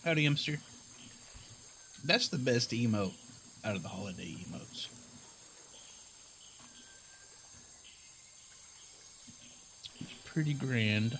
Howdy, hamster. That's the best emote out of the holiday emotes. It's pretty grand.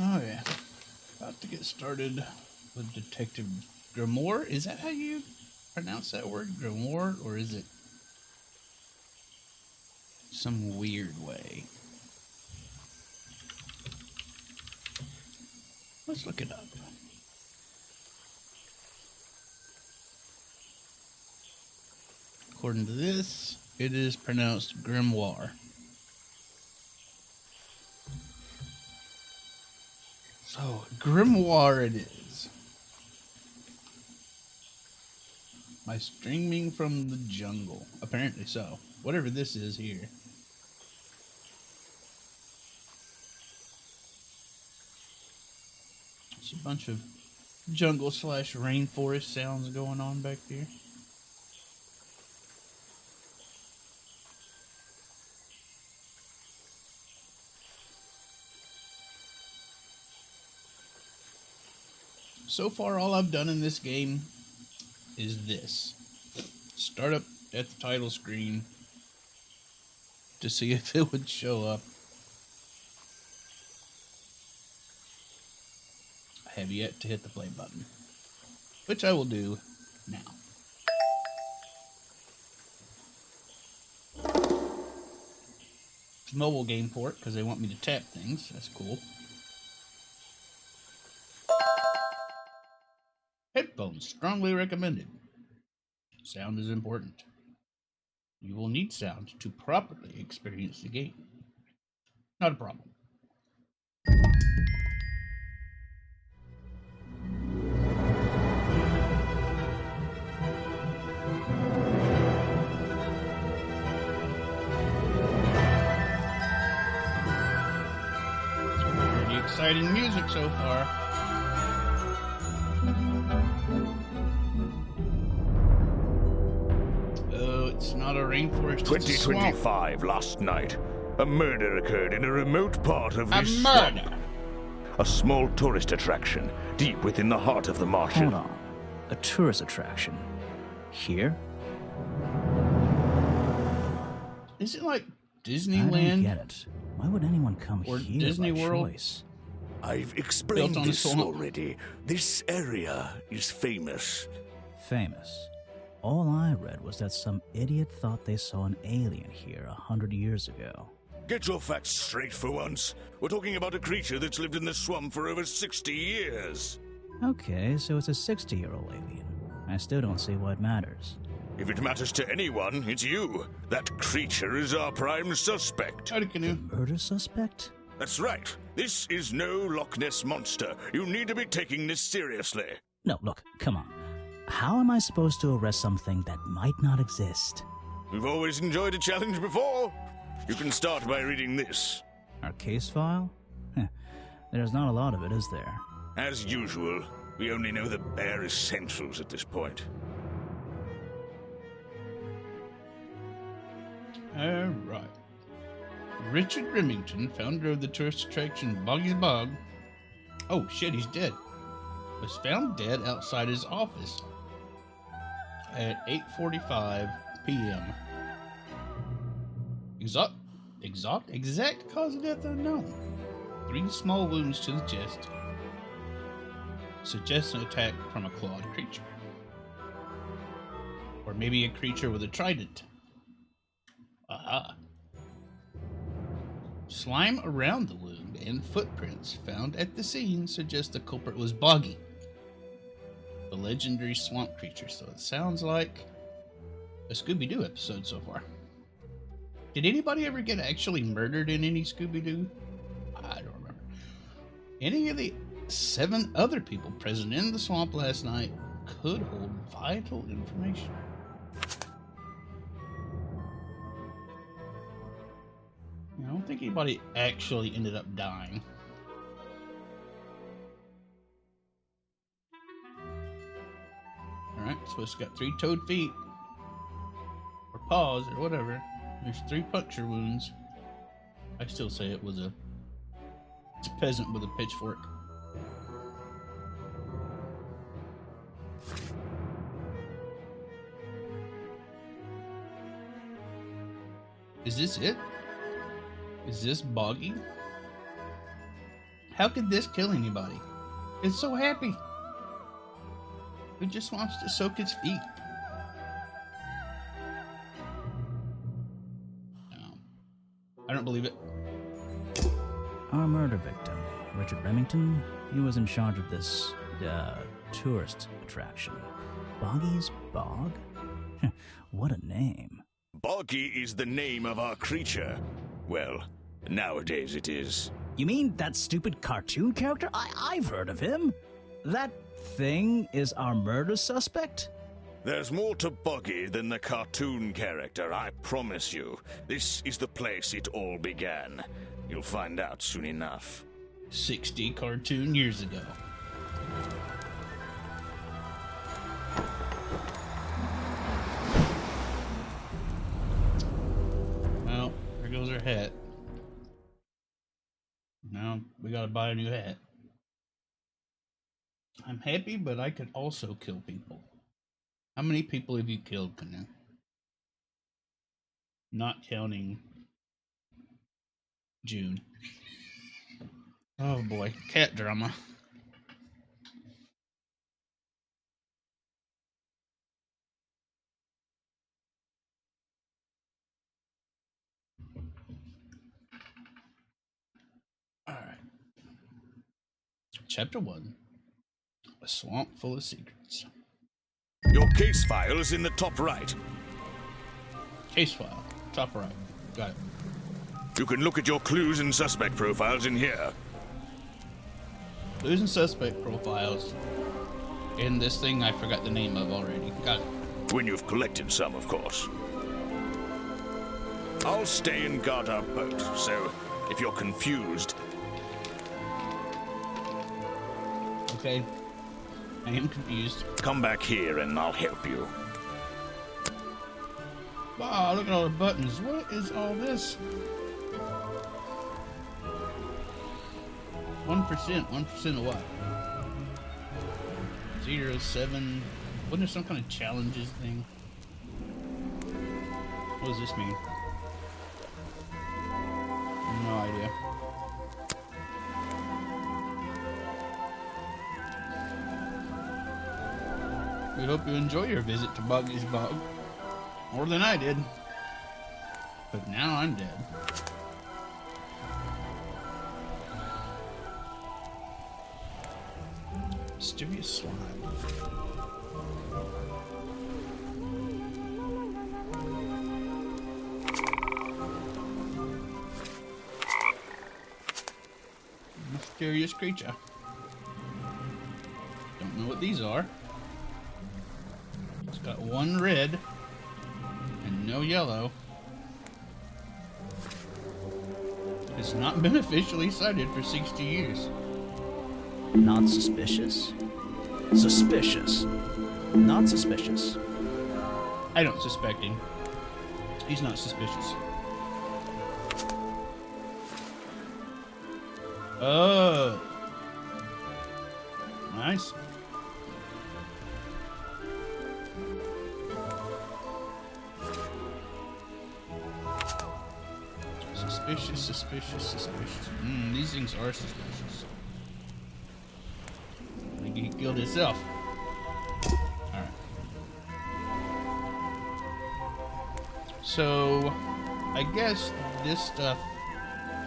Oh yeah, about to get started with Detective Grimoire. Is that how you pronounce that word, Grimoire, or is it some weird way? Let's look it up. According to this, it is pronounced Grimoire. So, Grimoire it is. My streaming from the jungle. Apparently so. Whatever this is here. It's a bunch of jungle / rainforest sounds going on back there. So far, all I've done in this game is this. Start up at the title screen to see if it would show up. I have yet to hit the play button, which I will do now. It's a mobile game port because they want me to tap things. That's cool. Headphones, strongly recommended. Sound is important. You will need sound to properly experience the game. Not a problem. Pretty exciting music so far. It's not a rainforest. 2025 last night. A murder occurred in a remote part of this A murder? swamp. A small tourist attraction deep within the heart of the Martian. Hold on. A tourist attraction? Here? Is it like I Disneyland? don't get it. Why would anyone come Or here Disney by World? choice? I've explained Built on a this swamp. already. This area is famous. Famous. All I read was that some idiot thought they saw an alien here 100 years ago. Get your facts straight for once. We're talking about a creature that's lived in this swamp for over 60 years. Okay, so it's a 60-year-old alien. I still don't see why it matters. If it matters to anyone, it's you. That creature is our prime suspect. Howdy, Canoe. Murder suspect? That's right. This is no Loch Ness monster. You need to be taking this seriously. No, look, come on. How am I supposed to arrest something that might not exist? We've always enjoyed a challenge before. You can start by reading this. Our case file? There's not a lot of it, is there? As usual, we only know the bare essentials at this point. Alright. Richard Remington, founder of the tourist attraction Boggy's Bog. Oh shit, he's dead. Was found dead outside his office at 8:45 p.m. Exact cause of death unknown. 3 small wounds to the chest. Suggests an attack from a clawed creature. Or maybe a creature with a trident. Aha. Slime around the wound and footprints found at the scene suggest the culprit was Boggy, the legendary swamp creature. So it sounds like a Scooby-Doo episode so far. Did anybody ever get actually murdered in any Scooby-Doo? I don't remember. Any of the 7 other people present in the swamp last night could hold vital information. I don't think anybody actually ended up dying. Alright, so it's got 3 toed feet. Or paws, or whatever. There's 3 puncture wounds. I still say it's a peasant with a pitchfork. Is this it? Is this Boggy? How could this kill anybody? It's so happy. It just wants to soak its feet. No. I don't believe it. Our murder victim, Richard Remington, he was in charge of this, tourist attraction. Boggy's Bog? What a name. Boggy is the name of our creature. Well, nowadays it is. You mean that stupid cartoon character? I've heard of him. That thing is our murder suspect? There's more to Boggy than the cartoon character, I promise you. This is the place it all began. You'll find out soon enough. 60 cartoon years ago. Well, there goes our hat. Now we gotta buy a new hat. I'm happy, but I could also kill people. How many people have you killed, Canoe? Not counting June. Oh boy, cat drama. Alright. Chapter 1. A swamp full of secrets. Your case file is in the top right. Case file. Top right. Got it. You can look at your clues and suspect profiles in here. Clues and suspect profiles. In this thing I forgot the name of already. Got it. When you've collected some, of course. I'll stay and guard our boat, so if you're confused... Okay. I am confused. Come back here and I'll help you. Wow, look at all the buttons. What is all this? 1%. 1% of what? 0, 7. Wasn't there some kind of challenges thing? What does this mean? No idea. We hope you enjoy your visit to Boggy's Bog. More than I did. But now I'm dead. Mysterious slime. Mysterious creature. Don't know what these are. It's got 1 red and no yellow. It's not been officially cited for 60 years. Not suspicious? Suspicious. Not suspicious. I don't suspect him. He's not suspicious. Oh. Nice. Suspicious, suspicious, suspicious. These things are suspicious. I think he killed himself. Alright. So, I guess this stuff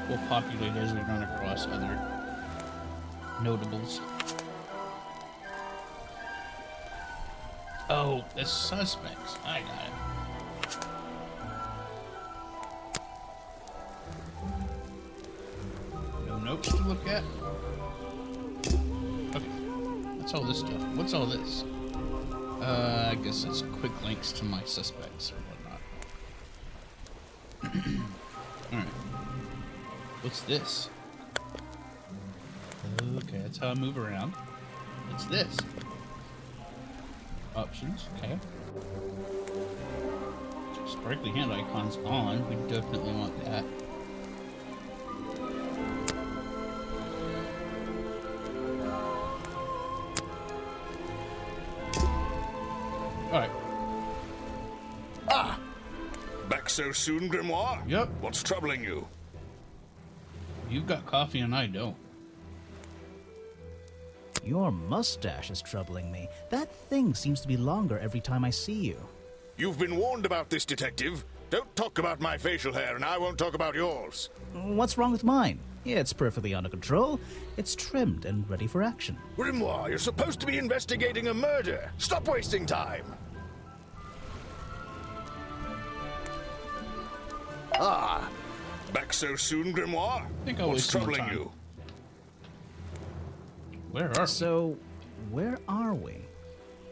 will populate as we run across other notables. Oh, the suspects. I got it. No notes to look at. What's all this stuff? What's all this? I guess it's quick links to my suspects or whatnot. Alright. What's this? Okay, that's how I move around. What's this? Options, okay. Sparkly hand icons on. We definitely want that. Alright. Ah! Back so soon, Grimoire? Yep. What's troubling you? You've got coffee and I don't. Your mustache is troubling me. That thing seems to be longer every time I see you. You've been warned about this, Detective. Don't talk about my facial hair, and I won't talk about yours. What's wrong with mine? It's perfectly under control. It's trimmed and ready for action. Grimoire, you're supposed to be investigating a murder. Stop wasting time. Ah, back so soon, Grimoire? I think I'll What's waste some more troubling time. you? Where are we? So, where are we?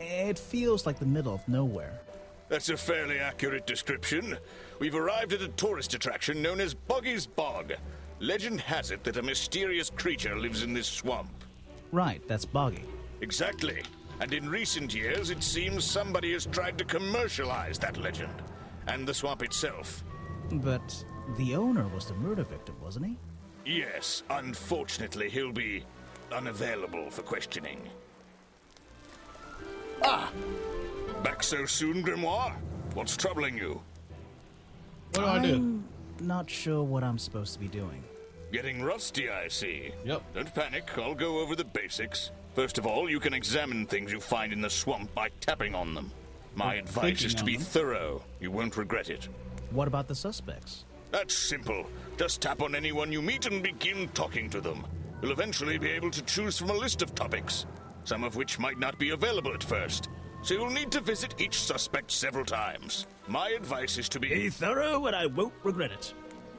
It feels like the middle of nowhere. That's a fairly accurate description. We've arrived at a tourist attraction known as Boggy's Bog. Legend has it that a mysterious creature lives in this swamp. Right, that's Boggy. Exactly. And in recent years, it seems somebody has tried to commercialize that legend. And the swamp itself. But the owner was the murder victim, wasn't he? Yes, unfortunately, he'll be unavailable for questioning. Ah! Back so soon, Grimoire? What's troubling you? What do I do? I'm not sure what I'm supposed to be doing. Getting rusty, I see. Yep. Don't panic, I'll go over the basics. First of all, you can examine things you find in the swamp by tapping on them. My Or advice is clicking to on be them. thorough. You won't regret it. What about the suspects? That's simple. Just tap on anyone you meet and begin talking to them. You'll eventually be able to choose from a list of topics, some of which might not be available at first. So you'll need to visit each suspect several times. My advice is to Be thorough and I won't regret it.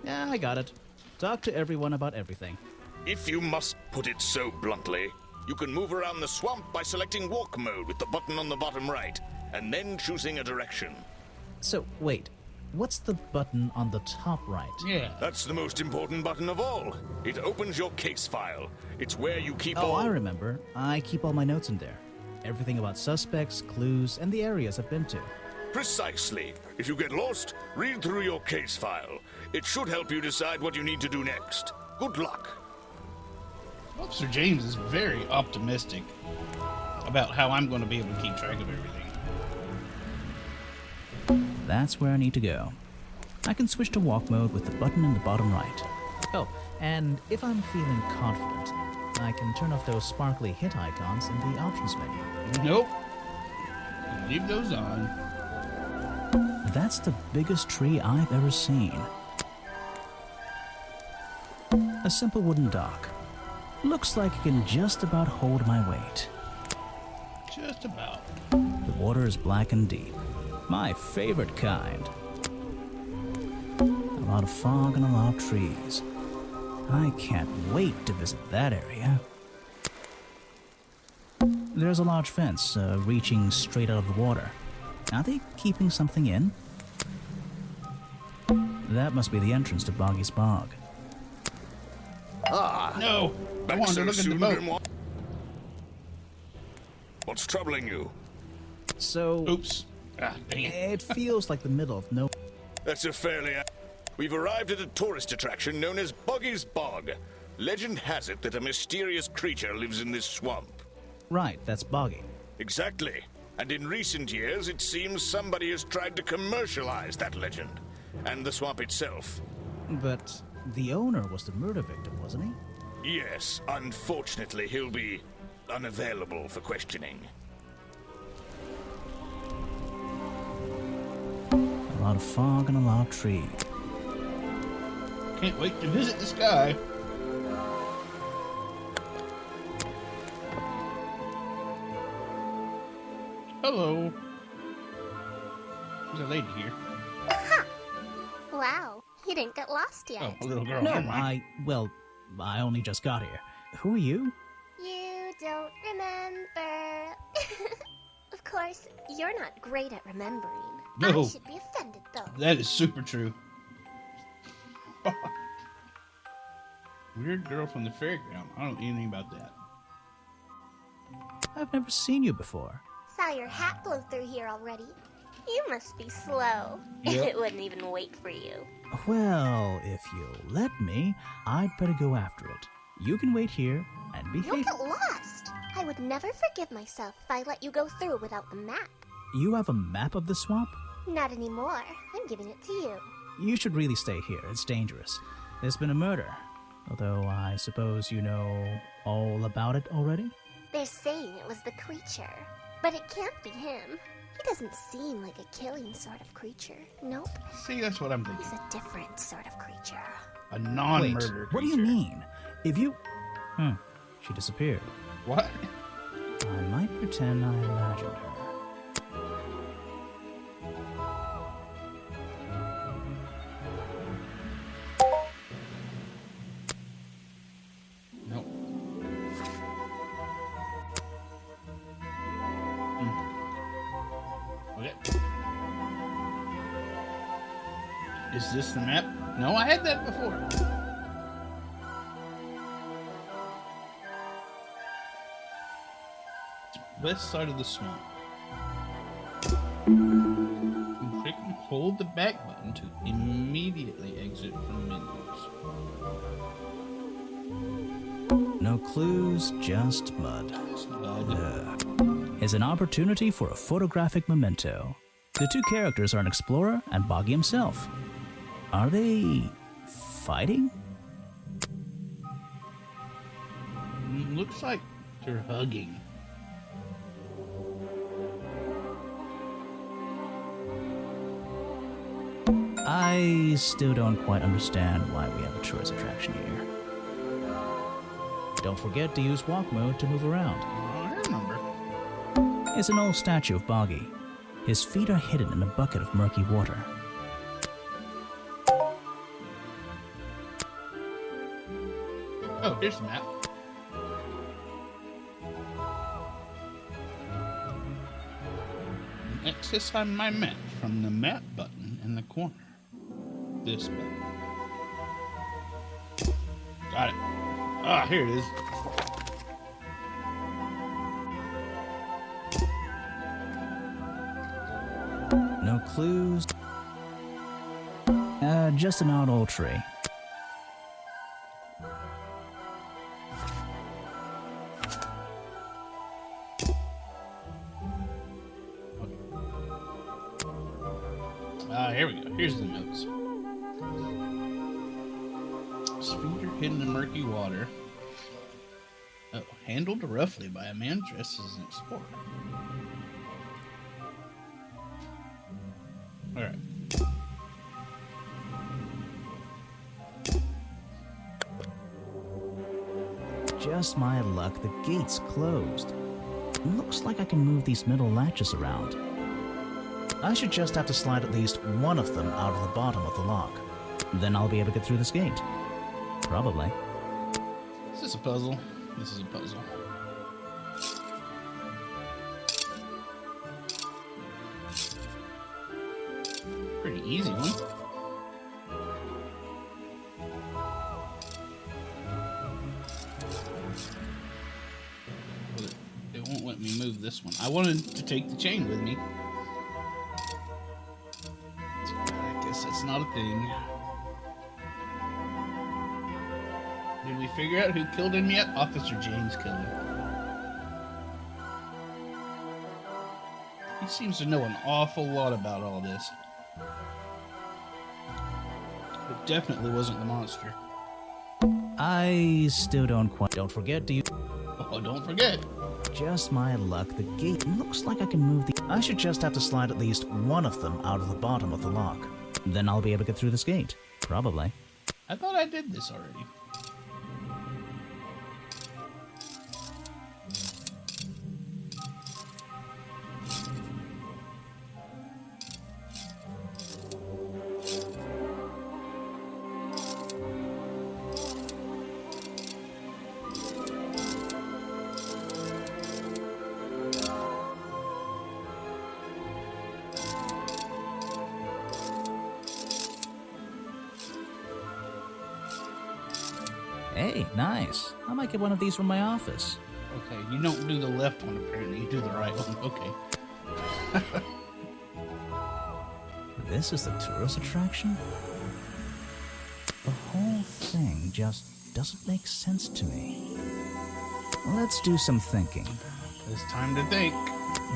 Yeah, I got it. Talk to everyone about everything. If you must put it so bluntly, you can move around the swamp by selecting walk mode with the button on the bottom right, and then choosing a direction. So, wait. What's the button on the top right? Yeah. That's the most important button of all. It opens your case file. It's where you keep Oh, all... I remember. I keep all my notes in there. Everything about suspects, clues, and the areas I've been to. Precisely. If you get lost, read through your case file. It should help you decide what you need to do next. Good luck. Officer James is very optimistic about how I'm going to be able to keep track of everything. That's where I need to go. I can switch to walk mode with the button in the bottom right. Oh, and if I'm feeling confident, I can turn off those sparkly hit icons in the options menu. Nope. Leave those on. That's the biggest tree I've ever seen. A simple wooden dock. Looks like it can just about hold my weight. Just about. The water is black and deep. My favorite kind. A lot of fog and a lot of trees. I can't wait to visit that area. There's a large fence reaching straight out of the water. Are they keeping something in? That must be the entrance to Boggy's Bog. Ah! No. I Back wanted to so look at the soon, boat. Grimoire? What's troubling you? So, Oops. Ah, dang it. it feels like the middle of nowhere. That's a fairly... We've arrived at a tourist attraction known as Boggy's Bog. Legend has it that a mysterious creature lives in this swamp. Right, that's Boggy. Exactly. And in recent years, it seems somebody has tried to commercialize that legend. And the swamp itself. But the owner was the murder victim, wasn't he? Yes, unfortunately, he'll be unavailable for questioning. A lot of fog and a lot of trees. Can't wait to visit this guy. Hello. There's a lady here. Wow, you didn't get lost yet. Oh, a little girl. No, never mind. I only just got here. Who are you? You don't remember. Of course, you're not great at remembering. No. I should be offended, though. That is super true. Weird girl from the fairground. I don't know anything about that. I've never seen you before. Saw your hat blow through here already. You must be slow. Yep. It wouldn't even wait for you. Well, if you'll let me, I'd better go after it. You can wait here and You'll behave. get lost. I would never forgive myself if I let you go through without the map. You have a map of the swamp? Not anymore. I'm giving it to you. You should really stay here. It's dangerous. There's been a murder. Although I suppose you know all about it already? They're saying it was the creature, but it can't be him. He doesn't seem like a killing sort of creature. Nope. See, that's what I'm thinking. He's a different sort of creature. A non-murder Wait, creature. what do you mean? If you... she disappeared. What? I might pretend I imagined her. No. Okay. Is this the map? No, I had that before. West side of the swamp. Click and hold the back button to immediately exit from menus. No clues, just mud. Is an opportunity for a photographic memento. The two characters are an explorer and Boggy himself. Are they fighting? Looks like they're hugging. I still don't quite understand why we have a tourist attraction here. Don't forget to use walk mode to move around. I remember. It's an old statue of Boggy. His feet are hidden in a bucket of murky water. Oh, here's the map. Access on my map from the map button in the corner. This button. Got it. Ah, here it is. No clues. Just an odd old tree. Here we go. Here's the notes. His feet are hidden in murky water. Oh, handled roughly by a man dressed as an explorer. Alright. Just my luck, the gate's closed. Looks like I can move these middle latches around. I should just have to slide at least one of them out of the bottom of the lock. Then I'll be able to get through this gate. Probably. Is this a puzzle? This is a puzzle. Pretty easy one. Well, it won't let me move this one. I wanted to take the chain with me. I guess that's not a thing. Did we figure out who killed him yet? Officer James killed him. He seems to know an awful lot about all this. It definitely wasn't the monster. I still don't quite... Don't forget to use... Oh, don't forget. Just my luck, the gate looks like I can move the... I should just have to slide at least one of them out of the bottom of the lock. Then I'll be able to get through this gate. Probably. I thought I did this already. Hey, nice. I might get one of these from my office. Okay, you don't do the left one apparently. You do the right one. Okay. This is the tourist attraction? The whole thing just doesn't make sense to me. Let's do some thinking. It's time to think.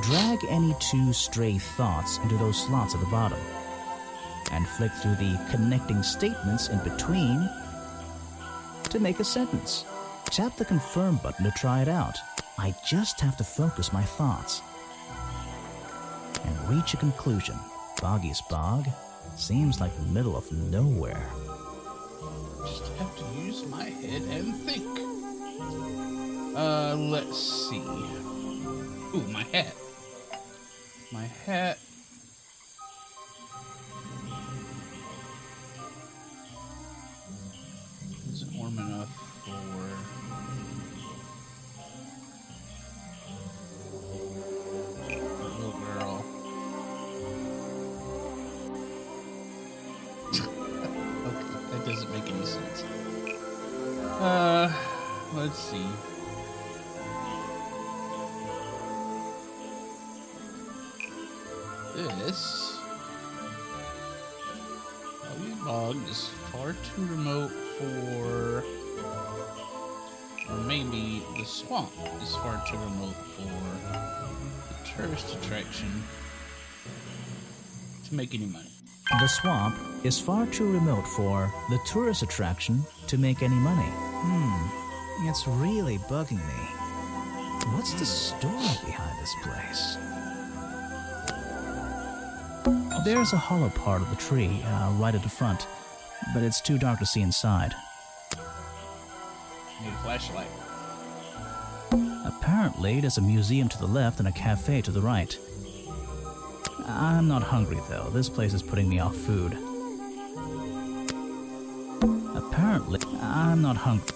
Drag any two stray thoughts into those slots at the bottom, and flick through the connecting statements in between to make a sentence. Tap the confirm button to try it out. I just have to focus my thoughts and reach a conclusion. Boggy's Bog seems like the middle of nowhere. Just have to use my head and think. Let's see. Ooh, my hat. My hat. Isn't warm enough for... a little girl. Okay, that doesn't make any sense. Let's see. This Boggy Bog is far too remote for, or maybe the swamp is far too remote for the tourist attraction to make any money. The swamp is far too remote for the tourist attraction to make any money. It's really bugging me. What's the story behind this place? There's a hollow part of the tree right at the front, but it's too dark to see inside. Need a flashlight. Apparently, there's a museum to the left and a cafe to the right. I'm not hungry, though. This place is putting me off food. Apparently, I'm not hungry.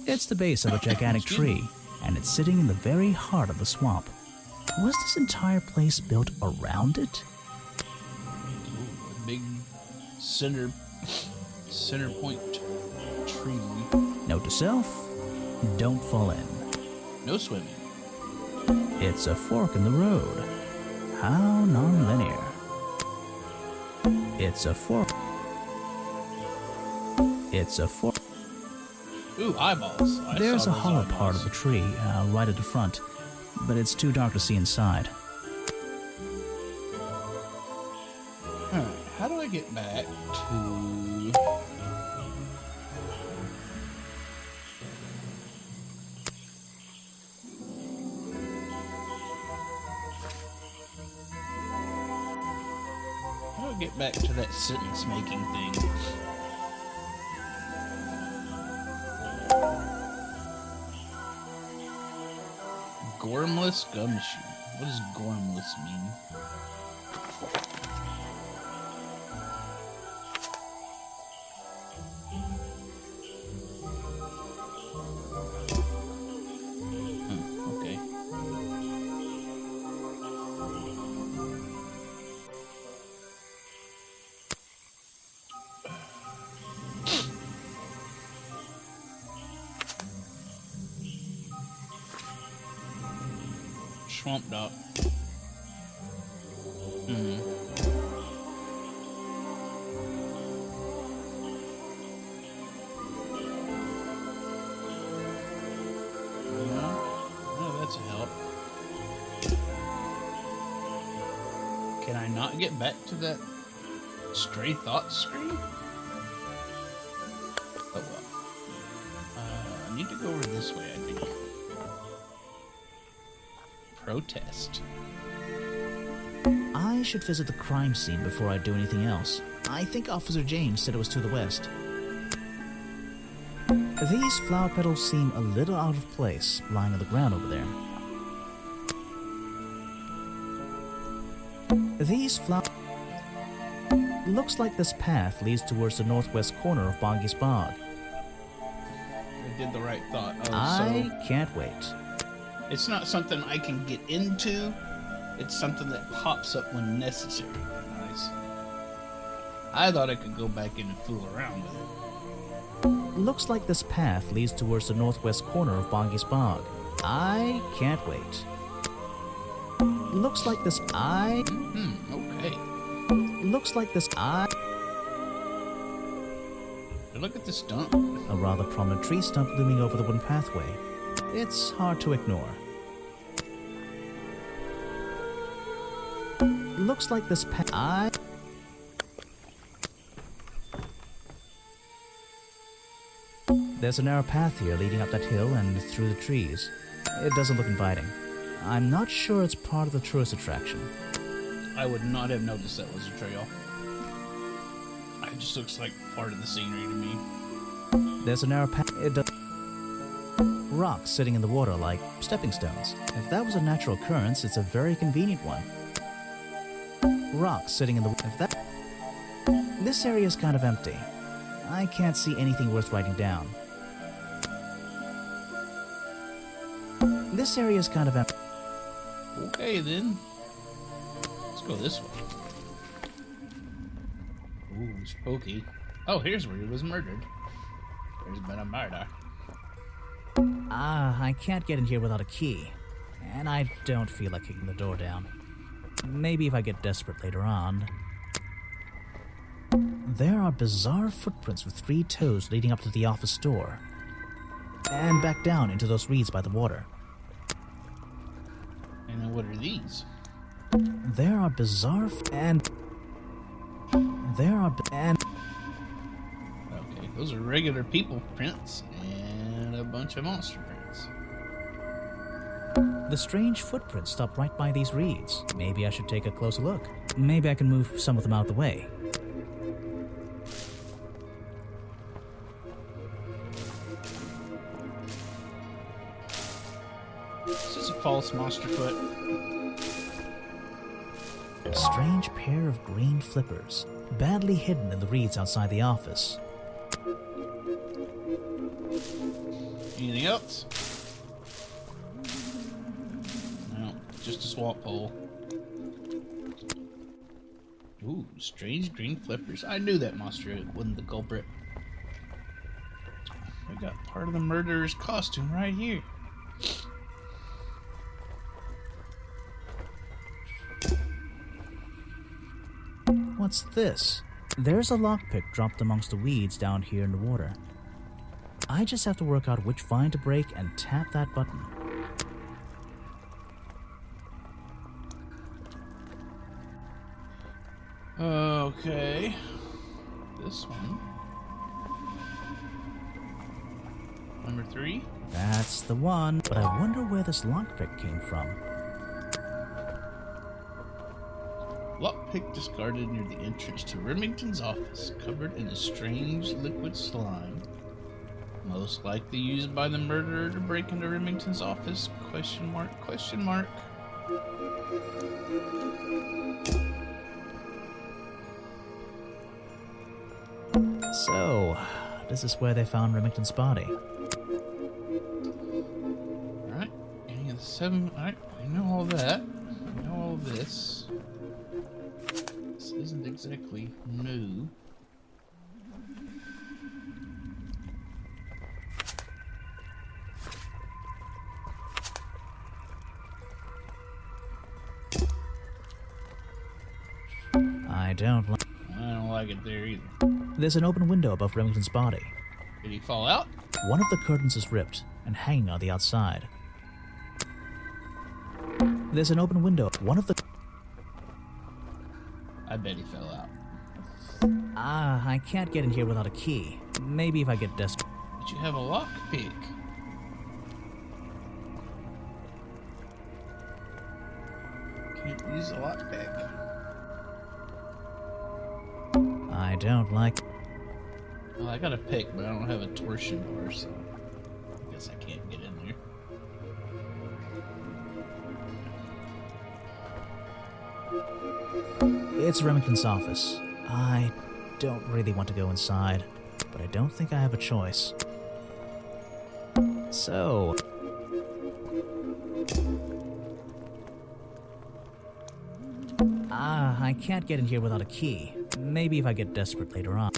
It's the base of a gigantic tree, and it's sitting in the very heart of the swamp. Was this entire place built around it? Ooh, a big center point tree. Note to self, don't fall in. No swimming. It's a fork in the road. How non-linear. It's a fork. It's a fork. Ooh, eyeballs. There's a hollow part of the tree right at the front, but it's too dark to see inside. Alright, how do I get back to... How do I get back to that sentence making thing? Gormless gumshoe. What does gormless mean? Okay. Swamp dog. Oh, that's a help. Can I not get back to that stray thoughts screen? Oh well. I need to go over this way, I think. Protest. I should visit the crime scene before I do anything else. I think Officer James said it was to the west. These flower petals seem a little out of place, lying on the ground over there. These flowers... Looks like this path leads towards the northwest corner of Boggy's Bog. I did the right thought. Oh, I can't wait. It's not something I can get into. It's something that pops up when necessary. Nice. I thought I could go back in and fool around with it. Looks like this path leads towards the northwest corner of Boggy's Bog. I can't wait. Looks like this. Okay. Looks like this. Look at the stump. A rather prominent tree stump looming over the wooden pathway. It's hard to ignore. Looks like this path. There's a narrow path here leading up that hill and through the trees. It doesn't look inviting. I'm not sure it's part of the tourist attraction. I would not have noticed that was a trail. It just looks like part of the scenery to me. There's a narrow path. Rocks sitting in the water like stepping stones. If that was a natural occurrence, it's a very convenient one. Rocks sitting in the... This area is kind of empty. I can't see anything worth writing down. This area is kind of empty. Okay, then. Let's go this way. Ooh, spooky. Oh, here's where he was murdered. There's been a murder. I can't get in here without a key. And I don't feel like kicking the door down. Maybe if I get desperate later on. There are bizarre footprints with 3 toes leading up to the office door. And back down into those reeds by the water. And then what are these? There are bizarre Okay, those are regular people prints and a bunch of monster prints. The strange footprints stop right by these reeds. Maybe I should take a closer look. Maybe I can move some of them out of the way. This is a false monster foot. A strange pair of green flippers, badly hidden in the reeds outside the office. Anything else? No, just a swamp pole. Ooh, strange green flippers. I knew that monster wasn't the culprit. We got part of the murderer's costume right here. What's this? There's a lockpick dropped amongst the weeds down here in the water. I just have to work out which vine to break and tap that button. Okay. This one. Number 3. That's the one, but I wonder where this lockpick came from. Lockpick discarded near the entrance to Remington's office, covered in a strange liquid slime. Most likely used by the murderer to break into Remington's office? Question mark, question mark. So, this is where they found Remington's body. Alright, any of the 7. Alright, I know all that. I know all this. This isn't exactly new. I don't like it there either. There's an open window above Remington's body. Did he fall out? One of the curtains is ripped and hanging on the outside. There's an open window. I bet he fell out. I can't get in here without a key. Maybe if I get desperate. But you have a lockpick. Can't use a lockpick. I don't like... Well, I got a pick, but I don't have a torsion door, so I guess I can't get in there. It's Remington's office. I don't really want to go inside, but I don't think I have a choice. So... I can't get in here without a key. Maybe if I get desperate later on.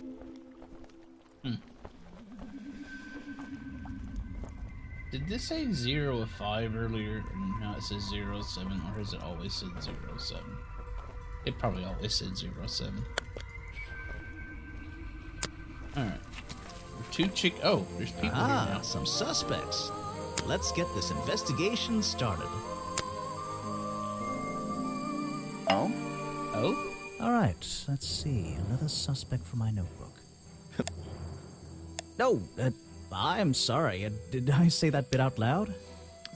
Did this say 0 of 5 earlier? No, it says 0 of 7, or has it always said 0 of 7? It probably always said 0 of 7. Alright. Oh, there's people here now. Some suspects. Let's get this investigation started. Oh? Oh? Alright, let's see. Another suspect for my notebook. No, I'm sorry. Did I say that bit out loud?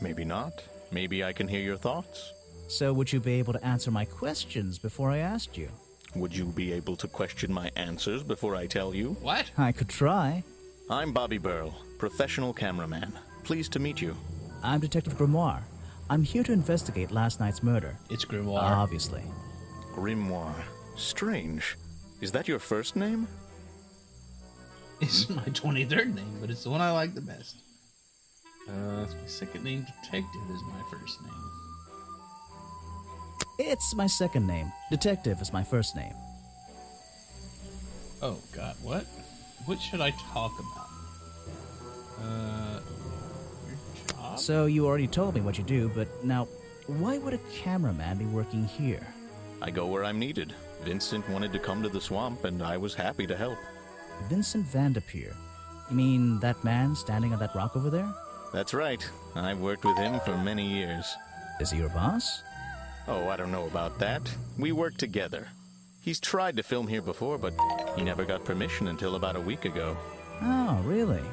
Maybe not. Maybe I can hear your thoughts. So would you be able to answer my questions before I asked you? Would you be able to question my answers before I tell you? What? I could try. I'm Bobby Burl, professional cameraman. Pleased to meet you. I'm Detective Grimoire. I'm here to investigate last night's murder. It's Grimoire. Obviously. Grimoire. Strange. Is that your first name? It's my 23rd name, but it's the one I like the best. It's my second name. Detective is my first name. It's my second name. Detective is my first name. Oh, God, what? What should I talk about? Your job? So you already told me what you do, but now, why would a cameraman be working here? I go where I'm needed. Vincent wanted to come to the swamp, and I was happy to help. Vincent Vanderpeer. You mean that man standing on that rock over there? That's right. I've worked with him for many years. Is he your boss? Oh, I don't know about that. We work together. He's tried to film here before, but he never got permission until about a week ago. Oh, really?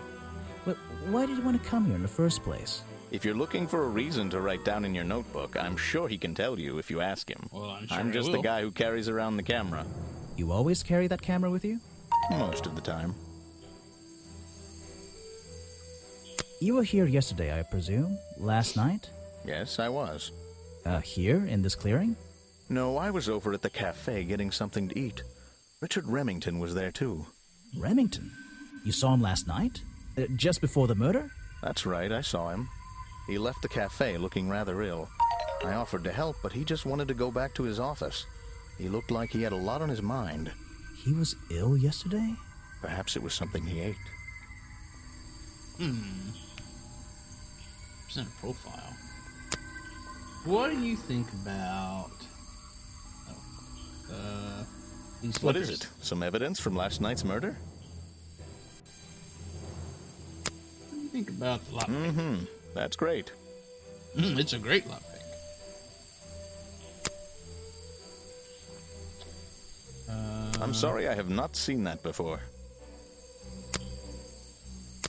But why did you want to come here in the first place? If you're looking for a reason to write down in your notebook, I'm sure he can tell you if you ask him. Well, I'm sure I'm he just will. the guy who carries around the camera. You always carry that camera with you? Most of the time. You were here yesterday, I presume? Last night? Yes, I was. Here, in this clearing? No, I was over at the cafe getting something to eat. Richard Remington was there too. Remington? You saw him last night? Just before the murder? That's right, I saw him. He left the cafe looking rather ill. I offered to help, but he just wanted to go back to his office. He looked like he had a lot on his mind. He was ill yesterday? Perhaps it was something he ate. Present a profile. What do you think about... these What flippers? is it? Some evidence from last night's murder? What do you think about the lockpick? That's great. It's a great lockpick. I'm sorry I have not seen that before.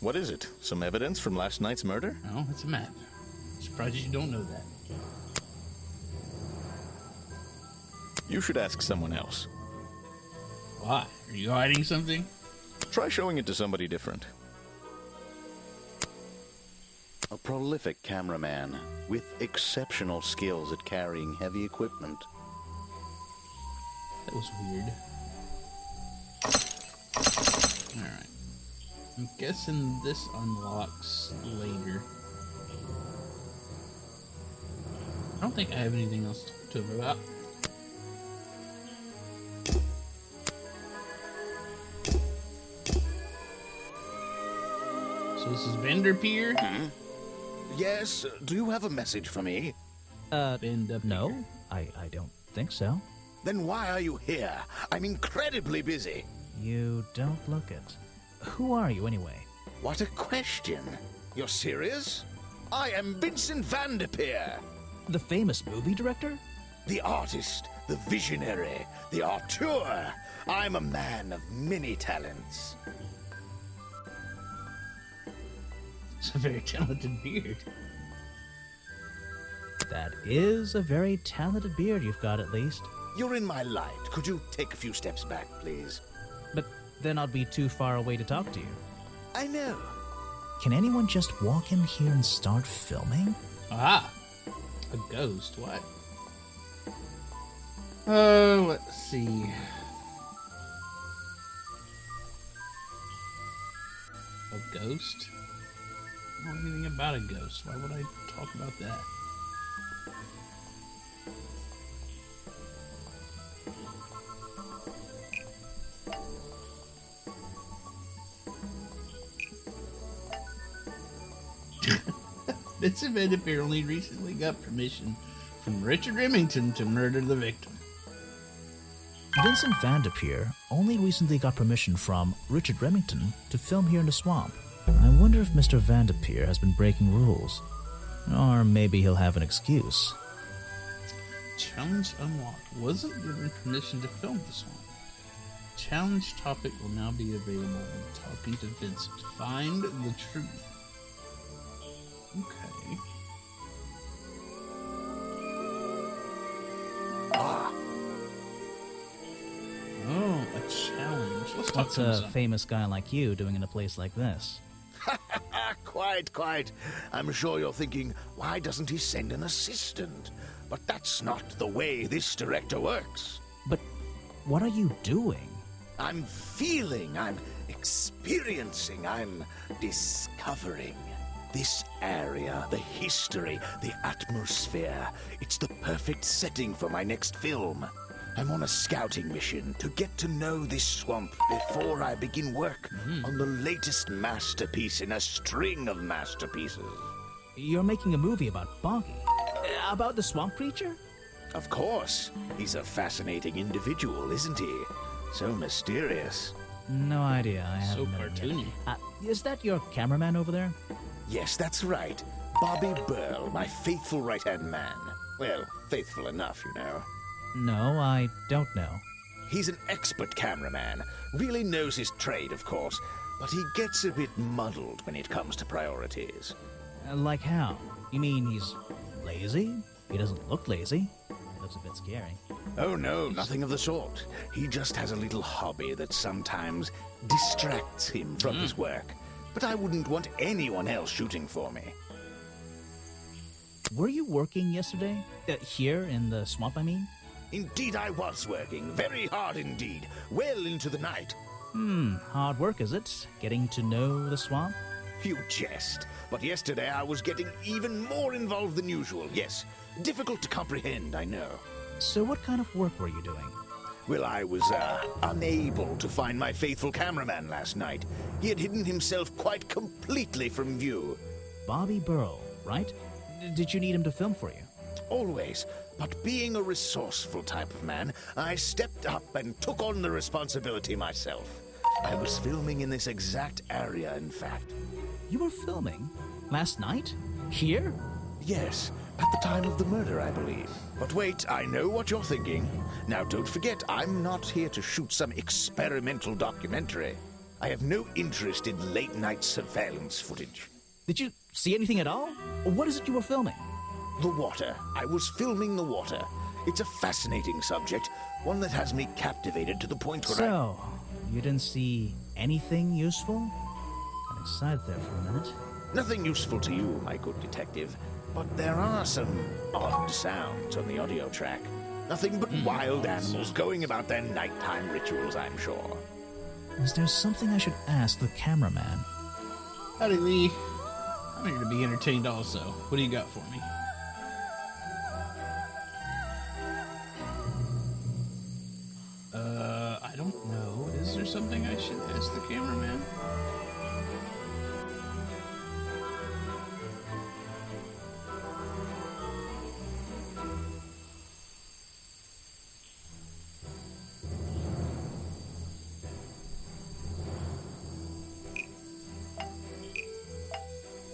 What is it? Some evidence from last night's murder? No, it's a map. Surprised you don't know that. You should ask someone else. Why? Are you hiding something? Try showing it to somebody different. A prolific cameraman with exceptional skills at carrying heavy equipment. That was weird. Alright. I'm guessing this unlocks later. I don't think I have anything else to talk to him about. So this is Vanderpeer? Yes, do you have a message for me? Vanderpeer. No, I don't think so. Then why are you here? I'm incredibly busy. You don't look it. Who are you, anyway? What a question. You're serious? I am Vincent Vanderpeer, The famous movie director? the artist, the visionary, the auteur. I'm a man of many talents. It's a very talented beard. That is a very talented beard you've got, at least. You're in my light. Could you take a few steps back, please? But then I'd be too far away to talk to you. I know. Can anyone just walk in here and start filming? Ah! A ghost, what? Oh, let's see. A ghost? I don't know anything about a ghost. Why would I talk about that? Vincent Van apparently recently got permission from Richard Remington to murder the victim. Vincent Van only recently got permission from Richard Remington to film here in the swamp. I wonder if Mr. Van has been breaking rules. Or maybe he'll have an excuse. Challenge unlocked. Wasn't given permission to film the swamp. Challenge topic will now be available when talking to Vincent. Find the truth. Okay. Oh, a challenge. Let's talk What's to him a some. famous guy like you doing in a place like this? Quite. I'm sure you're thinking, why doesn't he send an assistant? But that's not the way this director works. But what are you doing? I'm feeling, I'm experiencing, I'm discovering. This area, the history, the atmosphere, it's the perfect setting for my next film. I'm on a scouting mission to get to know this swamp before I begin work on the latest masterpiece in a string of masterpieces. You're making a movie about Boggy? About the swamp creature? Of course. He's a fascinating individual, isn't he? So mysterious. No idea. I So haven't met him cartoony. yet. Is that your cameraman over there? Yes, that's right. Bobby Burl, my faithful right-hand man. Well, faithful enough, you know. No, I don't know. He's an expert cameraman. Really knows his trade, of course. But he gets a bit muddled when it comes to priorities. Like how? You mean he's lazy? He doesn't look lazy. He looks a bit scary. Oh no, nothing of the sort. He just has a little hobby that sometimes distracts him from his work. But I wouldn't want anyone else shooting for me. Were you working yesterday? Here in the swamp, I mean? Indeed I was working, very hard indeed, well into the night. Hard work, is it? Getting to know the swamp? You jest, but yesterday I was getting even more involved than usual, yes. Difficult to comprehend, I know. So what kind of work were you doing? Well, I was, unable to find my faithful cameraman last night. He had hidden himself quite completely from view. Bobby Burl, right? Did you need him to film for you? Always. But being a resourceful type of man, I stepped up and took on the responsibility myself. I was filming in this exact area, in fact. You were filming? Last night? Here? Yes, at the time of the murder, I believe. But wait, I know what you're thinking. Now, don't forget, I'm not here to shoot some experimental documentary. I have no interest in late-night surveillance footage. Did you see anything at all? What is it you were filming? The water. I was filming the water. It's a fascinating subject, one that has me captivated to the point where So, you didn't see anything useful? Got excited there for a minute. Nothing useful to you, my good detective, but there are some odd sounds on the audio track. Nothing but wild animals going about their nighttime rituals, I'm sure. Is there something I should ask the cameraman? Howdy, Lee. I'm here to be entertained also. What do you got for me? I don't know. Is there something I should ask the cameraman?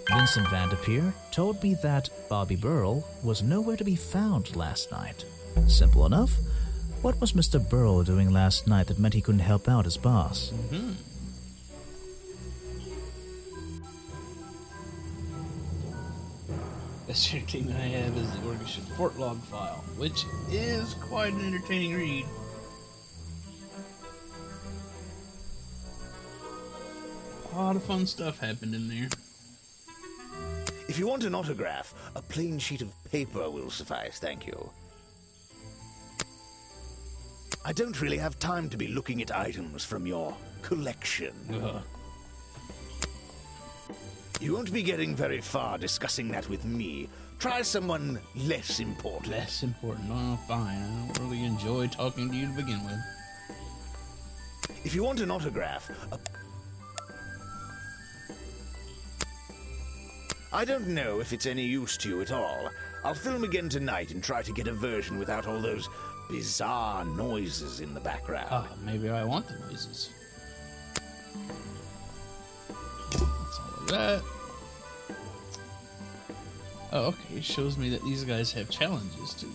Vincent Van told me that Bobby Burl was nowhere to be found last night. Simple enough. What was Mr. Burl doing last night that meant he couldn't help out his boss? Best entertainment I have is the Oregon Fort Log File, which is quite an entertaining read. A lot of fun stuff happened in there. If you want an autograph, a plain sheet of paper will suffice, thank you. I don't really have time to be looking at items from your collection. You won't be getting very far discussing that with me. Try someone less important. Less important. Oh, fine. I don't really enjoy talking to you to begin with. If you want an autograph, I don't know if it's any use to you at all. I'll film again tonight and try to get a version without all those bizarre noises in the background. Oh, maybe I want the noises. That's all of that. Oh, okay. It shows me that these guys have challenges too.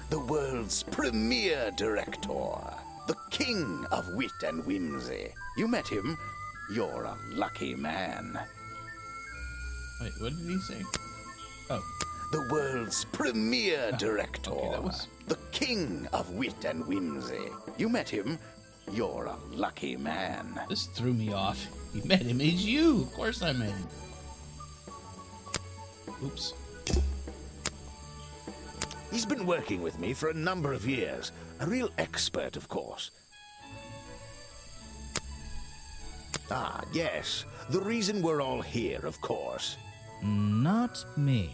The world's premier director, the king of wit and whimsy. You met him. You're a lucky man. Wait, what did he say? Oh, The world's premier director, okay, that was- the king of wit and whimsy. You met him. You're a lucky man. this threw me off. You met him. It's you. Of course I met him. Oops. He's been working with me for a number of years. A real expert, of course. Ah, yes. The reason we're all here, of course. Not me.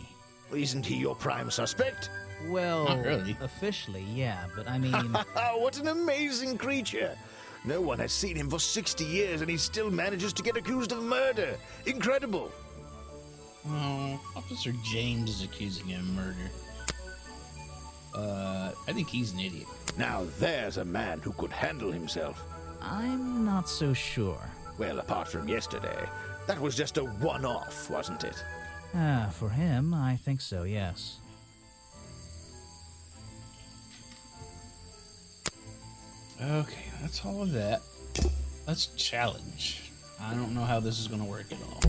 Isn't he your prime suspect? Well, Not really. officially, yeah, but I mean, What an amazing creature! No one has seen him for 60 years and he still manages to get accused of murder. Incredible! Oh, Officer James is accusing him of murder. I think he's an idiot. Now there's a man who could handle himself. I'm not so sure. Well, apart from yesterday, that was just a one-off, wasn't it? For him, I think so, yes. Okay, that's all of that. Let's challenge. I don't know how this is going to work at all.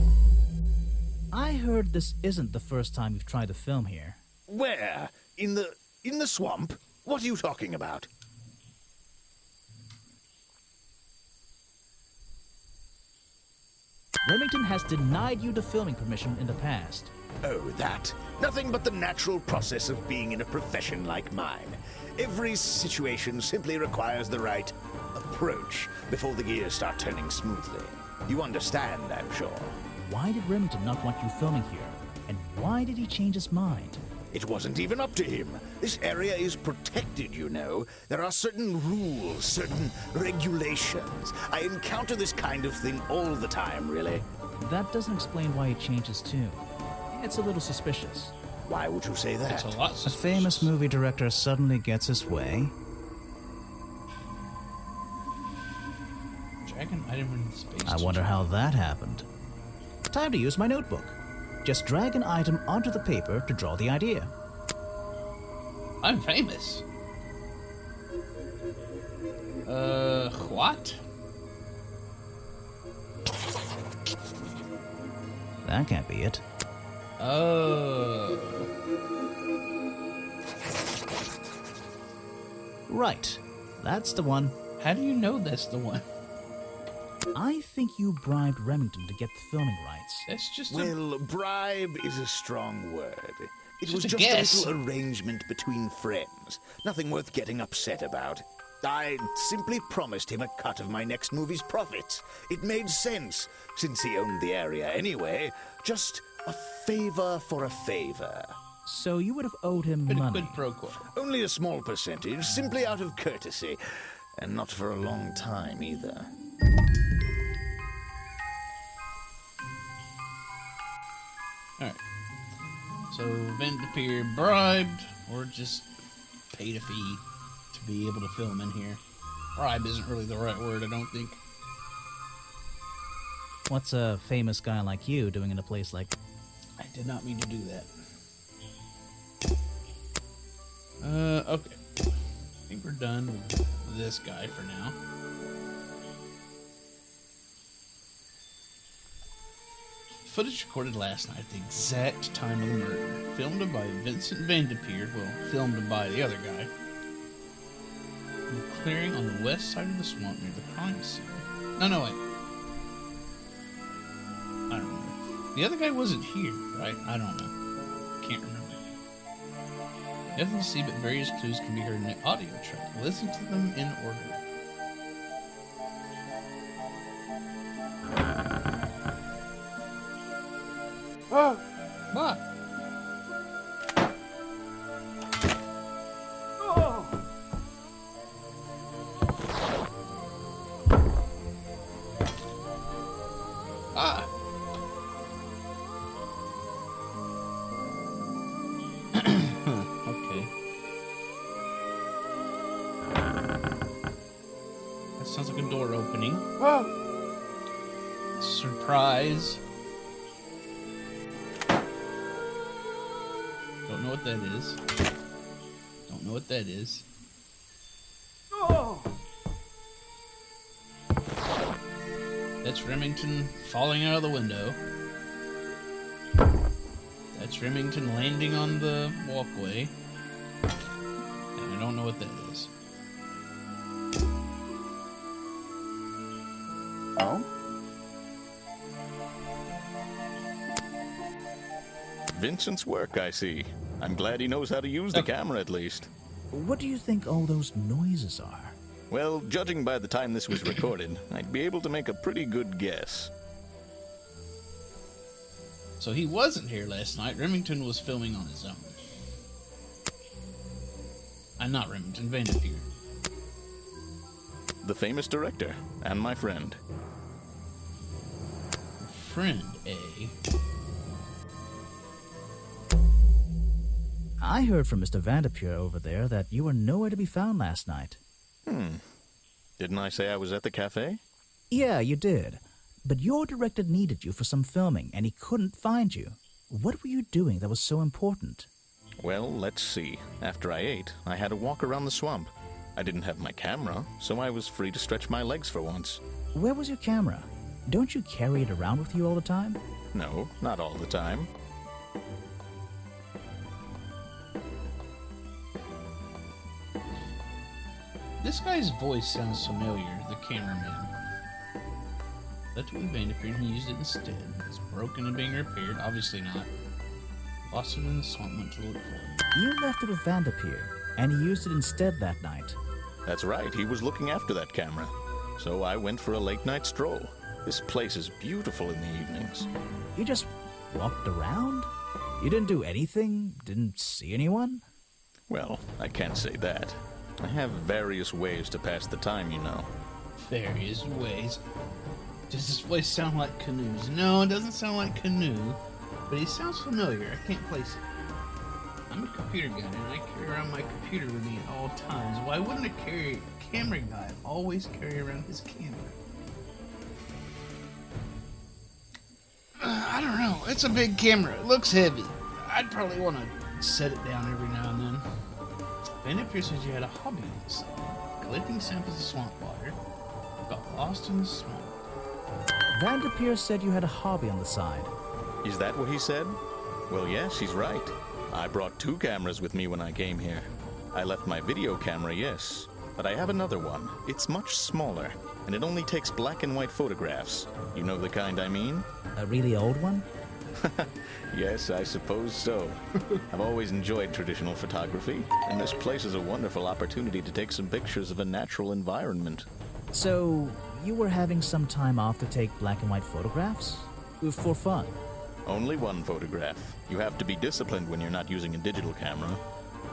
I heard this isn't the first time you've tried to film here. Where? In the swamp? What are you talking about? Remington has denied you the filming permission in the past. Oh, that. Nothing but the natural process of being in a profession like mine. Every situation simply requires the right approach before the gears start turning smoothly. You understand, I'm sure. Why did Remington not want you filming here? And why did he change his mind? It wasn't even up to him. This area is protected, you know. There are certain rules, certain regulations. I encounter this kind of thing all the time, really. That doesn't explain why he changed his tune. It's a little suspicious. Why would you say that? It's a lot A suspicious. famous movie director suddenly gets his way. Dragon item in space. I wonder how that happened. Time to use my notebook. Just drag an item onto the paper to draw the idea. I'm famous. What? That can't be it. Oh. Right. That's the one. How do you know that's the one? I think you bribed Remington to get the filming rights. That's just a... Well, bribe is a strong word. It Just was a just guess. a little arrangement between friends. Nothing worth getting upset about. I simply promised him a cut of my next movie's profits. It made sense, since he owned the area anyway. Just a favor for a favor. So you would have owed him Bit of money. quid pro quo. Only a small percentage, simply out of courtesy. And not for a long time, either. Alright. So, event appear bribed, or just paid a fee to be able to film in here. Bribe isn't really the right word, I don't think. What's a famous guy like you doing in a place like... I did not mean to do that. Okay. I think we're done with this guy for now. Footage recorded last night at the exact time of the murder. Filmed by Vincent Vanderpeer, well, filmed by the other guy. In a clearing on the west side of the swamp near the crime scene. No, wait. I don't know. The other guy wasn't here, right? I don't know. Can't remember. Nothing to see but various clues can be heard in the audio track. Listen to them in order. What? Ah! Surprise. Don't know what that is. Don't know what that is. That's Remington falling out of the window. That's Remington landing on the walkway. And I don't know what that is. Oh? Vincent's work, I see. I'm glad he knows how to use the camera at least. What do you think all those noises are? Well, judging by the time this was recorded, I'd be able to make a pretty good guess. So he wasn't here last night. Remington was filming on his own. I'm not Remington, Vanderpeer. The famous director, and my friend. Friend, eh? I heard from Mr. Vanderpeer over there that you were nowhere to be found last night. Didn't I say I was at the cafe? Yeah, you did. But your director needed you for some filming, and he couldn't find you. What were you doing that was so important? Well, let's see. After I ate, I had a walk around the swamp. I didn't have my camera, so I was free to stretch my legs for once. Where was your camera? Don't you carry it around with you all the time? No, not all the time. This guy's voice sounds familiar, the cameraman. Left it with Vanderpeer and he used it instead. It's broken and being repaired, obviously not. Lost it in the swamp, went to look for it. You left it with Vanderpeer, and he used it instead that night. That's right, he was looking after that camera. So I went for a late-night stroll. This place is beautiful in the evenings. You just walked around? You didn't do anything? Didn't see anyone? Well, I can't say that. I have various ways to pass the time, you know. Various ways. Does this place sound like Canoe's? No, it doesn't sound like Canoe, but he sounds familiar. I can't place it. I'm a computer guy, and I carry around my computer with me at all times. Why wouldn't a camera guy always carry around his camera? I don't know. It's a big camera. It looks heavy. I'd probably want to set it down every now and then. Vanderpeer says you had a hobby on the side. Collecting samples of swamp water. Got lost in the swamp. Vanderpeer said you had a hobby on the side. Is that what he said? Well, yes, he's right. I brought 2 cameras with me when I came here. I left my video camera, yes, but I have another one. It's much smaller, and it only takes black and white photographs. You know the kind I mean? A really old one? Yes, I suppose so. I've always enjoyed traditional photography, and this place is a wonderful opportunity to take some pictures of a natural environment. So, you were having some time off to take black and white photographs? For fun? Only one photograph. You have to be disciplined when you're not using a digital camera.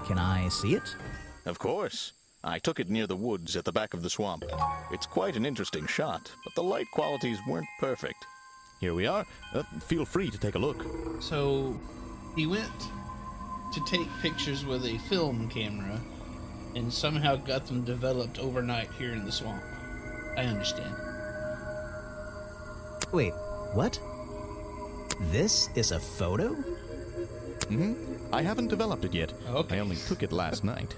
Can I see it? Of course. I took it near the woods at the back of the swamp. It's quite an interesting shot, but the light qualities weren't perfect. Here we are. Feel free to take a look. So, he went to take pictures with a film camera and somehow got them developed overnight here in the swamp. I understand. Wait, what? This is a photo? I haven't developed it yet. Okay. I only took it last night.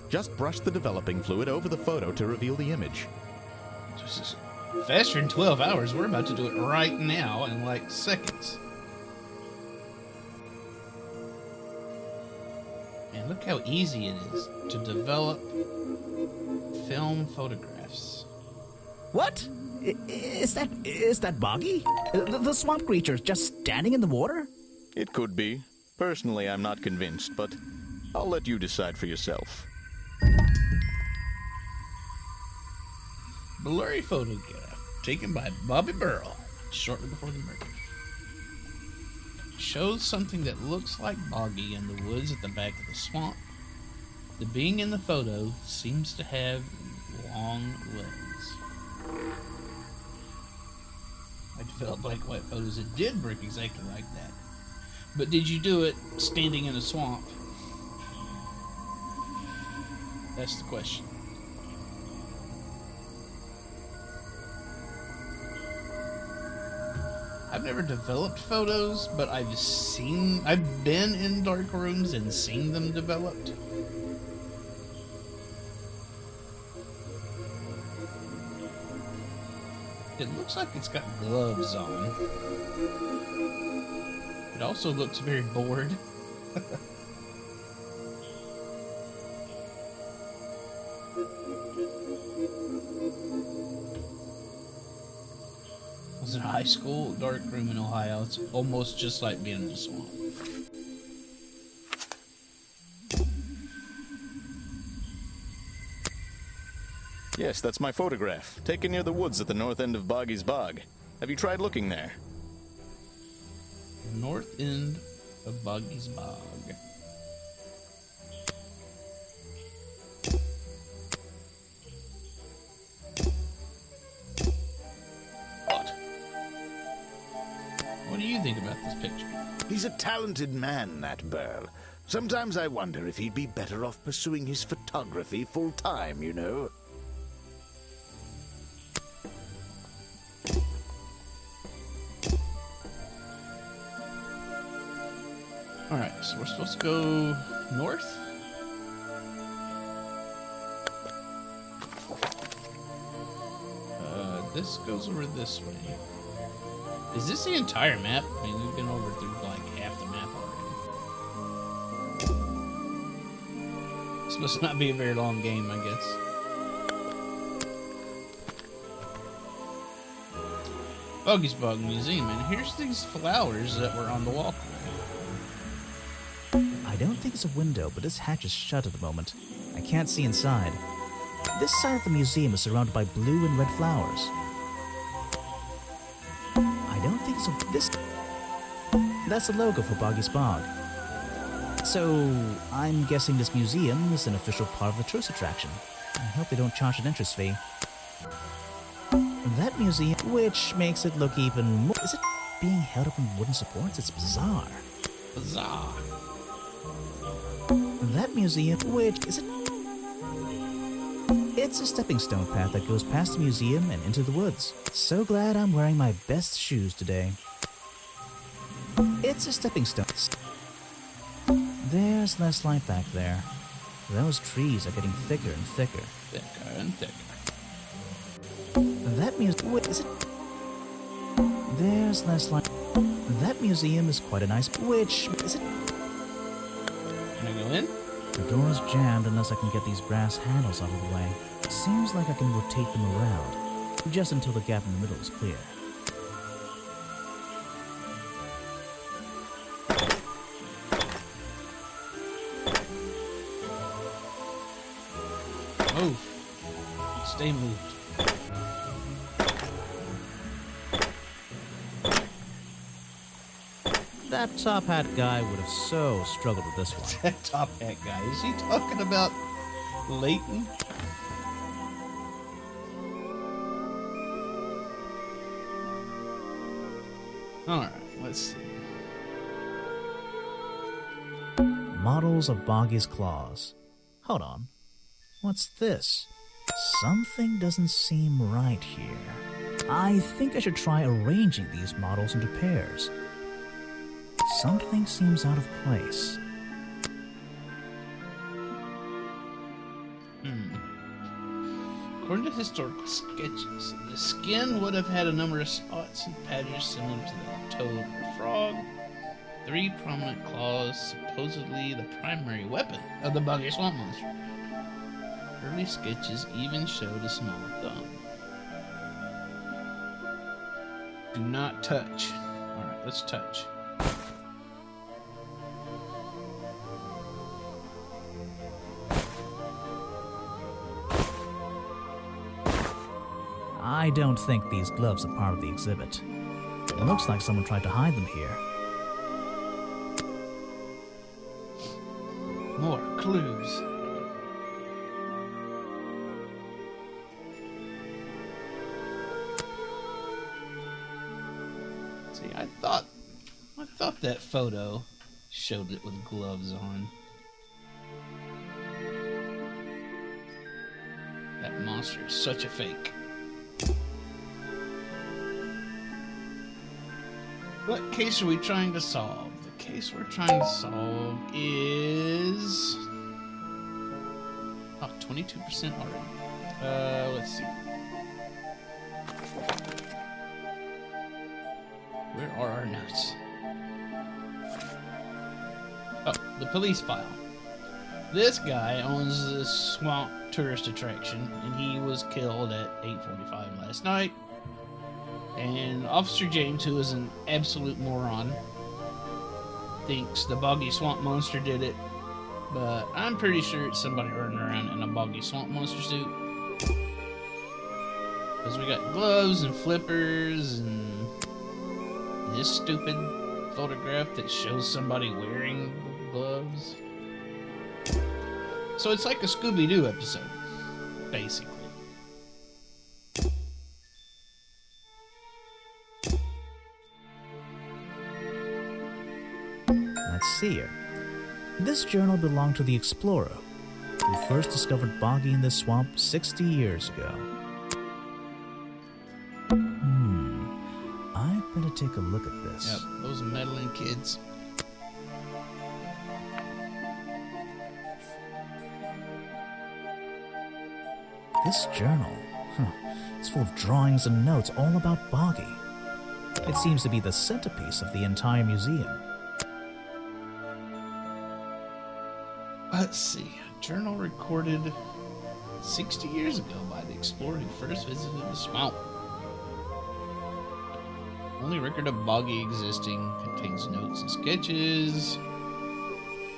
Just brush the developing fluid over the photo to reveal the image. This is faster than 12 hours. We're about to do it right now in like seconds. And look how easy it is to develop film photographs. What? Is that Boggy? The swamp creature just standing in the water? It could be. Personally, I'm not convinced, but I'll let you decide for yourself. Blurry photograph taken by Bobby Burrell shortly before the murder. Shows something that looks like Boggy in the woods at the back of the swamp. The being in the photo seems to have long legs. I developed black and white photos that did work exactly like that. But did you do it standing in a swamp? That's the question. I've never developed photos, but I've been in dark rooms and seen them developed. It looks like it's got gloves on. It also looks very bored. I was in high school, dark room in Ohio. It's almost just like being in a swamp. Yes, that's my photograph, taken near the woods at the north end of Boggy's Bog. Have you tried looking there? North end of Boggy's Bog. What? What do you think about this picture? He's a talented man, that Burl. Sometimes I wonder if he'd be better off pursuing his photography full time, you know. Alright, so we're supposed to go north? This goes over this way. Is this the entire map? I mean, we've been over through like half the map already. This must not be a very long game, I guess. Boggy's Bog Museum, and here's these flowers that were on the walkway. I don't think it's a window, but this hatch is shut at the moment. I can't see inside. This side of the museum is surrounded by blue and red flowers. I don't think it's a... That's the logo for Boggy's Bog. So, I'm guessing this museum is an official part of the tourist attraction. I hope they don't charge an entrance fee. That museum, which makes it look even more... Is it being held up on wooden supports? It's bizarre. Bizarre. That museum, which is it? It's a stepping stone path that goes past the museum and into the woods. So glad I'm wearing my best shoes today. It's a stepping stone. There's less light back there. Those trees are getting thicker and thicker. Thicker and thicker. That museum, is it? There's less light. That museum is quite a nice. Which is it? Can I go in? The door is jammed unless I can get these brass handles out of the way. Seems like I can rotate them around, just until the gap in the middle is clear. Move. Stay moved. That top hat guy would have so struggled with this one. That top hat guy. Is he talking about Leighton? Alright, let's see. Models of Boggy's Claws. Hold on. What's this? Something doesn't seem right here. I think I should try arranging these models into pairs. Something seems out of place. According to historical sketches, the skin would have had a number of spots and patches similar to the toad or frog. 3 prominent claws, supposedly the primary weapon of the Boggy Swamp Monster. Early sketches even showed a small thumb. Do not touch. Alright, let's touch. I don't think these gloves are part of the exhibit. It looks like someone tried to hide them here. More clues. See, I thought that photo showed it with gloves on. That monster is such a fake. What case are we trying to solve? The case we're trying to solve is... Oh, 22% already. Let's see. Where are our notes? Oh, the police file. This guy owns this swamp tourist attraction, and he was killed at 8:45 last night. And Officer James, who is an absolute moron, thinks the boggy swamp monster did it, but I'm pretty sure it's somebody running around in a boggy swamp monster suit. Because we got gloves and flippers and this stupid photograph that shows somebody wearing gloves. So it's like a Scooby-Doo episode, basically. Let's see here. This journal belonged to the explorer, who first discovered Boggy in the swamp 60 years ago. I'd better take a look at this. Yep, those meddling kids. This journal, it's full of drawings and notes all about Boggy. It seems to be the centerpiece of the entire museum. Let's see. A journal recorded 60 years ago by the explorer who first visited the swamp. Only record of Boggy existing contains notes and sketches,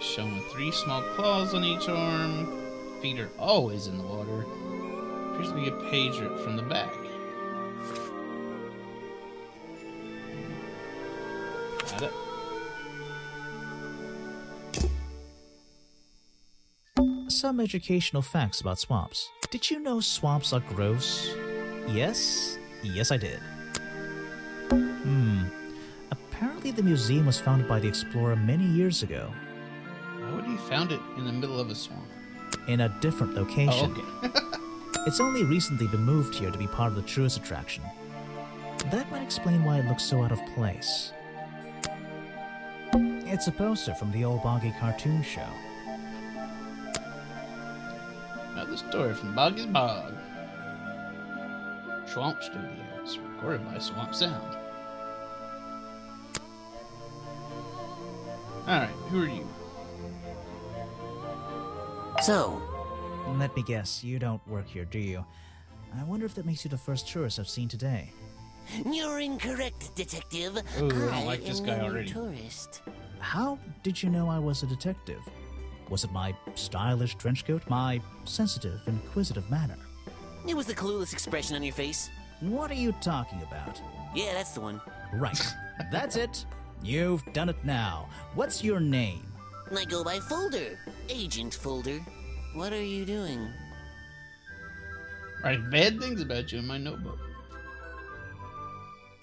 shown with 3 small claws on each arm. Feet are always in the water. Appears to be a page ripped from the back. Got it. Some educational facts about swamps. Did you know swamps are gross? Yes? Yes, I did. Apparently the museum was founded by the explorer many years ago. Why would he found it in the middle of a swamp? In a different location. Oh, okay. It's only recently been moved here to be part of the tourist attraction. That might explain why it looks so out of place. It's a poster from the old Boggy cartoon show. Another story from Boggy's Bog. Swamp Studios, recorded by Swamp Sound. Alright, who are you? So, Let me guess, you don't work here, do you? I wonder if that makes you the first tourist I've seen today. you're incorrect, detective. Ooh, I don't like this am guy no already. tourist. How did you know I was a detective? Was it my stylish trench coat? My sensitive, inquisitive manner? It was the clueless expression on your face. What are you talking about? Yeah, that's the one. Right. That's it. You've done it now. What's your name? I go by Folder. Agent Folder. What are you doing? Writing bad things about you in my notebook.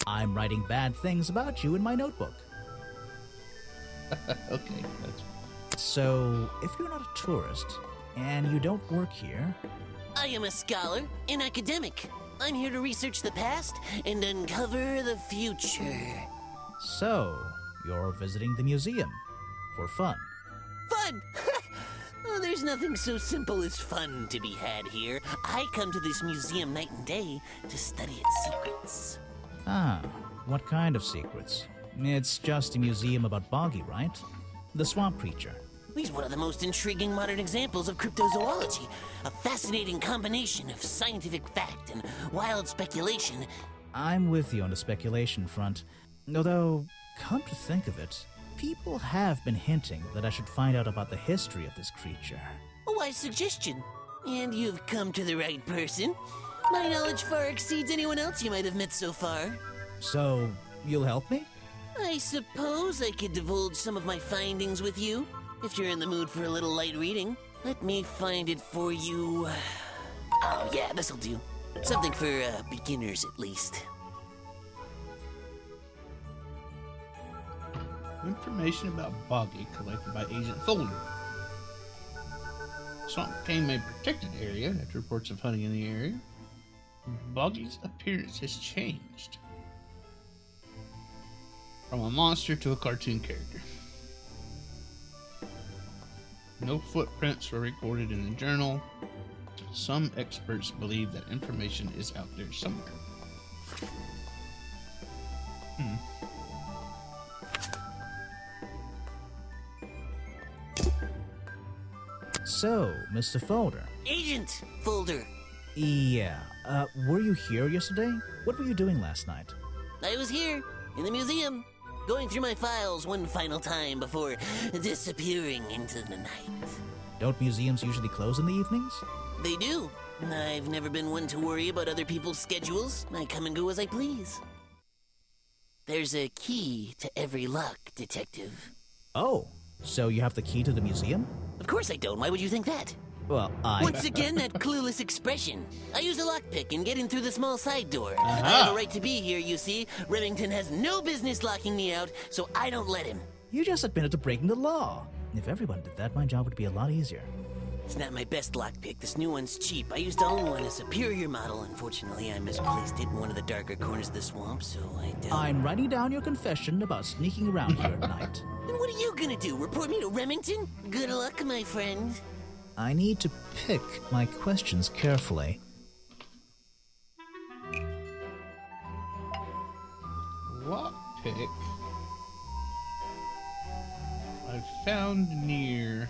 I'm writing bad things about you in my notebook. Okay, that's... So, if you're not a tourist, and you don't work here, I am a scholar, an academic. I'm here to research the past and uncover the future. so you're visiting the museum for fun. Fun! Oh, there's nothing so simple as fun to be had here. I come to this museum night and day to study its secrets. Ah, what kind of secrets? It's just a museum about Boggy, right? The swamp creature. He's one of the most intriguing modern examples of cryptozoology. A fascinating combination of scientific fact and wild speculation. I'm with you on the speculation front. Although, come to think of it, people have been hinting that I should find out about the history of this creature. A wise suggestion. And you've come to the right person. My knowledge far exceeds anyone else you might have met so far. So, you'll help me? I suppose I could divulge some of my findings with you, if you're in the mood for a little light reading. Let me find it for you. Oh yeah, this'll do. Something for beginners at least. Information about Boggy collected by Agent Folder. Swamp became a protected area after reports of hunting in the area. Boggy's appearance has changed. From a monster to a cartoon character. No footprints were recorded in the journal. Some experts believe that information is out there somewhere. So, Mr. Folder. Agent Folder. Yeah, were you here yesterday? What were you doing last night? I was here, in the museum, going through my files one final time before disappearing into the night. Don't museums usually close in the evenings? They do. I've never been one to worry about other people's schedules. I come and go as I please. There's a key to every lock, Detective. Oh, so you have the key to the museum? Of course I don't. Why would you think that? Well, Once again, that clueless expression. I use a lockpick in getting through the small side door. I Uh-huh. have a right to be here, you see. Remington has no business locking me out, so I don't let him. You just admitted to breaking the law. If everyone did that, my job would be a lot easier. It's not my best lockpick. This new one's cheap. I used to own one, a superior model. Unfortunately, I misplaced it in one of the darker corners of the swamp, so I don't... I'm writing down your confession about sneaking around here at night. Then what are you gonna do? Report me to Remington? Good luck, my friend. I need to pick my questions carefully. Lockpick. I found near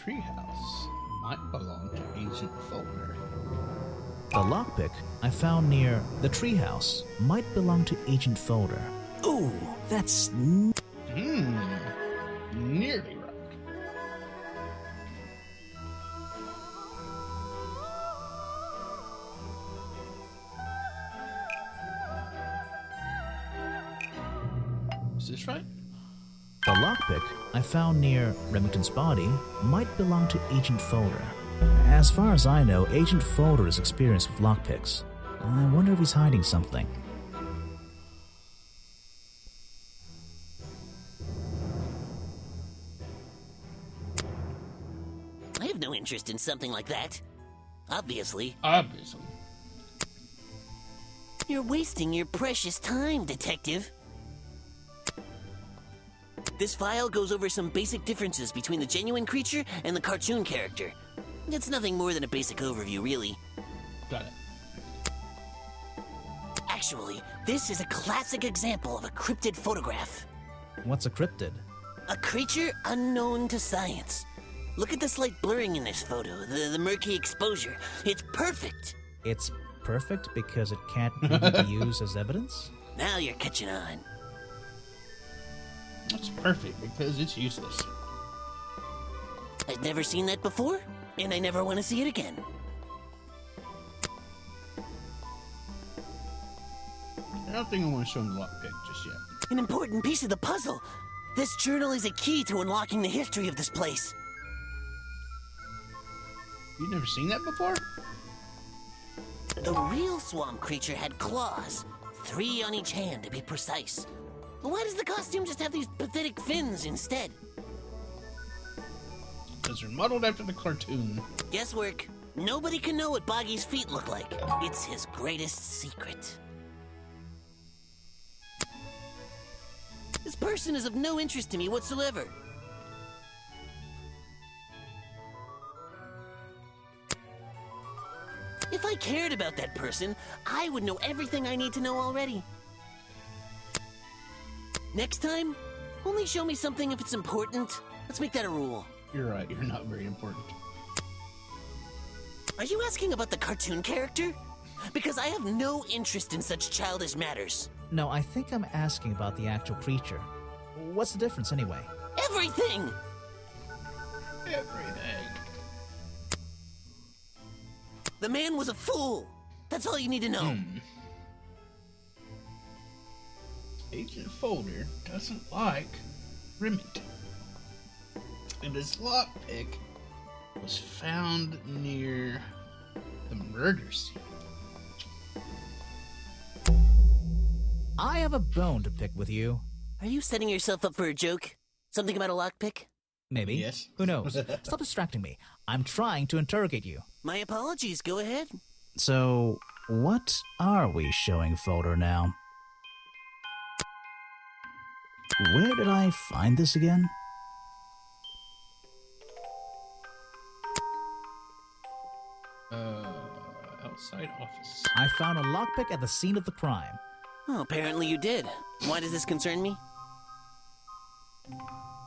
treehouse. Might belong to Agent Folder. The lockpick I found near the treehouse might belong to Agent Folder. Ooh, that's Nearly right. Is this right? The lockpick I found near Remington's body might belong to Agent Folder. As far as I know, Agent Folder is experienced with lockpicks. I wonder if he's hiding something. I have no interest in something like that. Obviously. Obviously. You're wasting your precious time, Detective. This file goes over some basic differences between the genuine creature and the cartoon character. It's nothing more than a basic overview, really. Got it. Actually, this is a classic example of a cryptid photograph. What's a cryptid? A creature unknown to science. Look at the slight blurring in this photo, the murky exposure. It's perfect. It's perfect because it can't even be used as evidence? Now you're catching on. That's perfect because it's useless. I've never seen that before, and I never want to see it again. I don't think I want to show him the lockpick just yet. An important piece of the puzzle. This journal is a key to unlocking the history of this place. You've never seen that before? The real swamp creature had claws, 3 on each hand to be precise. Why does the costume just have these pathetic fins instead? Because they're modeled after the cartoon. Guesswork. Nobody can know what Boggy's feet look like. It's his greatest secret. This person is of no interest to me whatsoever. If I cared about that person, I would know everything I need to know already. Next time, only show me something if it's important. Let's make that a rule. You're right, you're not very important. Are you asking about the cartoon character? Because I have no interest in such childish matters. No, I think I'm asking about the actual creature. What's the difference anyway? Everything! Everything. The man was a fool. That's all you need to know. Agent Folder doesn't like Remington. And his lockpick was found near the murder scene. I have a bone to pick with you. Are you setting yourself up for a joke? Something about a lockpick? Maybe. Yes. Who knows? Stop distracting me. I'm trying to interrogate you. My apologies, go ahead. So, what are we showing Folder now? Where did I find this again? Outside office. I found a lockpick at the scene of the crime. Oh, apparently you did. Why does this concern me?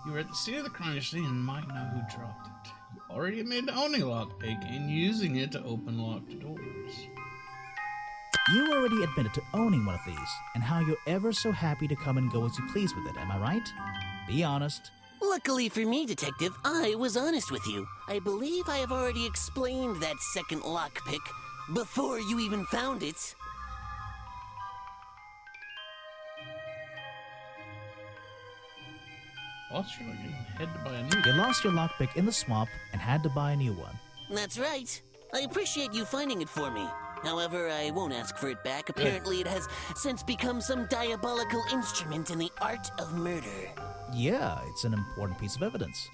You were at the scene of the crime yesterday and might know who dropped it. You already admitted to owning a lockpick and using it to open locked doors. You already admitted to owning one of these, and how you're ever so happy to come and go as you please with it, am I right? Be honest. Luckily for me, Detective, I was honest with you. I believe I have already explained that second lockpick before you even found it. Lost your lockpick and had to buy a new You lost your lockpick in the swamp and had to buy a new one. That's right. I appreciate you finding it for me. However, I won't ask for it back. Apparently, it has since become some diabolical instrument in the art of murder. Yeah, it's an important piece of evidence.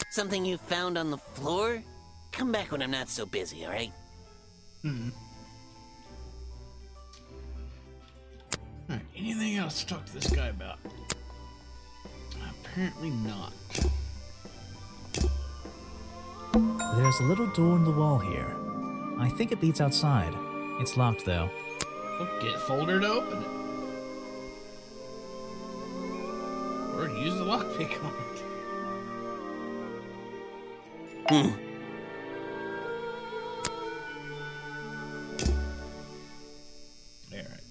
Something you found on the floor? Come back when I'm not so busy, all right? Alright, anything else to talk to this guy about? Apparently not. There's a little door in the wall here. I think it leads outside. It's locked, though. Look, get folder to open it. Or use the lockpick on it. Alright.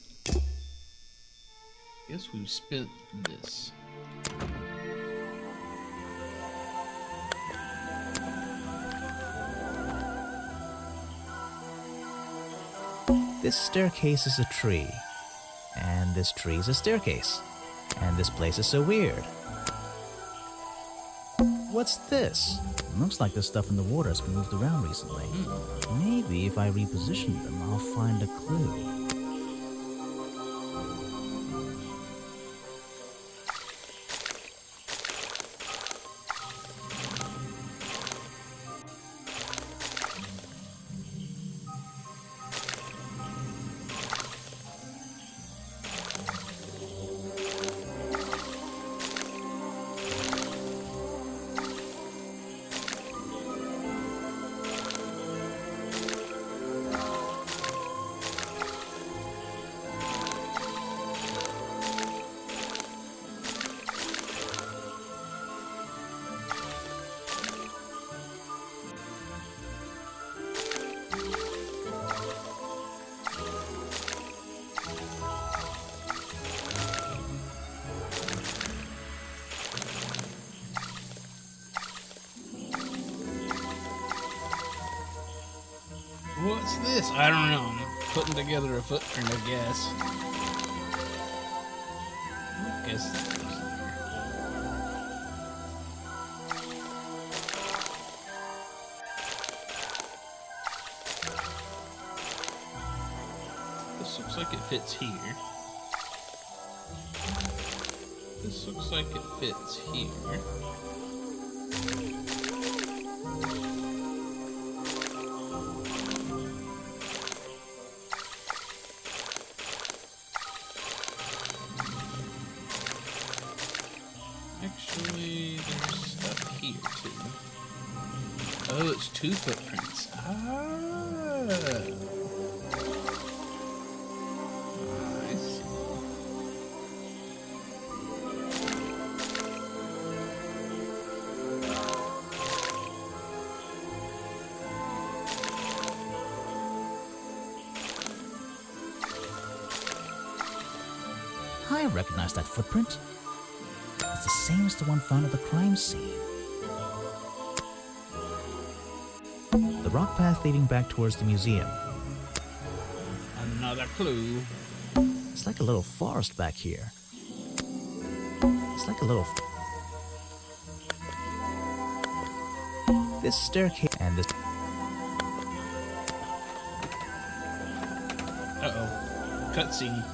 Guess we've spent this. This staircase is a tree. And this tree is a staircase. And this place is so weird. What's this? Looks like the stuff in the water has been moved around recently. Maybe if I reposition them, I'll find a clue. What's this? I don't know. I'm putting together a footprint, I guess. I guess that was there. This looks like it fits here. This looks like it fits here. Actually, there's stuff here too. Oh, it's two footprints. Ah. I see. I recognize that footprint. It's the same as the one found at the crime scene. The rock path leading back towards the museum. Another clue. It's like a little forest back here. It's like a little... This staircase and this... Uh-oh. Cutscene.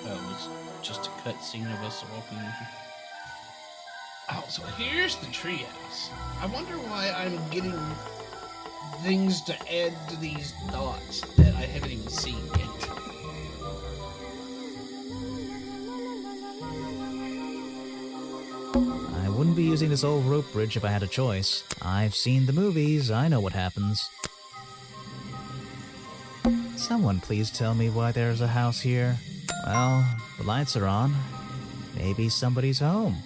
Oh, it's just a cutscene of us walking in here. Oh, so here's the treehouse. I wonder why I'm getting things to add to these thoughts that I haven't even seen yet. I wouldn't be using this old rope bridge if I had a choice. I've seen the movies, I know what happens. Someone please tell me why there's a house here. Well, the lights are on. Maybe somebody's home.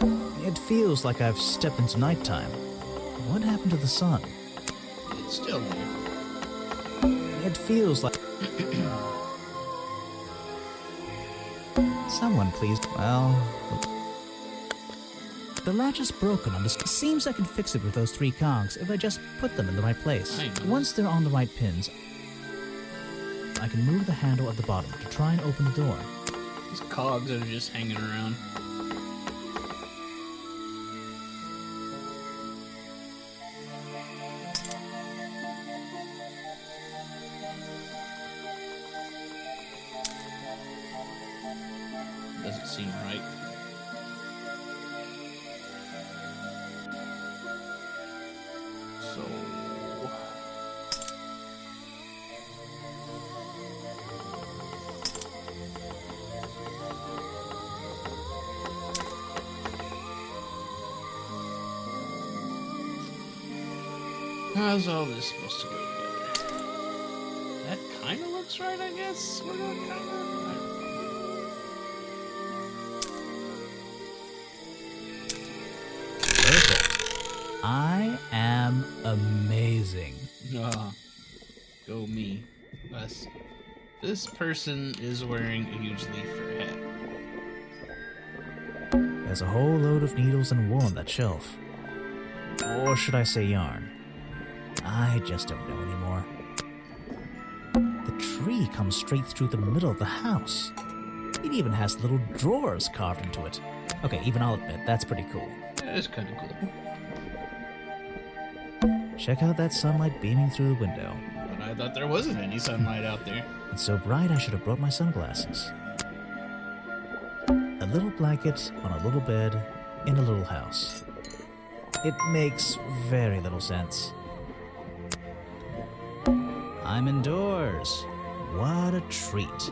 It feels like I've stepped into nighttime. What happened to the sun? It's still there. It feels like... Someone please... Well... The latch is broken on this. It seems I can fix it with those 3 cogs if I just put them in the right place. Once they're on the right pins, I can move the handle at the bottom to try and open the door. These cogs are just hanging around. Doesn't seem right. So... how's all this supposed to go together? That kind of looks right, I guess. We're not kind of... Perfect. I am amazing. Go me. This person is wearing a huge leaf for a hat. There's a whole load of needles and wool on that shelf. Or should I say yarn? I just don't know anymore. The tree comes straight through the middle of the house. It even has little drawers carved into it. Okay, even I'll admit, that's pretty cool. That is kind of cool. Check out that sunlight beaming through the window. But I thought there wasn't any sunlight out there. It's so bright I should have brought my sunglasses. A little blanket on a little bed in a little house. It makes very little sense. I'm indoors. What a treat.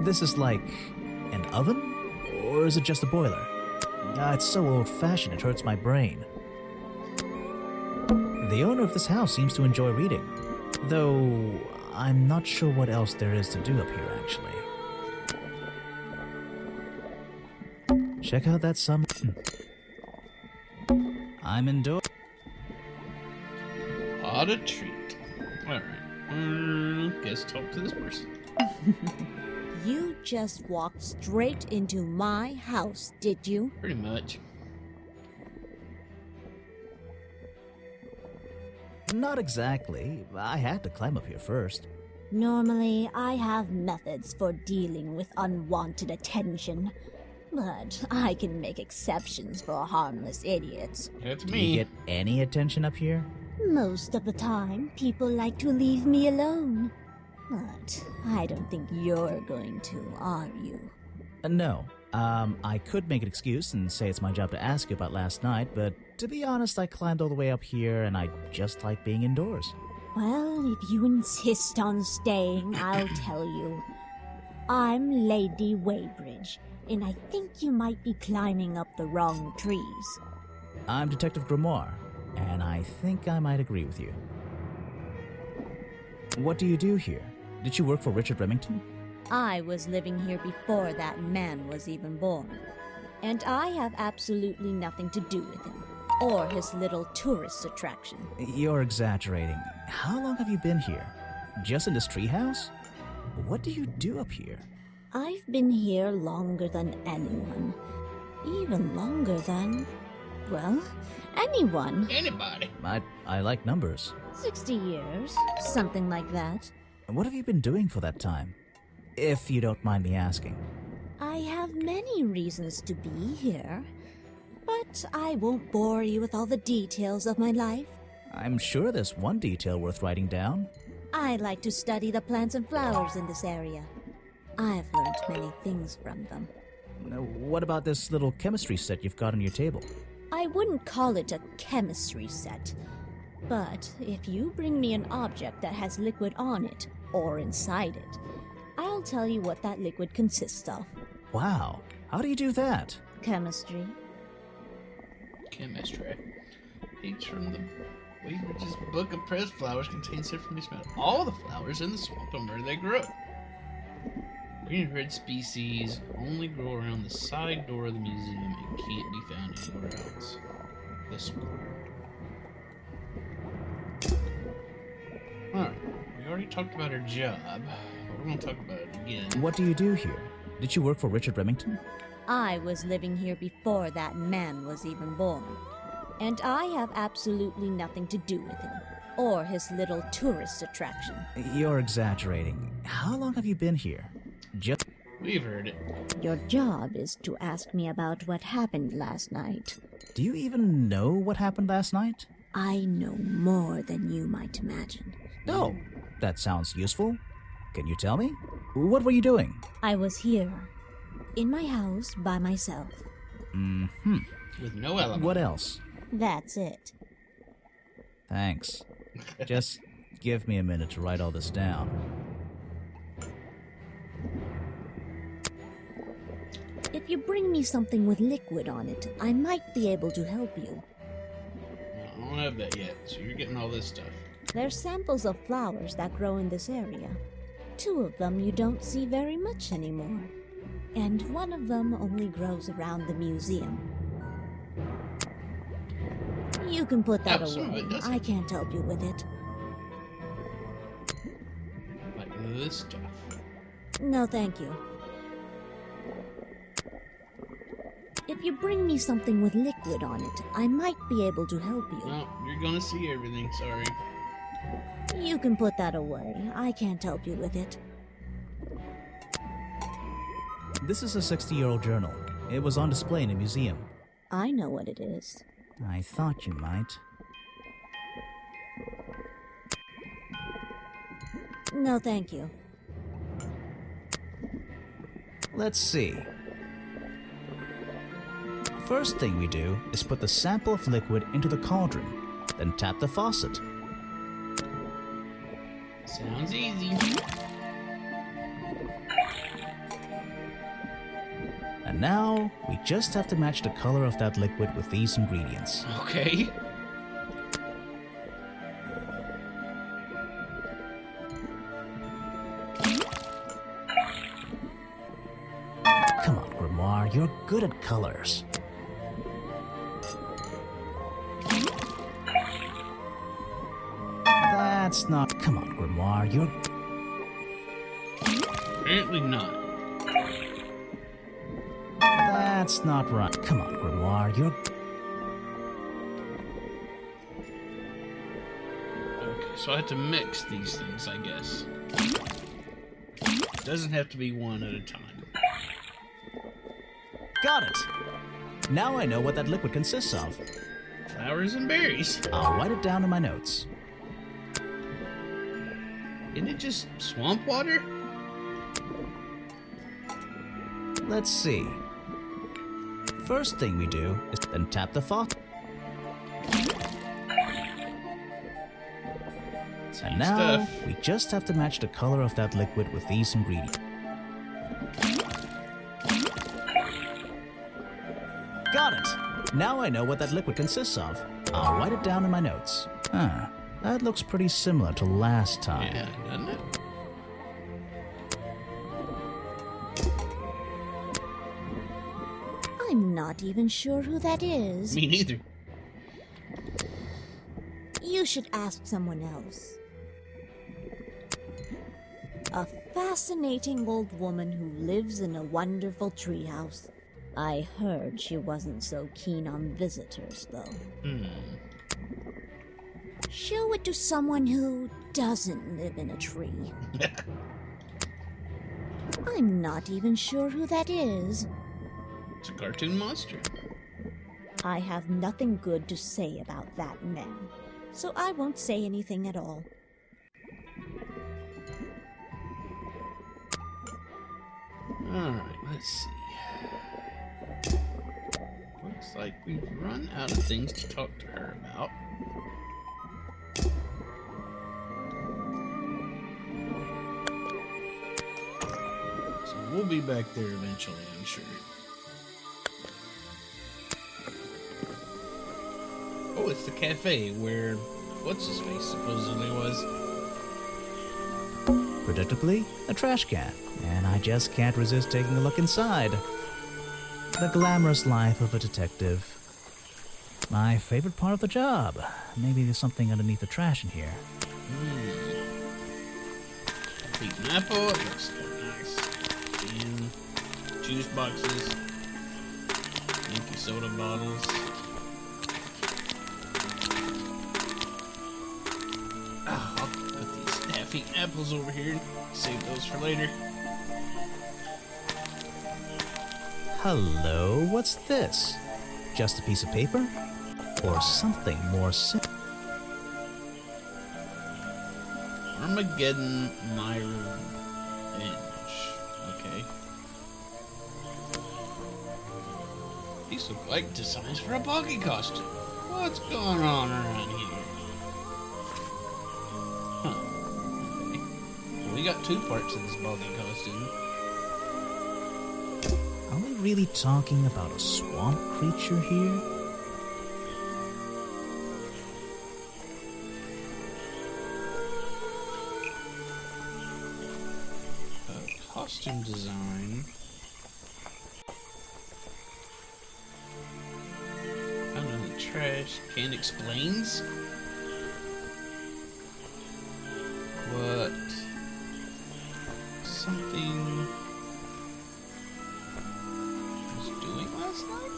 This is like an oven? Or is it just a boiler? It's so old-fashioned it hurts my brain. The owner of this house seems to enjoy reading, though I'm not sure what else there is to do up here, actually. Check out that sun. I'm indoors. What a treat. Alright. Guess talk to this person. You just walked straight into my house, did you? Pretty much. Not exactly. I had to climb up here first. Normally, I have methods for dealing with unwanted attention. But I can make exceptions for harmless idiots. That's Do me. you get any attention up here? Most of the time, people like to leave me alone. But I don't think you're going to, are you? No. I could make an excuse and say it's my job to ask you about last night, but to be honest, I climbed all the way up here and I just like being indoors. Well, if you insist on staying, I'll tell you. I'm Lady Weybridge, and I think you might be climbing up the wrong trees. I'm Detective Grimoire, and I think I might agree with you. What do you do here? Did you work for Richard Remington? I was living here before that man was even born. And I have absolutely nothing to do with him, or his little tourist attraction. You're exaggerating. How long have you been here? Just in this treehouse? What do you do up here? I've been here longer than anyone. Even longer than, well, anyone. Anybody. I like numbers. 60 years, something like that. What have you been doing for that time? If you don't mind me asking. I have many reasons to be here, but I won't bore you with all the details of my life. I'm sure there's one detail worth writing down. I like to study the plants and flowers in this area. I've learned many things from them. What about this little chemistry set you've got on your table? I wouldn't call it a chemistry set, but if you bring me an object that has liquid on it, or inside it, I'll tell you what that liquid consists of. Wow, how do you do that? Chemistry. Chemistry. Page from the Weybridge's Book of Pressed Flowers contains information about all the flowers in the swamp and where they grow. Green and red species only grow around the side door of the museum and can't be found anywhere else. This one. Alright, we already talked about her job, but we're going to talk about it again. What do you do here? Did you work for Richard Remington? I was living here before that man was even born. And I have absolutely nothing to do with him, or his little tourist attraction. You're exaggerating. How long have you been here? We've heard it. Your job is to ask me about what happened last night. Do you even know what happened last night? I know more than you might imagine. Oh, that sounds useful. Can you tell me? What were you doing? I was here, in my house, by myself. Mm-hmm. With no element. What else? That's it. Thanks. Just give me a minute to write all this down. If you bring me something with liquid on it, I might be able to help you. I don't have that yet, so you're getting all this stuff. They're samples of flowers that grow in this area. 2 of them you don't see very much anymore. And 1 of them only grows around the museum. You can put that away. I can't help you with it. Like this stuff. No, thank you. If you bring me something with liquid on it, I might be able to help you. No, you're gonna see everything, sorry. You can put that away. I can't help you with it. This is a 60-year-old journal. It was on display in a museum. I know what it is. I thought you might. No, thank you. Let's see. First thing we do is put the sample of liquid into the cauldron, then tap the faucet. Sounds easy. And now, we just have to match the color of that liquid with these ingredients. Okay. Come on, Grimoire, you're good at colors. That's not... Come on, Grimoire, you're... Apparently not. That's not right. Come on, Grimoire, you're... Okay, so I have to mix these things, I guess. Doesn't have to be one at a time. Got it! Now I know what that liquid consists of. Flowers and berries. I'll write it down in my notes. Isn't it just swamp water? Let's see. First thing we do is then tap the faucet. And now, we just have to match the color of that liquid with these ingredients. Got it! Now I know what that liquid consists of. I'll write it down in my notes. Huh. That looks pretty similar to last time. Yeah, doesn't it? I'm not even sure who that is. Me neither. You should ask someone else. A fascinating old woman who lives in a wonderful treehouse. I heard she wasn't so keen on visitors, though. Show it to someone who doesn't live in a tree. I'm not even sure who that is. It's a cartoon monster. I have nothing good to say about that man, so I won't say anything at all. Alright, let's see. What's Looks like we've run out of things to talk to her about. So we'll be back there eventually, I'm sure. Oh, it's the cafe where what's-his-face supposedly was. Predictably, a trash can, and I just can't resist taking a look inside. The glamorous life of a detective. My favorite part of the job. Maybe there's something underneath the trash in here. Eating apple, it looks nice. And juice boxes, Yankee soda bottles. I'll put these half-eaten apples over here and save those for later. Hello, what's this? Just a piece of paper? Or something more simple? Armageddon My Revenge. Okay. These look like designs for a boggy costume. What's going on around here? Huh. Okay. Well, we got two parts of this boggy costume. Are we really talking about a swamp creature here? Costume design. Found in the trash can explains what something was doing last night.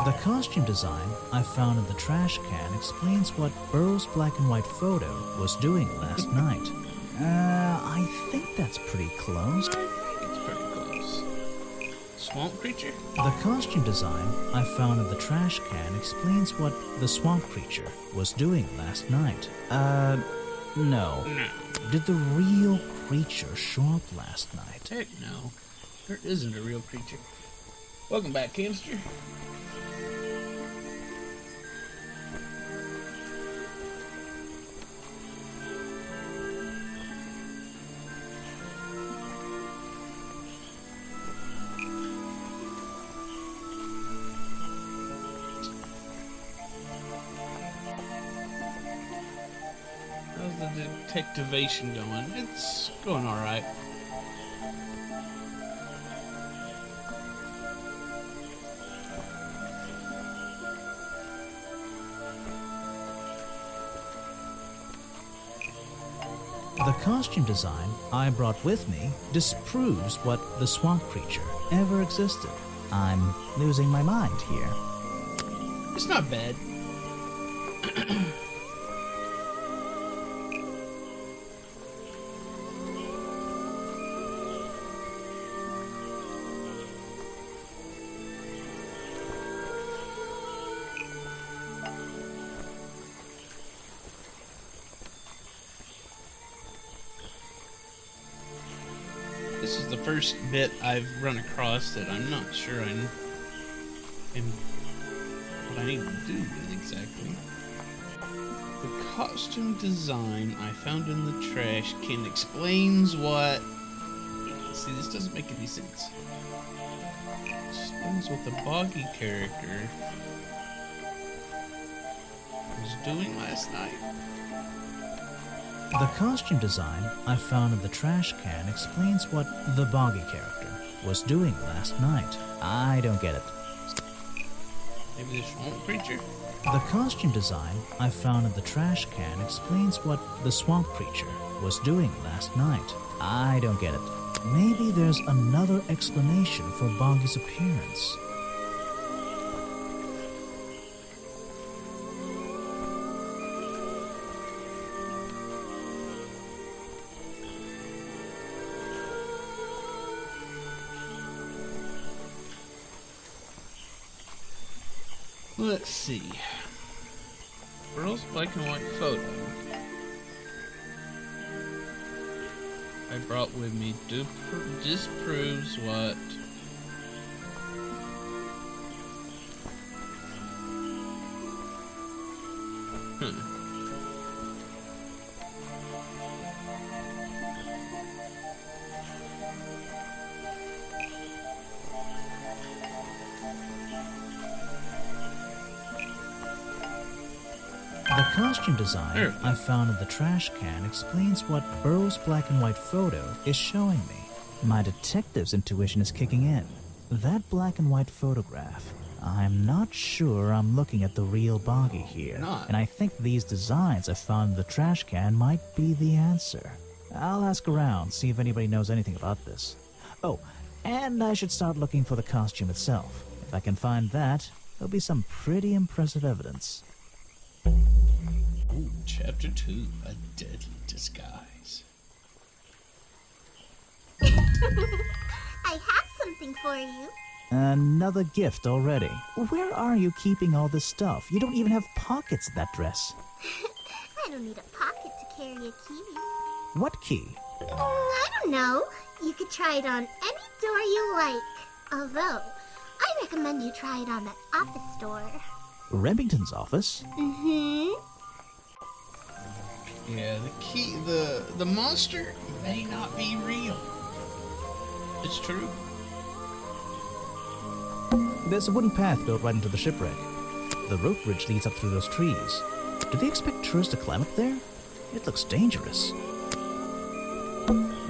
The costume design I found in the trash can explains what Burrow's black and white photo was doing last night. I think that's pretty close. It's pretty close. Swamp creature? The costume design I found in the trash can explains what the swamp creature was doing last night. No. No. Did the real creature show up last night? Heck no. There isn't a real creature. Welcome back, Camster. How's the detectivation going? It's going alright. The costume design I brought with me disproves what the swamp creature ever existed. I'm losing my mind here. It's not bad. This is the first bit I've run across that I'm not sure I am what I need to do with exactly. The costume design I found in the trash can explains what... See, this doesn't make any sense. Explains what the boggy character was doing last night. The costume design I found in the trash can explains what the boggy character was doing last night. I don't get it. Maybe the swamp creature? The costume design I found in the trash can explains what the swamp creature was doing last night. I don't get it. Maybe there's another explanation for Boggy's appearance. Let's see. Earl's black and white photo I brought with me disproves what? The costume design I found in the trash can explains what Burrow's black and white photo is showing me. My detective's intuition is kicking in. That black and white photograph, I'm not sure I'm looking at the real Boggy here. And I think these designs I found in the trash can might be the answer. I'll ask around, see if anybody knows anything about this. Oh, and I should start looking for the costume itself. If I can find that, there'll be some pretty impressive evidence. Ooh, Chapter 2, A Deadly Disguise. I have something for you. Another gift already. Where are you keeping all this stuff? You don't even have pockets in that dress. I don't need a pocket to carry a key. What key? I don't know. You could try it on any door you like. Although, I recommend you try it on that office door. Remington's office? Mm-hmm. Yeah, the key, the monster may not be real. It's true. There's a wooden path built right into the shipwreck. The rope bridge leads up through those trees. Do they expect tourists to climb up there? It looks dangerous.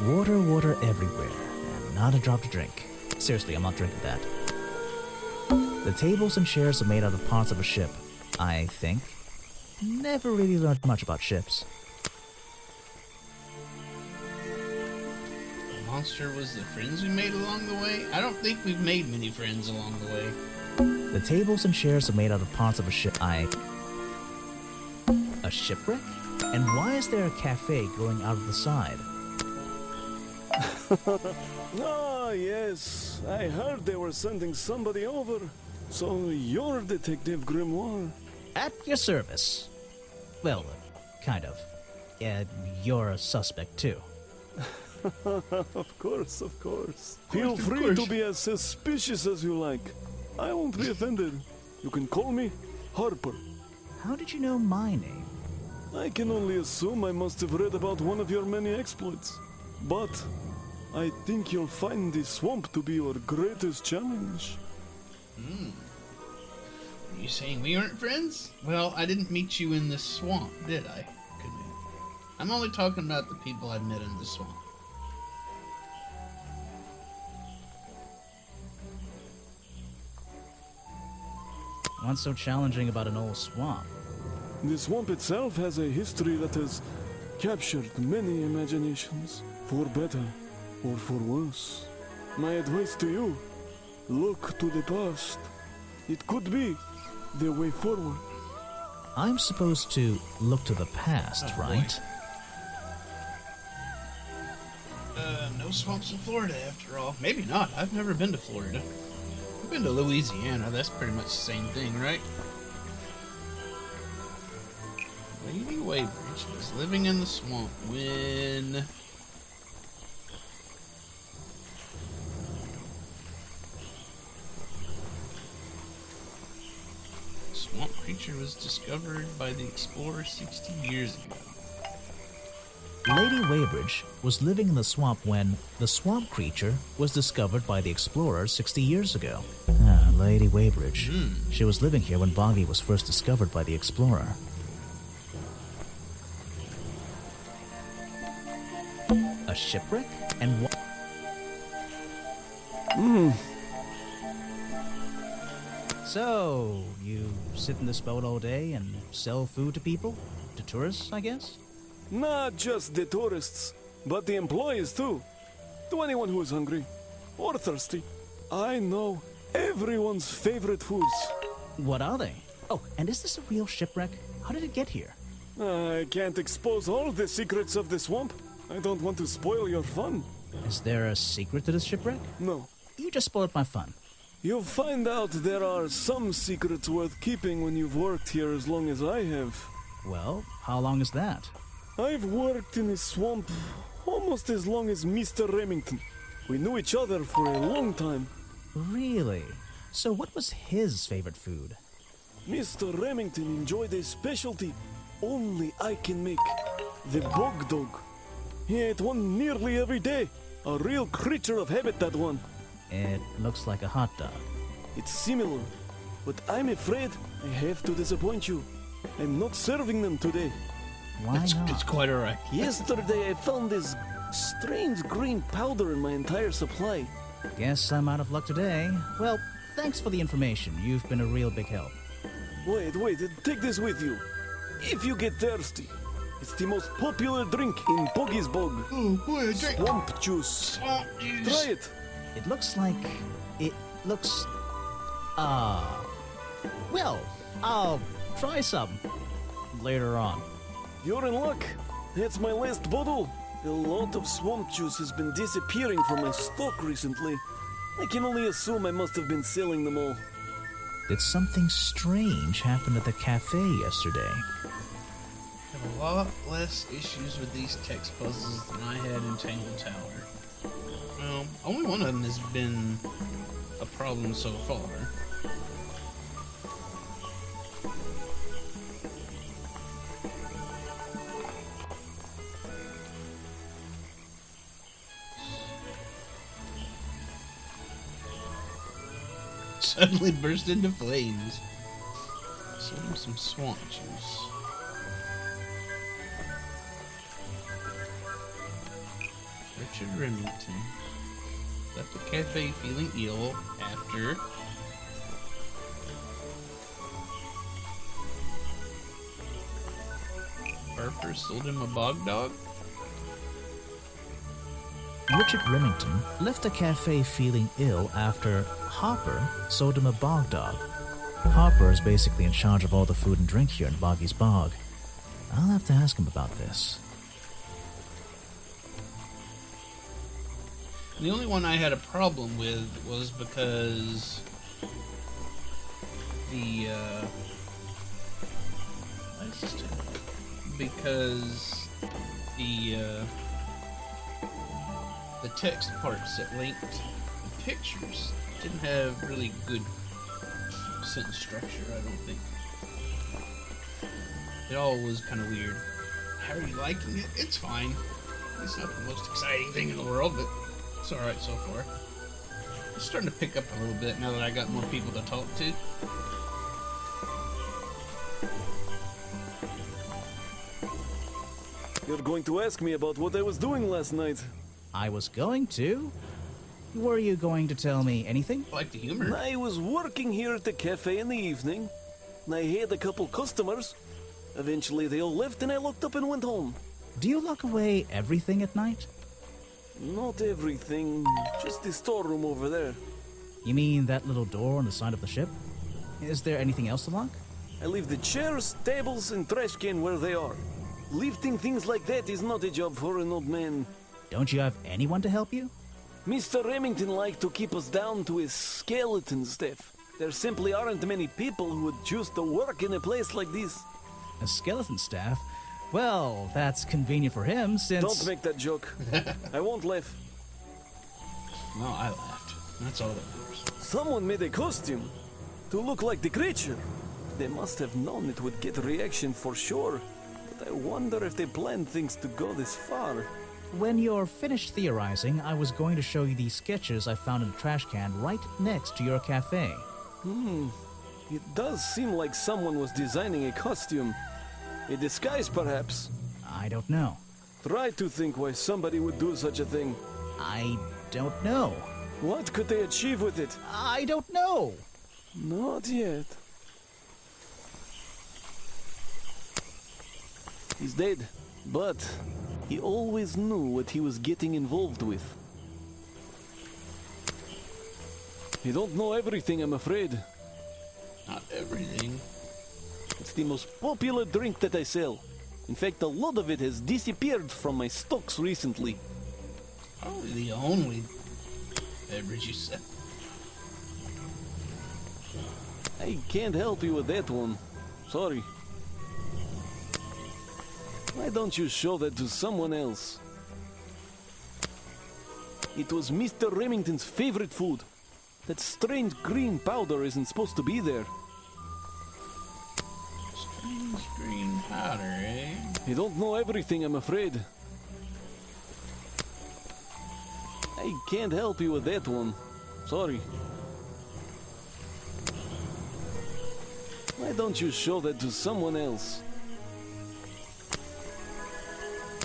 Water everywhere, and not a drop to drink. Seriously, I'm not drinking that. The tables and chairs are made out of parts of a ship, I think. Never really learned much about ships. The monster was the friends we made along the way? I don't think we've made many friends along the way. The tables and chairs are made out of parts of a ship. A shipwreck? And why is there a cafe growing out of the side? Ah, yes. I heard they were sending somebody over. So you're Detective Grimoire. At your service. Well, kind of. You're a suspect, too. Of course, of course. Feel free to be as suspicious as you like. I won't be offended. You can call me Harper. How did you know my name? I can only assume I must have read about one of your many exploits. But I think you'll find the swamp to be your greatest challenge. Are you saying we aren't friends? Well, I didn't meet you in the swamp, did I? I'm only talking about the people I met in the swamp. What's so challenging about an old swamp? The swamp itself has a history that has captured many imaginations, for better or for worse. My advice to you, look to the past. It could be the way forward. I'm supposed to look to the past, right? No swamps in Florida after all. Maybe not. I've never been to Florida. I've been to Louisiana. That's pretty much the same thing, right? Lady Waybridge was living in the swamp when... swamp creature was discovered by the explorer 60 years ago. Lady Waybridge was living in the swamp when the swamp creature was discovered by the explorer 60 years ago. Lady Waybridge. She was living here when Boggy was first discovered by the explorer. A shipwreck? And what? So, you sit in this boat all day and sell food to people? To tourists, I guess? Not just the tourists, but the employees too. To anyone who is hungry or thirsty. I know everyone's favorite foods. What are they? Oh, and is this a real shipwreck? How did it get here? I can't expose all the secrets of the swamp. I don't want to spoil your fun. Is there a secret to this shipwreck? No. You just spoiled my fun. You'll find out there are some secrets worth keeping when you've worked here as long as I have. Well, how long is that? I've worked in this swamp almost as long as Mr. Remington. We knew each other for a long time. Really? So what was his favorite food? Mr. Remington enjoyed a specialty only I can make. The bog dog. He ate one nearly every day. A real creature of habit, that one. It looks like a hot dog. It's similar, but I'm afraid I have to disappoint you. I'm not serving them today. Why not? It's quite alright. Yesterday I found this strange green powder in my entire supply. Guess I'm out of luck today. Well, thanks for the information. You've been a real big help. Wait, take this with you. If you get thirsty, it's the most popular drink in Boggy's Bog. Oh boy, a drink. Swamp juice. Swamp juice. Try it. It looks like... It looks... Well, I'll try some later on. You're in luck. That's my last bottle. A lot of swamp juice has been disappearing from my stock recently. I can only assume I must have been selling them all. Did something strange happen at the cafe yesterday? I have a lot less issues with these text puzzles than I had in Tangled Tower. Well, only one of them has been a problem so far. Suddenly burst into flames. Selling some swamp juice. Richard Remington left the cafe feeling ill after Harper sold him a bog dog. Richard Remington left the cafe feeling ill after Hopper sold him a bog dog. Hopper is basically in charge of all the food and drink here in Boggy's Bog. I'll have to ask him about this. The only one I had a problem with was because the text parts that linked the pictures didn't have really good sentence structure, I don't think. It all was kind of weird. How are you liking it? It's fine. It's not the most exciting thing in the world, but it's alright so far. It's starting to pick up a little bit now that I got more people to talk to. You're going to ask me about what I was doing last night. I was going to. Were you going to tell me anything? I like the humor. I was working here at the cafe in the evening, and I had a couple customers. Eventually they all left and I locked up and went home. Do you lock away everything at night? Not everything, just the storeroom over there. You mean that little door on the side of the ship? Is there anything else to lock? I leave the chairs, tables, and trash can where they are. Lifting things like that is not a job for an old man. Don't you have anyone to help you? Mr. Remington liked to keep us down to his skeleton staff. There simply aren't many people who would choose to work in a place like this. A skeleton staff? Well, that's convenient for him since... Don't make that joke. I won't laugh. No, I laughed. That's all that matters. Someone made a costume to look like the creature. They must have known it would get a reaction for sure. But I wonder if they planned things to go this far. When you're finished theorizing, I was going to show you these sketches I found in a trash can right next to your cafe. It does seem like someone was designing a costume. A disguise, perhaps. I don't know. Try to think why somebody would do such a thing. I don't know. What could they achieve with it? I don't know. Not yet. He's dead, but he always knew what he was getting involved with. You don't know everything, I'm afraid. Not everything. It's the most popular drink that I sell. In fact, a lot of it has disappeared from my stocks recently. Probably the only beverage you sell. I can't help you with that one. Sorry. Why don't you show that to someone else? It was Mr. Remington's favorite food. That strange green powder isn't supposed to be there. Strange green powder, eh? You don't know everything, I'm afraid. I can't help you with that one. Sorry. Why don't you show that to someone else?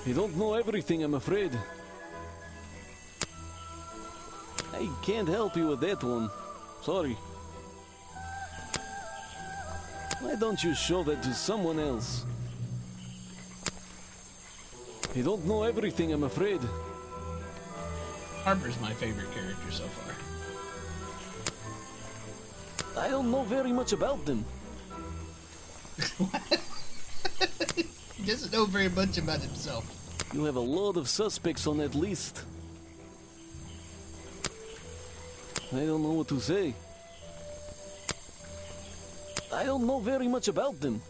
You don't know everything, I'm afraid. I can't help you with that one. Sorry. Why don't you show that to someone else? You don't know everything, I'm afraid. Harper's my favorite character so far. I don't know very much about them. He doesn't know very much about himself. You have a lot of suspects on that list. I don't know what to say. I don't know very much about them.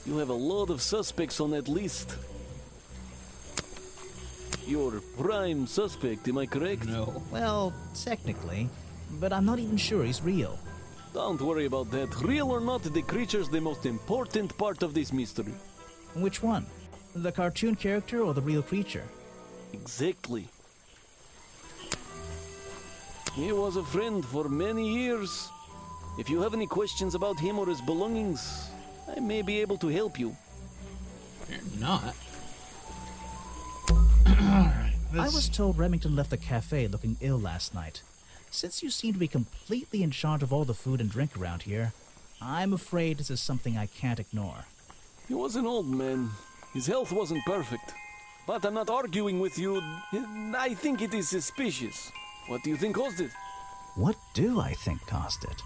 You have a lot of suspects on that list. You're prime suspect, am I correct? No. Well, technically, but I'm not even sure he's real. Don't worry about that. Real or not, the creature's the most important part of this mystery. Which one? The cartoon character or the real creature? Exactly. He was a friend for many years. If you have any questions about him or his belongings, I may be able to help you. You're not. Alright. I was told Remington left the cafe looking ill last night. Since you seem to be completely in charge of all the food and drink around here, I'm afraid this is something I can't ignore. He was an old man. His health wasn't perfect. But I'm not arguing with you. I think it is suspicious. What do you think caused it? What do I think caused it?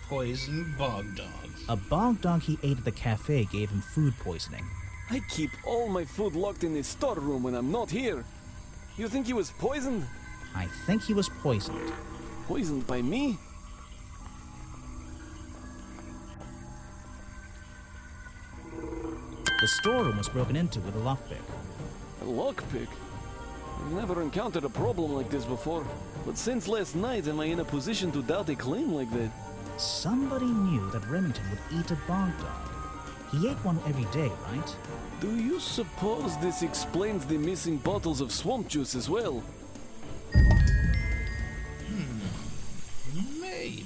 Poison bog dog. A bog dog he ate at the cafe gave him food poisoning. I keep all my food locked in the storeroom when I'm not here. You think he was poisoned? I think he was poisoned. Poisoned by me? The storeroom was broken into with a lockpick. A lockpick? I've never encountered a problem like this before. But since last night, am I in a position to doubt a claim like that? Somebody knew that Remington would eat a bog dog. He ate one every day, right? Do you suppose this explains the missing bottles of swamp juice as well? Maybe.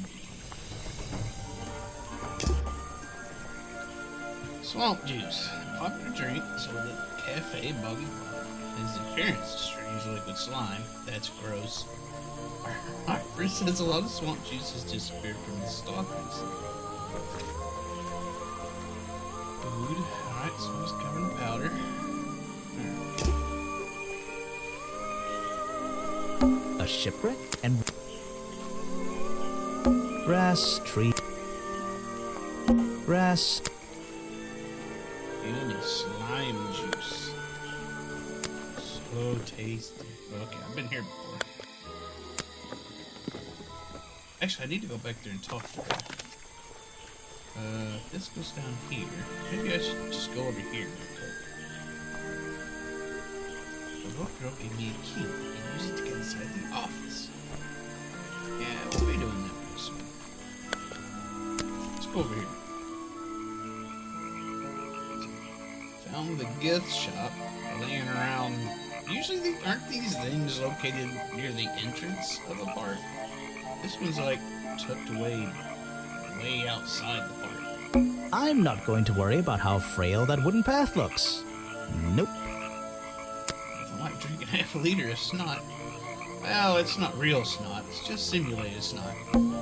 Swamp juice. Popular drink sold at Cafe Boggy Bog. His appearance is strange liquid slime. That's gross. Harper says a lot of swamp juice has disappeared from the stockings. Food. Alright, so it's covered in powder. A shipwreck and grass, tree, grass. Yummy slime juice. So tasty. Okay, I've been here before. Actually, I need to go back there and talk to her. This goes down here. Maybe I should just go over here real quick. The rope girl gave me a key. I can use it to get inside the office. Yeah, we'll be doing that pretty soon. Let's go over here. Found the gift shop laying around. Usually, aren't these things located near the entrance of a park? This one's like tucked away way outside the park. I'm not going to worry about how frail that wooden path looks. Nope. If I might drink a half a liter of snot. Well, it's not real snot. It's just simulated snot.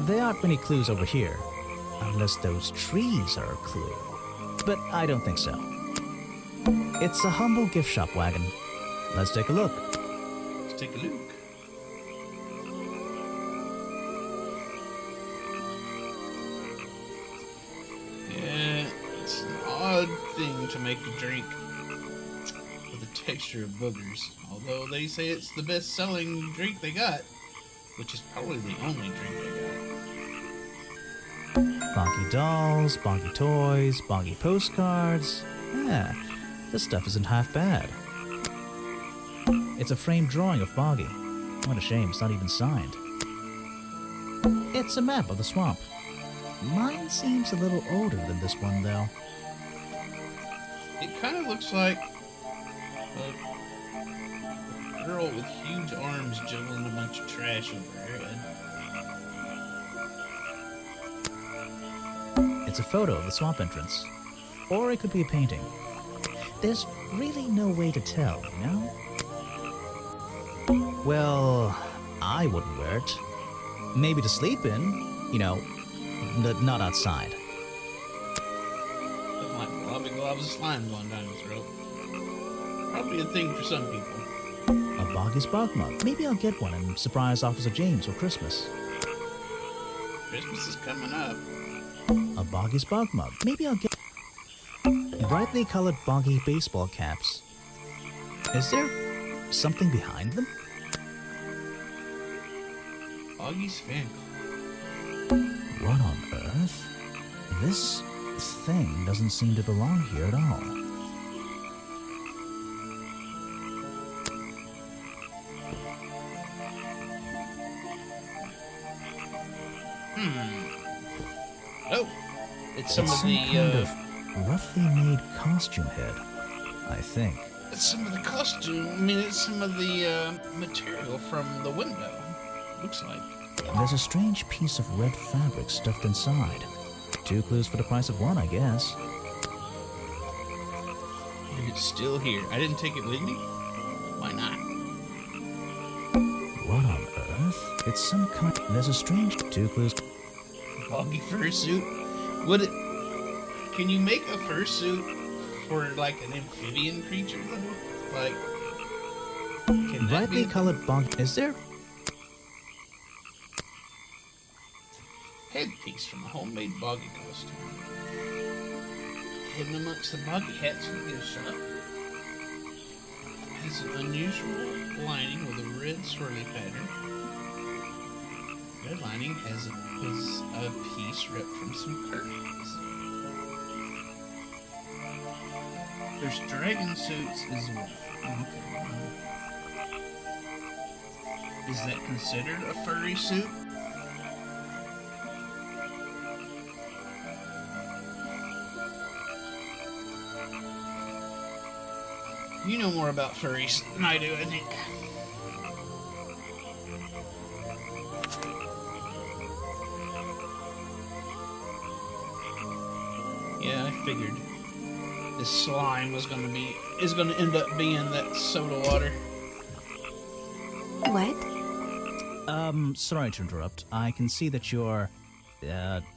There aren't many clues over here. Unless those trees are a clue. But I don't think so. It's a humble gift shop wagon. Let's take a look. Let's take a look. Yeah, it's an odd thing to make a drink with a texture of boogers, although they say it's the best-selling drink they got, which is probably the only drink they got. Boggy dolls, boggy toys, boggy postcards. Yeah, this stuff isn't half bad. It's a framed drawing of Boggy. What a shame, it's not even signed. It's a map of the swamp. Mine seems a little older than this one, though. It kind of looks like a girl with huge arms juggling a bunch of trash over her head. It's a photo of the swamp entrance. Or it could be a painting. There's really no way to tell, you know? Well, I wouldn't wear it. Maybe to sleep in, you know, not outside. Something like globby globs of slime going down your throat. Probably a thing for some people. A Boggy's Bog mug. Maybe I'll get one and surprise Officer James for Christmas. Christmas is coming up. A Boggy's Bog mug. Maybe I'll get brightly colored Boggy baseball caps. Is there something behind them? Boggy's fan club. What on earth? This thing doesn't seem to belong here at all. Oh, it's some of some the kind of roughly made costume head, I think. it's some of the costume. I mean, it's some of the material from the window. Looks like. There's a strange piece of red fabric stuffed inside. 2 clues for the price of 1, I guess. It's still here. I didn't take it with me. Why not? What on earth? It's some kind. There's a strange 2 clues. Boggy fursuit. Would it? Can you make a fursuit for like an amphibian creature though? Like, can that Brightly be colored bog. Is there? headpiece from a homemade boggy costume? Hidden amongst the boggy hats in the gift shop. It has an unusual lining with a red swirly pattern. Red lining is a piece ripped from some curtains. There's dragon suits as well. Okay. Is that considered a furry suit? You know more about furries than I do, I think. Yeah, I figured this slime is going to end up being that soda water. What? Sorry to interrupt. I can see that you're,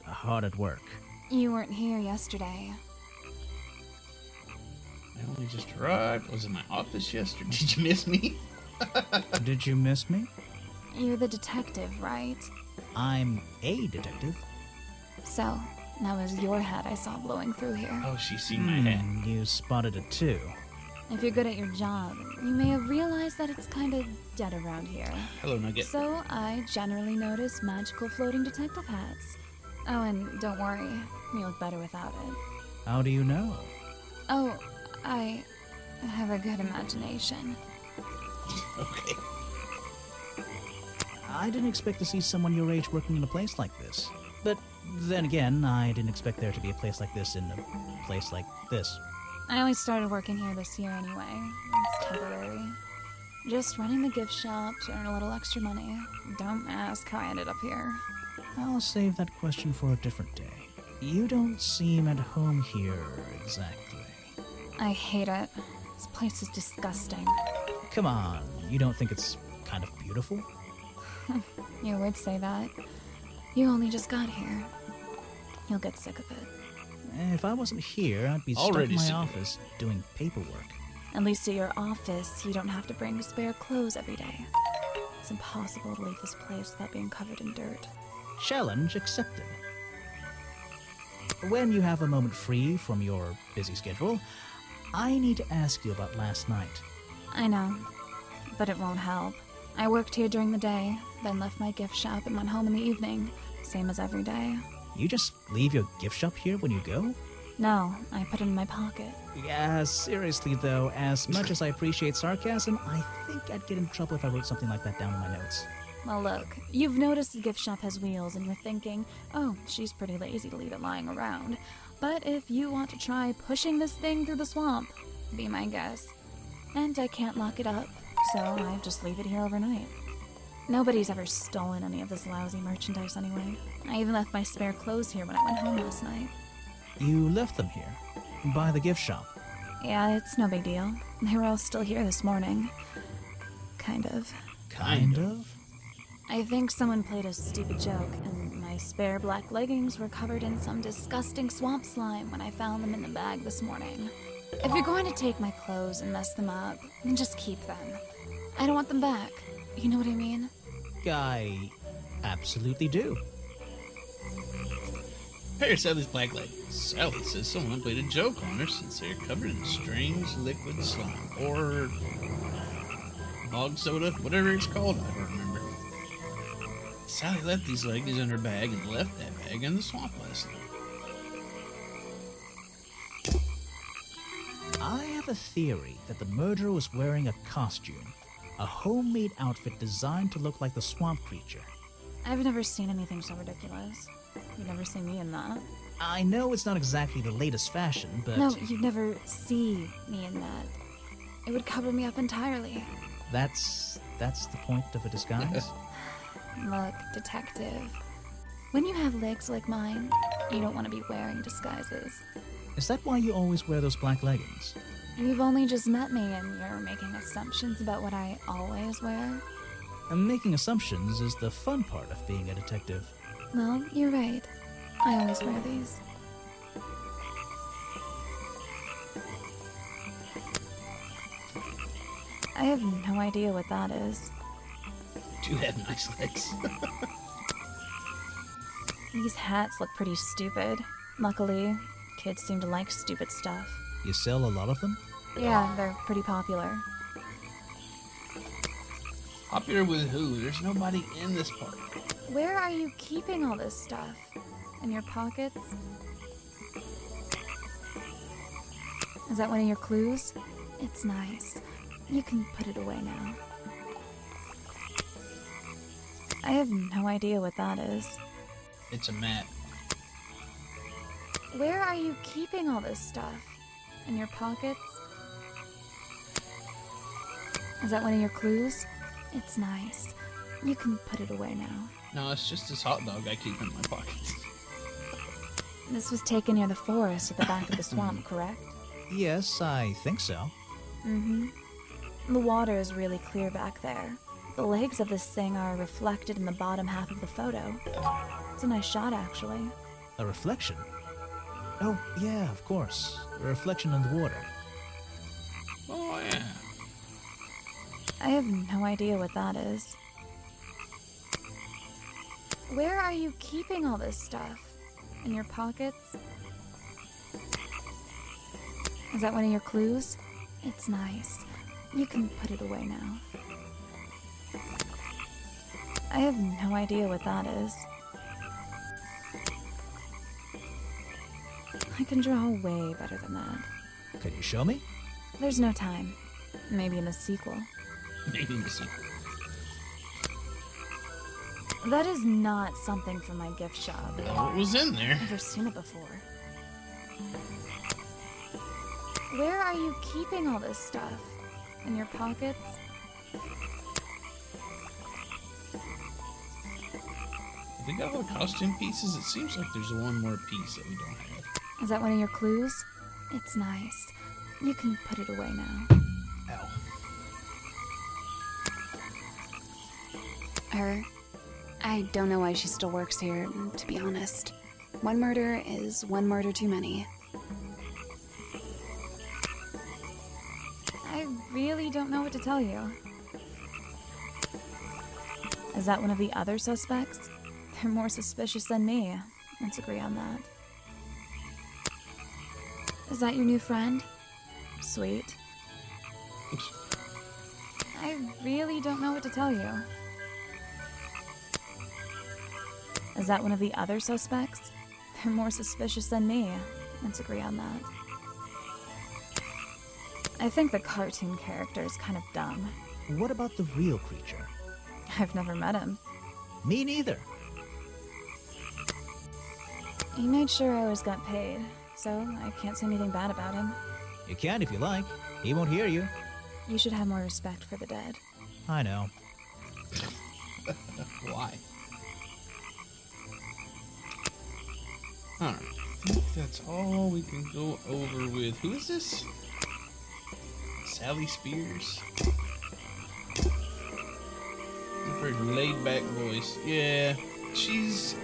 hard at work. You weren't here yesterday. I only just arrived. I was in my office yesterday. Did you miss me? Did you miss me? You're the detective, right? I'm a detective. So, that was your hat I saw blowing through here. Oh, she's seen my hat. You spotted it too. If you're good at your job, you may have realized that it's kind of dead around here. Hello, Nugget. So, I generally notice magical floating detective hats. Oh, and don't worry, you look better without it. How do you know? Oh, I have a good imagination. Okay. I didn't expect to see someone your age working in a place like this. But then again, I didn't expect there to be a place like this in a place like this. I only started working here this year anyway. It's temporary. Just running the gift shop to earn a little extra money. Don't ask how I ended up here. I'll save that question for a different day. You don't seem at home here exactly. I hate it. This place is disgusting. Come on, you don't think it's kind of beautiful? You would say that. You only just got here. You'll get sick of it. If I wasn't here, I'd be stuck in my office doing paperwork. At least at your office, you don't have to bring spare clothes every day. It's impossible to leave this place without being covered in dirt. Challenge accepted. When you have a moment free from your busy schedule, I need to ask you about last night. I know, but it won't help. I worked here during the day, then left my gift shop and went home in the evening, same as every day. You just leave your gift shop here when you go? No, I put it in my pocket. Yeah, seriously though, as much as I appreciate sarcasm, I think I'd get in trouble if I wrote something like that down in my notes. Well, look, you've noticed the gift shop has wheels and you're thinking, oh, she's pretty lazy to leave it lying around. But if you want to try pushing this thing through the swamp, be my guest. And I can't lock it up, so I just leave it here overnight. Nobody's ever stolen any of this lousy merchandise anyway. I even left my spare clothes here when I went home last night. You left them here? By the gift shop? Yeah, it's no big deal. They were all still here this morning. Kind of. Kind of? I think someone played a stupid joke, and my spare black leggings were covered in some disgusting swamp slime when I found them in the bag this morning. If you're going to take my clothes and mess them up, then just keep them. I don't want them back. You know what I mean? I absolutely do. Hey, Sally's black leggings. Sally says someone played a joke on her since they're covered in strange liquid slime. Or bog soda, whatever it's called, I don't remember. Sally left these leggings in her bag and left that bag in the swamp last night. I have a theory that the murderer was wearing a costume. A homemade outfit designed to look like the swamp creature. I've never seen anything so ridiculous. You'd never see me in that. I know it's not exactly the latest fashion, but... No, you'd never see me in that. It would cover me up entirely. That's the point of a disguise? Look, detective. When you have legs like mine, you don't want to be wearing disguises. Is that why you always wear those black leggings? You've only just met me and you're making assumptions about what I always wear. And making assumptions is the fun part of being a detective. Well, you're right. I always wear these. I have no idea what that is. Do have nice legs. These hats look pretty stupid. Luckily, kids seem to like stupid stuff. You sell a lot of them? Yeah, they're pretty popular. Popular with who? There's nobody in this park. Where are you keeping all this stuff? In your pockets? Is that one of your clues? It's nice. You can put it away now. I have no idea what that is. It's a mat. Where are you keeping all this stuff? In your pockets? Is that one of your clues? It's nice. You can put it away now. No, it's just this hot dog I keep in my pockets. This was taken near the forest at the back of the swamp, correct? Yes, I think so. Mm-hmm. The water is really clear back there. The legs of this thing are reflected in the bottom half of the photo. It's a nice shot, actually. A reflection? Oh, yeah, of course. A reflection in the water. Oh, yeah. I have no idea what that is. Where are you keeping all this stuff? In your pockets? Is that one of your clues? It's nice. You can put it away now. I have no idea what that is. I can draw way better than that. Can you show me? There's no time. Maybe in the sequel. Maybe in the sequel. That is not something from my gift shop. What was in there? Never seen it before. Where are you keeping all this stuff? In your pockets? If we got all the costume pieces, it seems like there's one more piece that we don't have. Is that one of your clues? It's nice. You can put it away now. Ow. I don't know why she still works here, to be honest. One murder is one murder too many. I really don't know what to tell you. Is that one of the other suspects? They're more suspicious than me. Let's agree on that. Is that your new friend? Sweet. I really don't know what to tell you. Is that one of the other suspects? They're more suspicious than me. Let's agree on that. I think the cartoon character is kind of dumb. What about the real creature? I've never met him. Me neither. He made sure I always got paid, so I can't say anything bad about him. You can if you like. He won't hear you. You should have more respect for the dead. I know. Why? Alright, I think that's all we can go over with. Who is this? Sally Spears? Very laid-back voice. Yeah, she's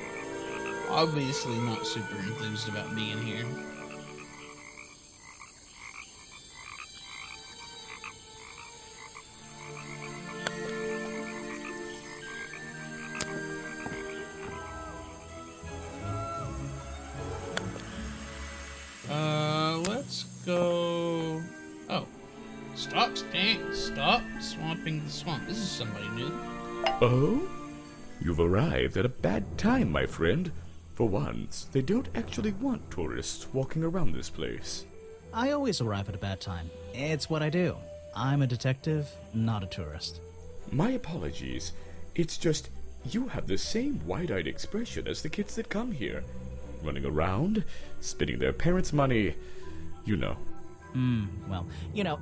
obviously not super enthused about being here. Let's go. Oh, stop swamping the swamp. This is somebody new. Oh? You've arrived at a bad time, my friend. For once, they don't actually want tourists walking around this place. I always arrive at a bad time. It's what I do. I'm a detective, not a tourist. My apologies. It's just, you have the same wide-eyed expression as the kids that come here. Running around, spending their parents' money, you know. Well,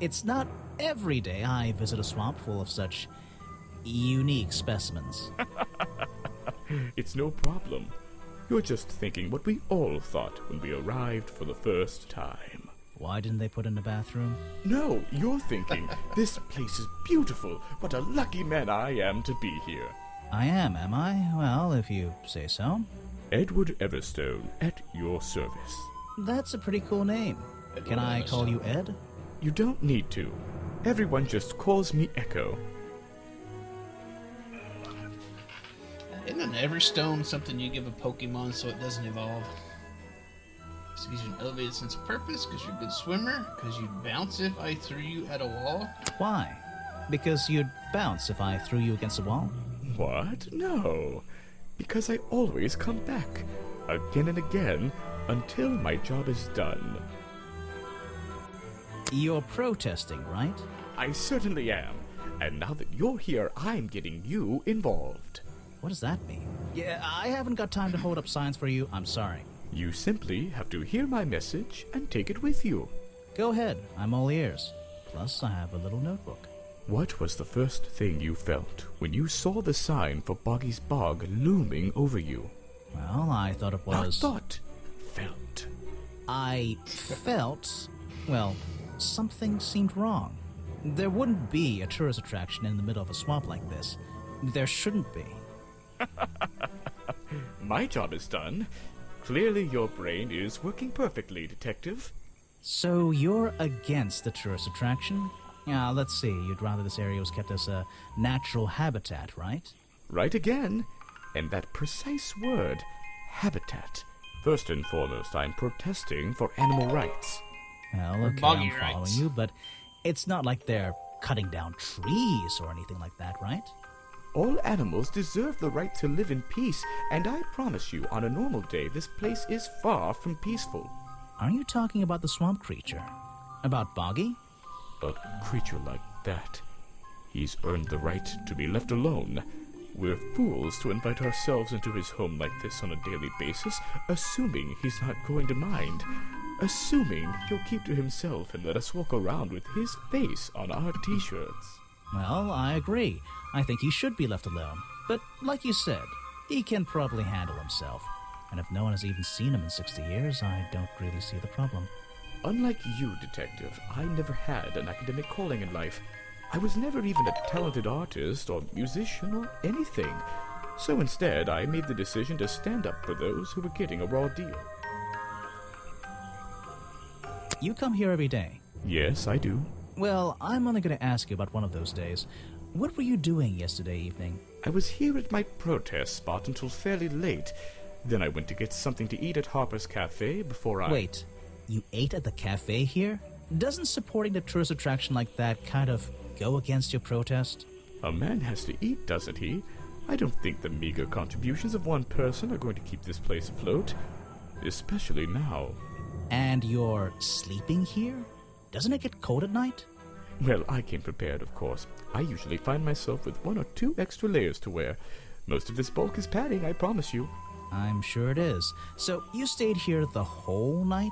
it's not every day I visit a swamp full of such unique specimens. It's no problem. You're just thinking what we all thought when we arrived for the first time. Why didn't they put in a bathroom? No, you're thinking, this place is beautiful. What a lucky man I am to be here. I am I? Well, if you say so. Edward Everstone, at your service. That's a pretty cool name. Can I call you Ed? You don't need to. Everyone just calls me Echo. Isn't an Everstone something you give a Pokemon so it doesn't evolve? This gives you an elevated sense of purpose because you're a good swimmer, because you'd bounce if I threw you at a wall. Why? Because you'd bounce if I threw you against a wall? What? No. Because I always come back, again and again, until my job is done. You're protesting, right? I certainly am. And now that you're here, I'm getting you involved. What does that mean? Yeah, I haven't got time to hold up signs for you. I'm sorry. You simply have to hear my message and take it with you. Go ahead. I'm all ears. Plus, I have a little notebook. What was the first thing you felt when you saw the sign for Boggy's Bog looming over you? Well, I thought it was... Not thought. Felt. I felt... Well, something seemed wrong. There wouldn't be a tourist attraction in the middle of a swamp like this. There shouldn't be. My job is done. Clearly your brain is working perfectly, Detective. So you're against the tourist attraction? Let's see. You'd rather this area was kept as a natural habitat, right? Right again. And that precise word, habitat. First and foremost, I'm protesting for animal rights. Well, okay, I'm following you, but it's not like they're cutting down trees or anything like that, right? All animals deserve the right to live in peace, and I promise you, on a normal day, this place is far from peaceful. Are you talking about the swamp creature? About Boggy? A creature like that. He's earned the right to be left alone. We're fools to invite ourselves into his home like this on a daily basis, assuming he's not going to mind. Assuming he'll keep to himself and let us walk around with his face on our t-shirts. Well, I agree. I think he should be left alone. But like you said, he can probably handle himself. And if no one has even seen him in 60 years, I don't really see the problem. Unlike you, Detective, I never had an academic calling in life. I was never even a talented artist or musician or anything. So instead, I made the decision to stand up for those who were getting a raw deal. You come here every day? Yes, I do. Well, I'm only going to ask you about one of those days. What were you doing yesterday evening? I was here at my protest spot until fairly late. Then I went to get something to eat at Harper's Cafe before I... Wait, you ate at the cafe here? Doesn't supporting the tourist attraction like that kind of go against your protest? A man has to eat, doesn't he? I don't think the meager contributions of one person are going to keep this place afloat. Especially now. And you're sleeping here? Doesn't it get cold at night? Well, I came prepared, of course. I usually find myself with 1 or 2 extra layers to wear. Most of this bulk is padding, I promise you. I'm sure it is. So you stayed here the whole night?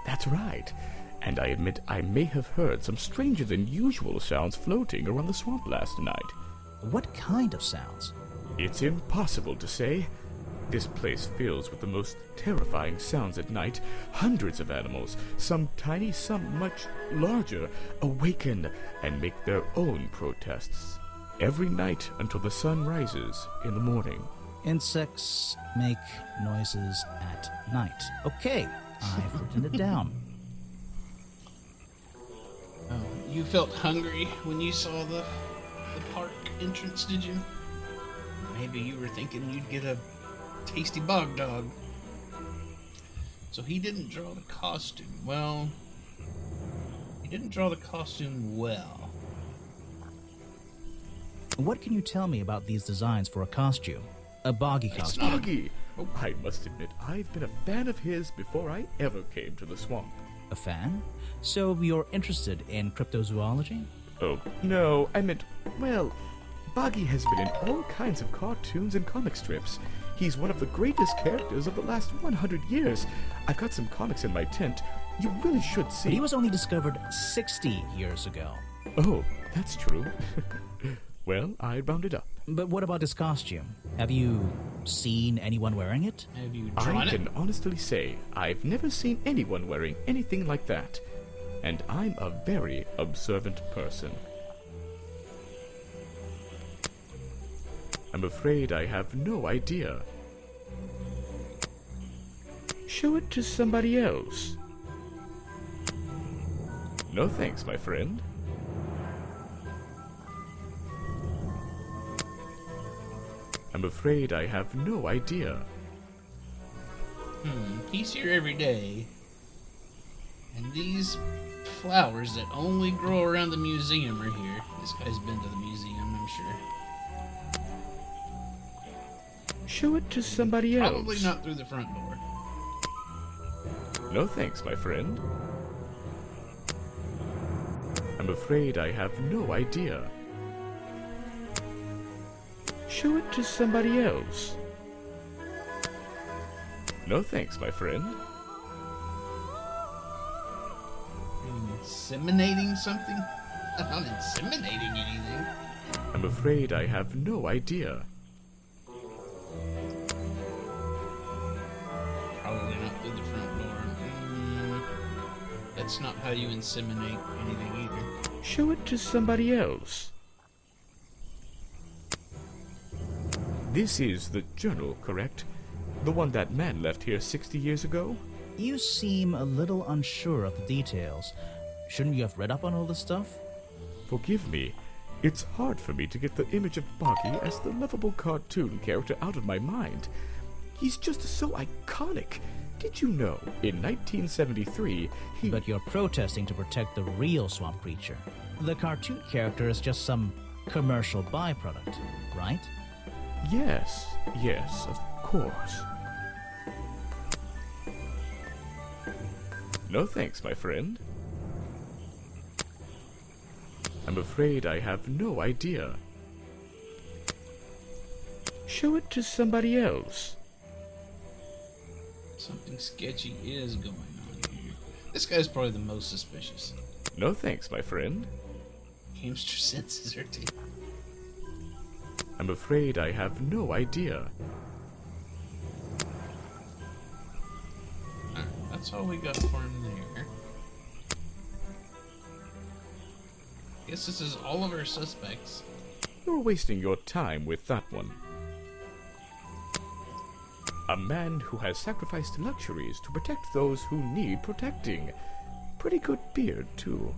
That's right. And I admit I may have heard some stranger than usual sounds floating around the swamp last night. What kind of sounds? It's impossible to say. This place fills with the most terrifying sounds at night. Hundreds of animals, some tiny, some much larger, awaken and make their own protests. Every night until the sun rises in the morning. Insects make noises at night. Okay, I've written it down. You felt hungry when you saw the park entrance, did you? Maybe you were thinking you'd get a tasty bog dog. So he didn't draw the costume. Well, he didn't draw the costume well. What can you tell me about these designs for a costume? A boggy costume. Boggy! Oh, I must admit, I've been a fan of his before I ever came to the swamp. A fan? So you're interested in cryptozoology? Oh, no, I meant, well, Boggy has been in all kinds of cartoons and comic strips. He's one of the greatest characters of the last 100 years. I've got some comics in my tent. You really should see. But he was only discovered 60 years ago. Oh, that's true. Well, I rounded up. But what about his costume? Have you seen anyone wearing it? Have you drawn it? I can honestly say I've never seen anyone wearing anything like that. And I'm a very observant person. I'm afraid I have no idea. Show it to somebody else. No thanks, my friend. I'm afraid I have no idea. He's here every day. And these flowers that only grow around the museum are here. This guy's been to the museum, I'm sure. Show it to somebody else. Probably not through the front door. No thanks, my friend. I'm afraid I have no idea. Show it to somebody else. No thanks, my friend. Inseminating something? I'm not inseminating anything. I'm afraid I have no idea. Probably not through the front door. That's not how you inseminate anything either. Show it to somebody else. This is the journal, correct? The one that man left here 60 years ago? You seem a little unsure of the details. Shouldn't you have read up on all this stuff? Forgive me. It's hard for me to get the image of Boggy as the lovable cartoon character out of my mind. He's just so iconic. Did you know, in 1973, he... But you're protesting to protect the real swamp creature. The cartoon character is just some commercial byproduct, right? Yes, of course. No thanks, my friend. I'm afraid I have no idea. Show it to somebody else. Something sketchy is going on here. This guy's probably the most suspicious. No thanks, my friend. Hamster senses are taken. I'm afraid I have no idea. Alright, that's all we got for him there. Guess this is all of our suspects. You're wasting your time with that one. A man who has sacrificed luxuries to protect those who need protecting. Pretty good beard, too.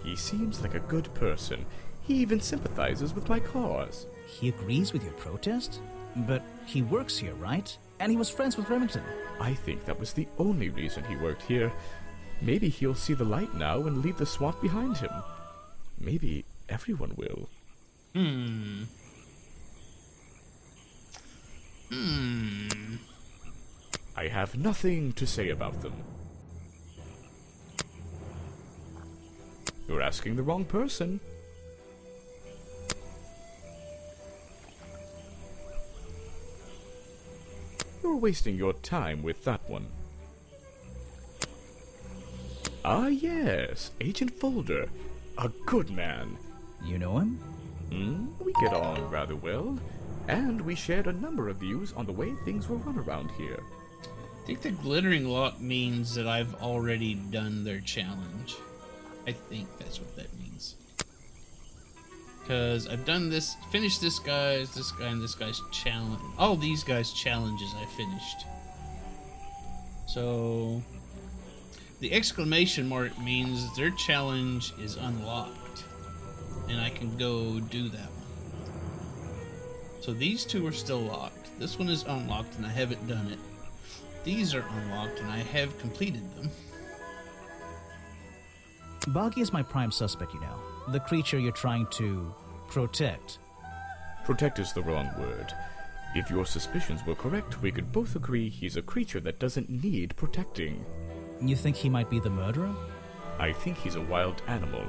He seems like a good person. He even sympathizes with my cause. He agrees with your protest? But he works here, right? And he was friends with Remington. I think that was the only reason he worked here. Maybe he'll see the light now and leave the swamp behind him. Maybe everyone will. I have nothing to say about them. You're asking the wrong person. You're wasting your time with that one. Ah, yes, Agent Folder. A good man. You know him? We get on rather well, and we shared a number of views on the way things were run around here. I think the glittering lock means that I've already done their challenge. I think that's what that means. Because I've done this, finished this guy, and this guy's challenge. All these guys' challenges I finished. So the exclamation mark means their challenge is unlocked. And I can go do that one. So these two are still locked. This one is unlocked and I haven't done it. These are unlocked and I have completed them. Boggy is my prime suspect, you know. The creature you're trying to protect. Protect is the wrong word. If your suspicions were correct, we could both agree he's a creature that doesn't need protecting. You think he might be the murderer? I think he's a wild animal,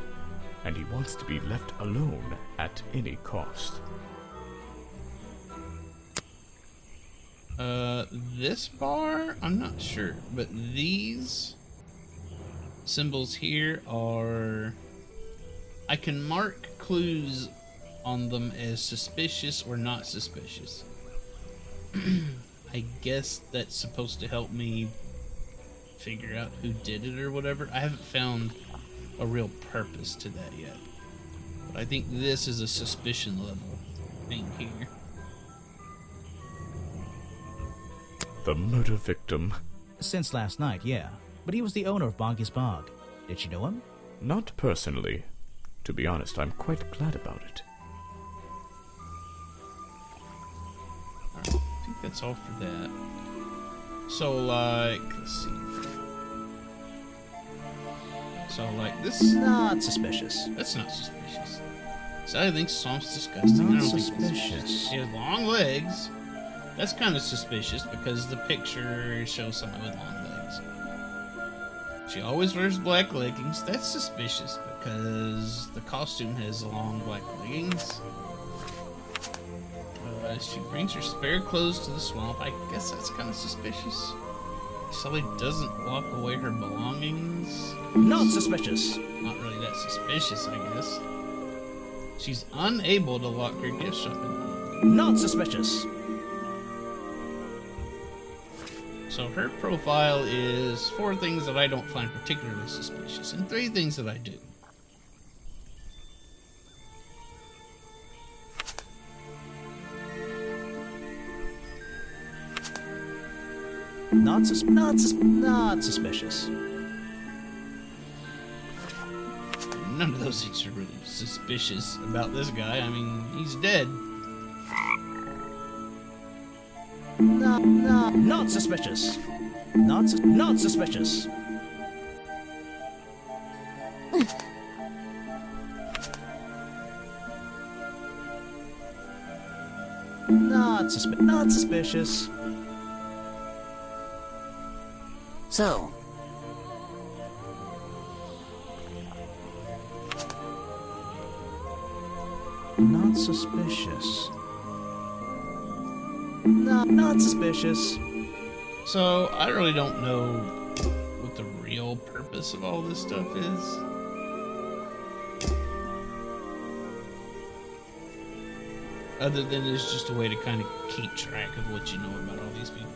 and he wants to be left alone at any cost. This bar? I'm not sure, but these symbols here are... I can mark clues on them as suspicious or not suspicious. I guess that's supposed to help me figure out who did it or whatever. I haven't found a real purpose to that yet. But I think this is a suspicion level thing here. The murder victim. Since last night, yeah. But he was the owner of Boggy's Bog. Did you know him? Not personally. To be honest, I'm quite glad about it. Alright, I think that's all for that. So, like, let's see. So, like, this... Not suspicious. That's not suspicious. So, I think swamp's disgusting. Not I don't think suspicious. She has long legs. That's kind of suspicious because the picture shows someone with long legs. She always wears black leggings. That's suspicious because the costume has long black leggings. She brings her spare clothes to the swamp. I guess that's kind of suspicious. Sully doesn't lock away her belongings. Not suspicious. Not really that suspicious, I guess. She's unable to lock her gift shop in. Not suspicious. So her profile is 4 things that I don't find particularly suspicious, and 3 things that I do. Not suspicious. None of those things are really suspicious about this guy. I mean, he's dead. Not suspicious. Not suspicious. Not suspicious. So, not suspicious. Not suspicious. So, I really don't know what the real purpose of all this stuff is. Other than it's just a way to kind of keep track of what you know about all these people.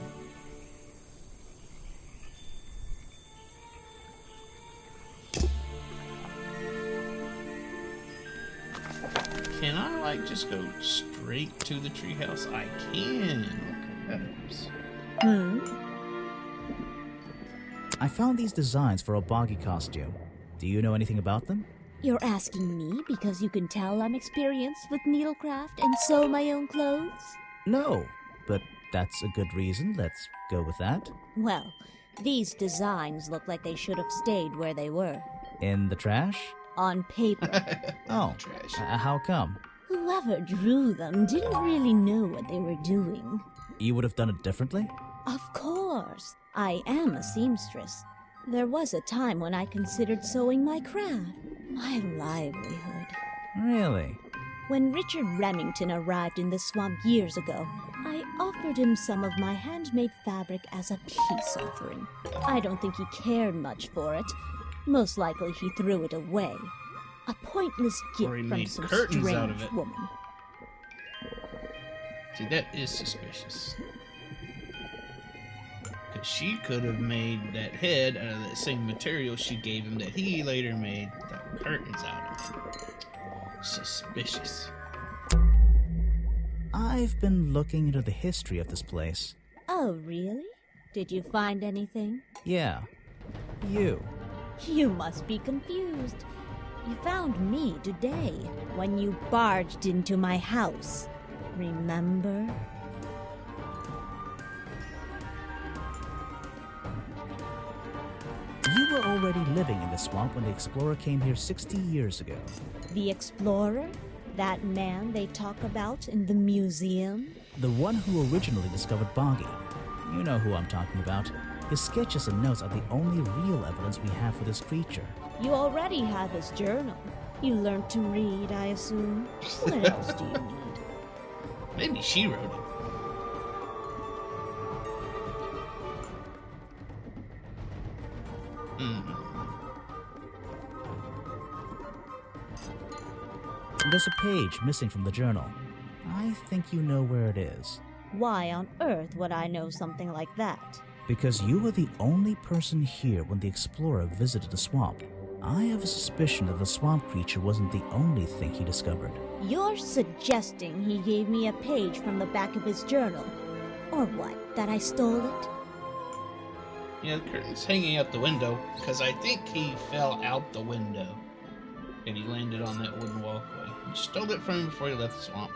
Can I, like, just go straight to the treehouse? I can. Okay, that helps. I found these designs for a Boggy costume. Do you know anything about them? You're asking me because you can tell I'm experienced with needlecraft and sew my own clothes? No, but That's a good reason. Let's go with that. Well, these designs look like they should have stayed where they were. In the trash? On paper. Oh, how come? Whoever drew them didn't really know what they were doing. You would have done it differently? Of course. I am a seamstress. There was a time when I considered sewing my craft, my livelihood. Really? When Richard Remington arrived in the swamp years ago, I offered him some of my handmade fabric as a peace offering. I don't think he cared much for it. Most likely he threw it away. A pointless gift from some strange woman. See, that is suspicious. Because she could have made that head out of that same material she gave him that he later made the curtains out of. Suspicious. I've been looking into the history of this place. Oh, really? Did you find anything? Yeah. You. You must be confused. You found me today, when you barged into my house. Remember? You were already living in the swamp when the explorer came here 60 years ago. The explorer? That man they talk about in the museum? The one who originally discovered Boggy. You know who I'm talking about. His sketches and notes are the only real evidence we have for this creature. You already have his journal. You learned to read, I assume. What else do you need? Maybe she wrote it. There's a page missing from the journal. I think you know where it is. Why on earth would I know something like that? Because you were the only person here when the explorer visited the swamp. I have a suspicion that the swamp creature wasn't the only thing he discovered. You're suggesting he gave me a page from the back of his journal? Or what, that I stole it? Yeah, the curtain's hanging out the window, because I think he fell out the window. And he landed on that wooden walkway. You stole it from him before he left the swamp.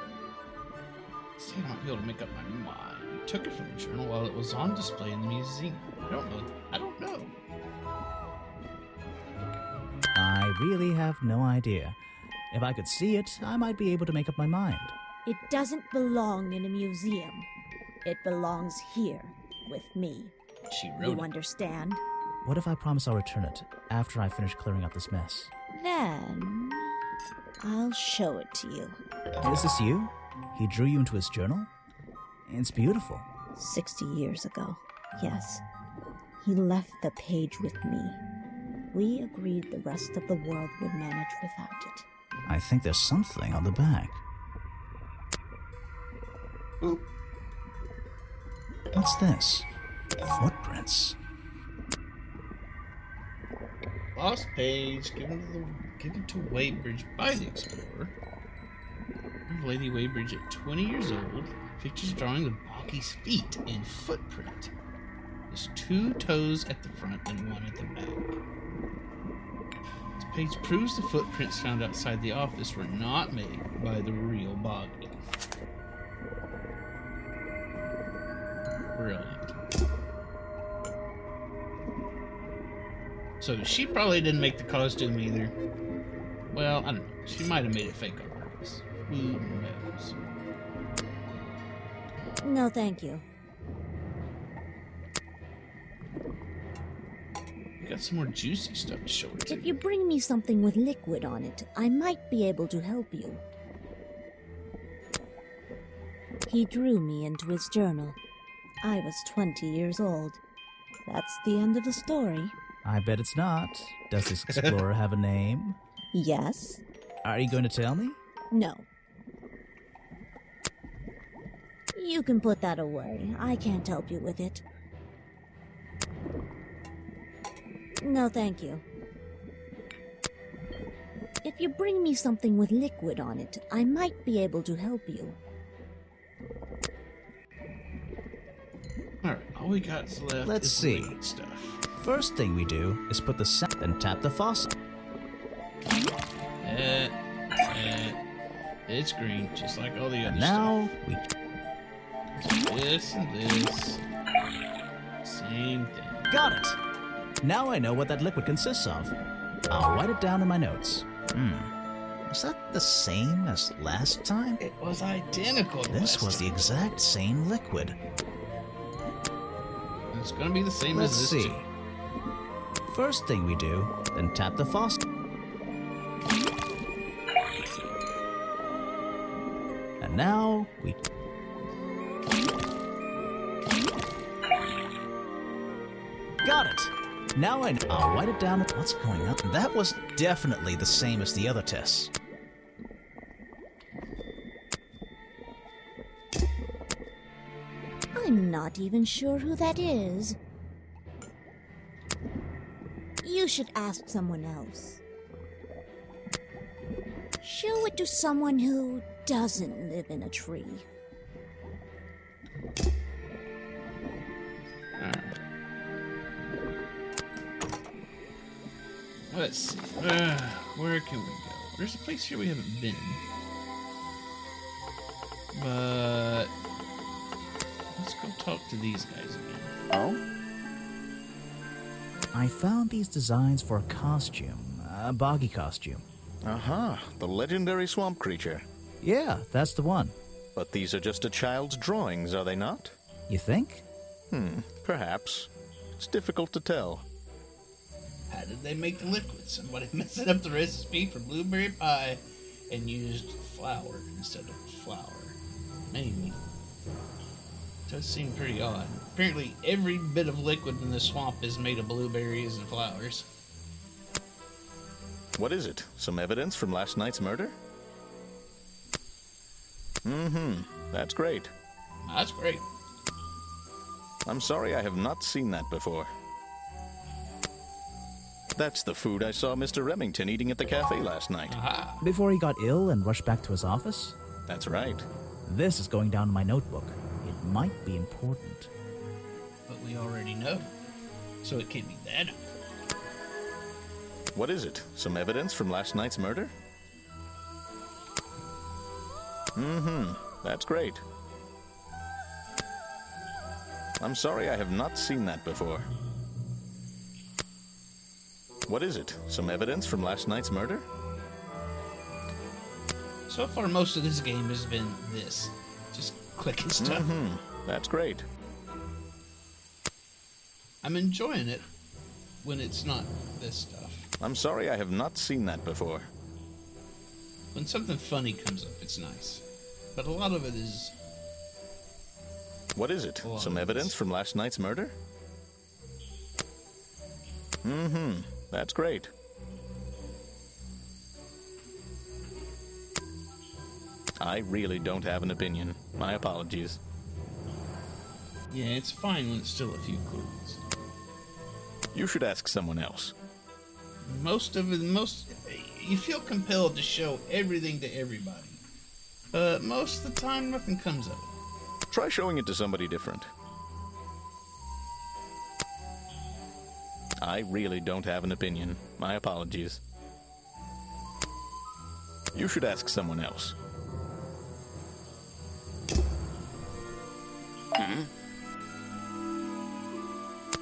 See, I might be able to make up my mind. You took it from the journal while it was on display in the museum. I don't know. I really have no idea. If I could see it, I might be able to make up my mind. It doesn't belong in a museum. It belongs here, with me. She wrote it. You understand? What if I promise I'll return it after I finish clearing up this mess? Then I'll show it to you. Is this you? He drew you into his journal? It's beautiful. 60 years ago, yes. He left the page with me. We agreed the rest of the world would manage without it. I think there's something on the back. Oop. What's this? Footprints. Lost page given to Weybridge by the explorer. Lady Weybridge at 20 years old. Pictures drawing of Boggy's feet in footprint. There's 2 toes at the front and 1 at the back. This page proves the footprints found outside the office were not made by the real Boggy. Brilliant. So she probably didn't make the costume either. Well, I don't know. She might have made it fake on purpose. Who knows? No, thank you. We got some more juicy stuff to show her too. If you bring me something with liquid on it, I might be able to help you. He drew me into his journal. I was 20 years old. That's the end of the story. I bet it's not. Does this explorer have a name? Yes. Are you going to tell me? No. You can put that away. I can't help you with it. No, thank you. If you bring me something with liquid on it, I might be able to help you. Alright, all we got left Let's is see. liquid stuff. First thing we do is put the sap and tap the faucet. It's green, just like all the other And now stuff. we... This and this. Same thing. Got it! Now I know what that liquid consists of. I'll write it down in my notes. Was that the same as last time? It was identical. This was the exact same liquid. It's gonna be the same Let's as this. see. First thing we do, then tap the faucet. And now we... Got it! Now I'll write it down. What's going on? That was definitely the same as the other tests. I'm not even sure who that is. You should ask someone else. Show it to someone who doesn't live in a tree. Let's see. Where can we go? There's a place here we haven't been. But let's go talk to these guys again. Oh? I found these designs for a costume. A boggy costume. Aha, the legendary swamp creature. Yeah, that's the one. But these are just a child's drawings, are they not? You think? Perhaps. It's difficult to tell. How did they make the liquid? Somebody messed up the recipe for blueberry pie and used flour instead of flour. Maybe. Does seem pretty odd. Apparently, every bit of liquid in the swamp is made of blueberries and flowers. What is it? Some evidence from last night's murder? That's great. That's great. I'm sorry I have not seen that before. That's the food I saw Mr. Remington eating at the cafe last night. Aha. Before he got ill and rushed back to his office? That's right. This is going down in my notebook. It might be important. But we already know. So it can't be that. What is it? Some evidence from last night's murder? That's great. I'm sorry I have not seen that before. What is it? Some evidence from last night's murder? So far, most of this game has been this. Just clicking stuff. That's great. I'm enjoying it when it's not this stuff. I'm sorry I have not seen that before. When something funny comes up, it's nice. But a lot of it is... What is it? Some evidence from last night's murder? That's great. I really don't have an opinion. My apologies. Yeah, it's fine when it's still a few clues. You should ask someone else. You feel compelled to show everything to everybody. But most of the time, nothing comes of it. Try showing it to somebody different. I really don't have an opinion. My apologies. You should ask someone else.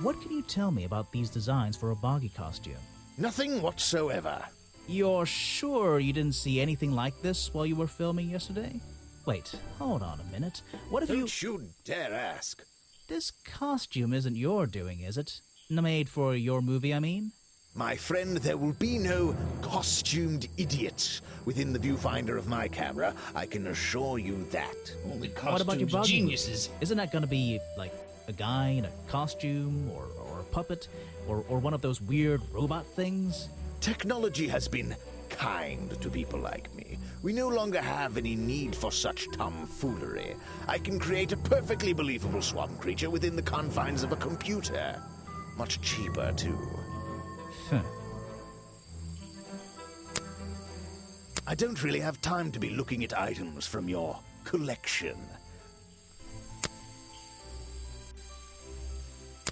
What can you tell me about these designs for a boggy costume? Nothing whatsoever. You're sure you didn't see anything like this while you were filming yesterday? Wait, hold on a minute. What if Don't you dare ask. This costume isn't your doing, is it? Made for your movie, I mean? My friend, there will be no costumed idiots within the viewfinder of my camera. I can assure you that. Only What about your costumes boggy geniuses. movie? Isn't that going to be, like, a guy in a costume, or a puppet, or one of those weird robot things? Technology has been kind to people like me. We no longer have any need for such tomfoolery. I can create a perfectly believable swamp creature within the confines of a computer. Much cheaper, too. Huh. I don't really have time to be looking at items from your collection.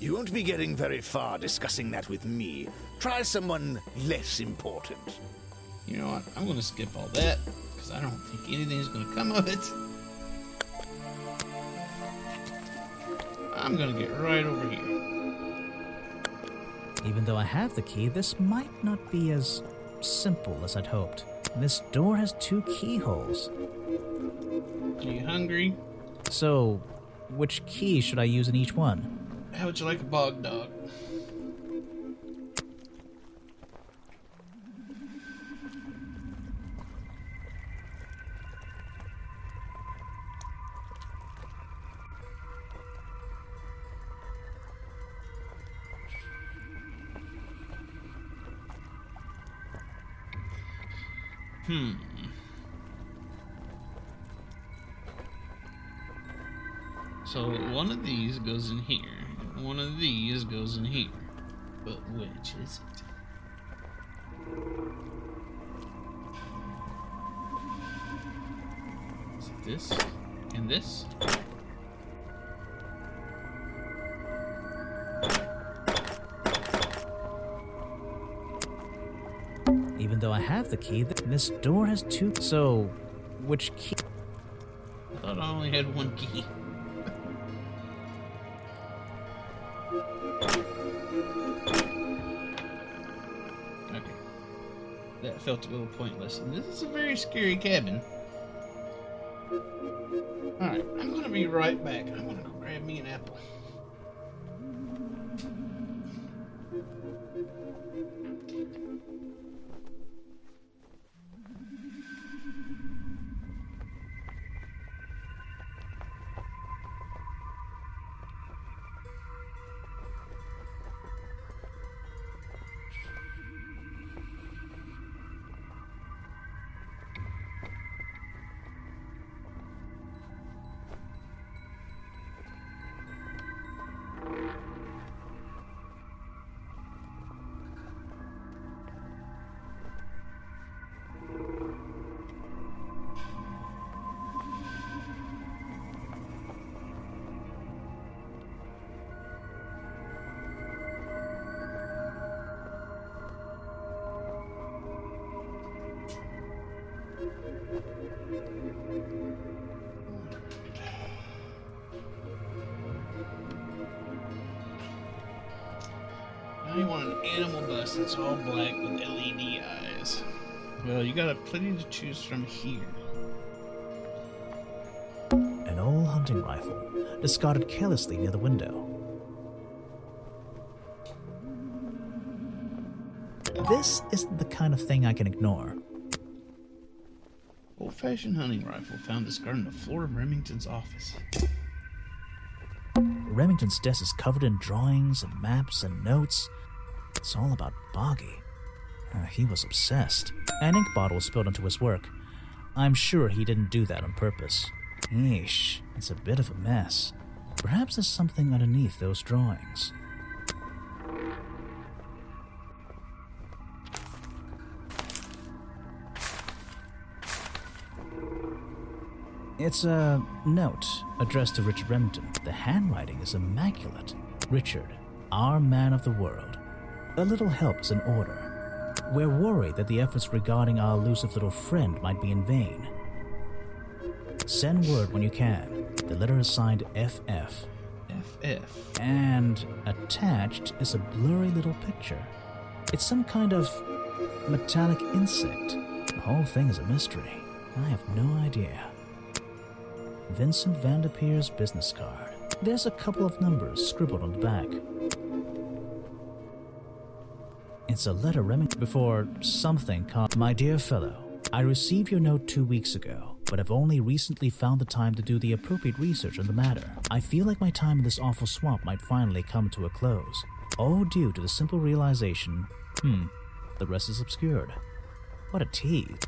You won't be getting very far discussing that with me. Try someone less important. You know what? I'm going to skip all that, because I don't think anything's going to come of it. I'm gonna get right over here. Even though I have the key, this might not be as simple as I'd hoped. This door has 2 keyholes. Are you hungry? So, which key should I use in each one? How would you like a bog dog? So one of these goes in here, and one of these goes in here. But which is it? Is it this? And this? Even though I have the key, this door has 2. So, which key? I thought I only had 1 key. Okay. That felt a little pointless. And this is a very scary cabin. Alright, I'm gonna be right back. I'm gonna go grab me an apple. I want an animal bus that's all black with LED eyes. Well, you got plenty to choose from here. An old hunting rifle, discarded carelessly near the window. This isn't the kind of thing I can ignore. Old-fashioned hunting rifle found discarded on the floor of Remington's office. Remington's desk is covered in drawings and maps and notes. It's all about Boggy. He was obsessed. An ink bottle was spilled into his work. I'm sure he didn't do that on purpose. Eesh, it's a bit of a mess. Perhaps there's something underneath those drawings. It's a note addressed to Richard Remington. The handwriting is immaculate. Richard, our man of the world. A little help is in order. We're worried that the efforts regarding our elusive little friend might be in vain. Send word when you can. The letter is signed FF. FF. And attached is a blurry little picture. It's some kind of metallic insect. The whole thing is a mystery. I have no idea. Vincent Vanderpeer's business card. There's a couple of numbers scribbled on the back. It's a letter Remington before something called, My dear fellow, I received your note 2 weeks ago, but have only recently found the time to do the appropriate research on the matter. I feel like my time in this awful swamp might finally come to a close. All due to the simple realization, the rest is obscured. What a tease.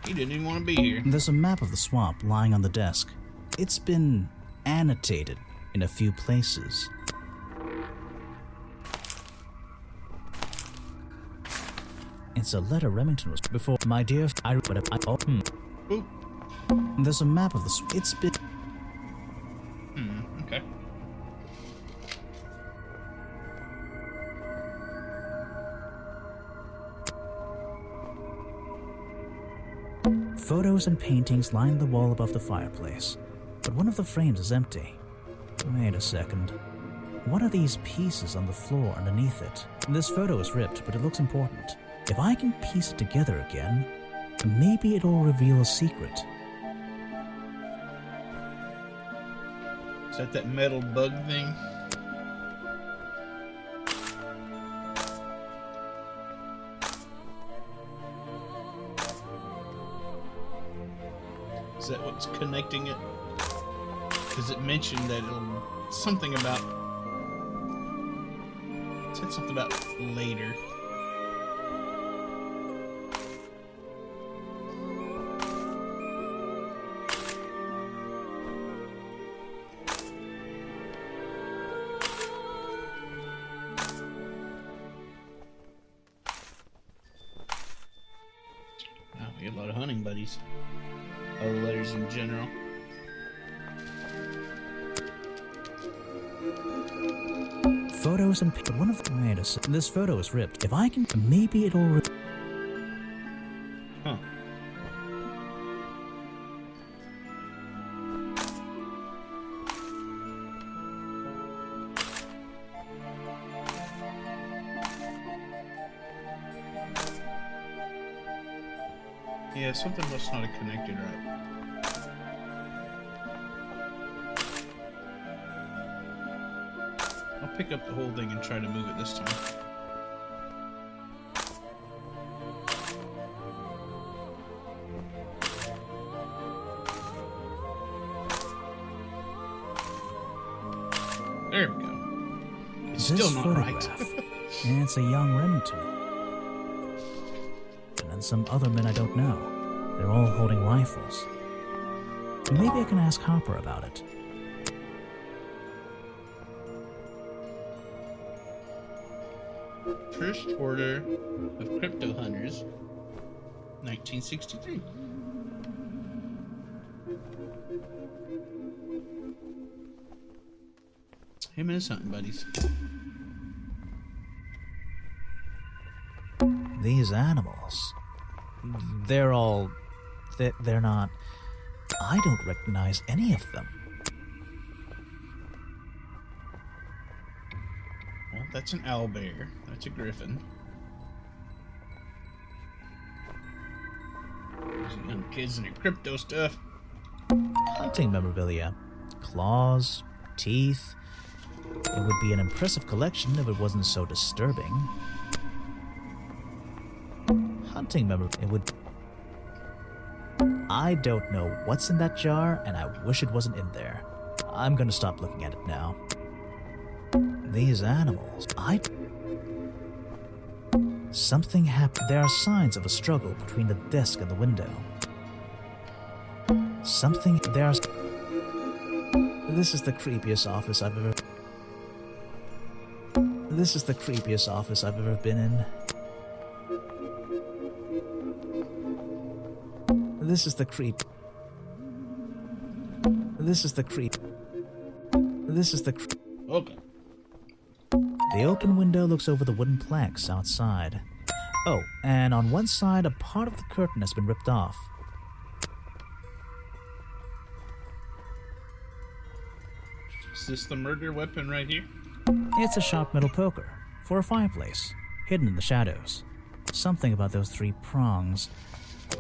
He didn't even want to be here. There's a map of the swamp lying on the desk. It's been annotated in a few places. It's a letter Remington was before. My dear, There's a map of the swamp. It's been. Okay. Photos and paintings line the wall above the fireplace, but one of the frames is empty. Wait a second. What are these pieces on the floor underneath it? This photo is ripped, but it looks important. If I can piece it together again, maybe it'll reveal a secret. Is that metal bug thing? Is that what's connecting it? Because it mentioned that something about... It said something about later. Wow, we got a lot of hunting buddies. All the letters in general. Photos and but one of the wait a second. This photo is ripped. If I can, maybe it'll. Huh. Yeah, something must not have connected right. I'll pick up the whole thing and try to move it this time. There we go. It's still not right. And it's a young Remington. And some other men I don't know. They're all holding rifles. Maybe I can ask Harper about it. First Order of Crypto Hunters, 1963. Him and his hunting buddies. These animals, they're not... I don't recognize any of them. Well, that's an owlbear. That's a griffin. There's young kids and their crypto stuff. Hunting memorabilia. Claws, teeth. It would be an impressive collection if it wasn't so disturbing. Hunting memorabilia. It would... I don't know what's in that jar, and I wish it wasn't in there. I'm gonna stop looking at it now. These animals, something happened. There are signs of a struggle between the desk and the window. This is the creepiest office I've ever... This is the creepiest office I've ever been in. This is the creep. Okay. The open window looks over the wooden planks outside. Oh, and on one side, a part of the curtain has been ripped off. Is this the murder weapon right here? It's a sharp metal poker for a fireplace, hidden in the shadows. Something about those three prongs.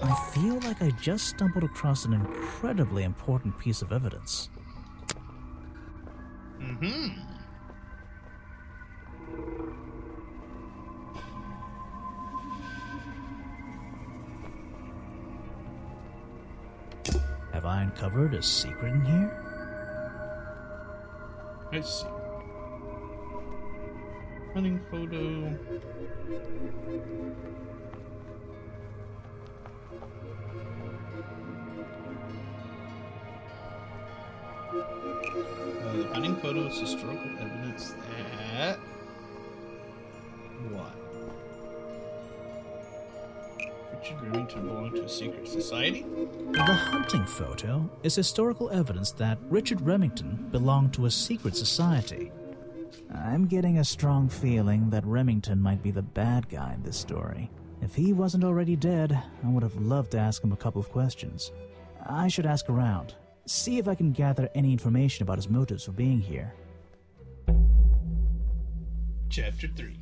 I feel like I just stumbled across an incredibly important piece of evidence. Mm-hmm. Have I uncovered a secret in here? Let's see. Hunting photo. The hunting photo is historical evidence that... What? Richard Remington belonged to a secret society? The hunting photo is historical evidence that Richard Remington belonged to a secret society. I'm getting a strong feeling that Remington might be the bad guy in this story. If he wasn't already dead, I would have loved to ask him a couple of questions. I should ask around, see if I can gather any information about his motives for being here. Chapter 3,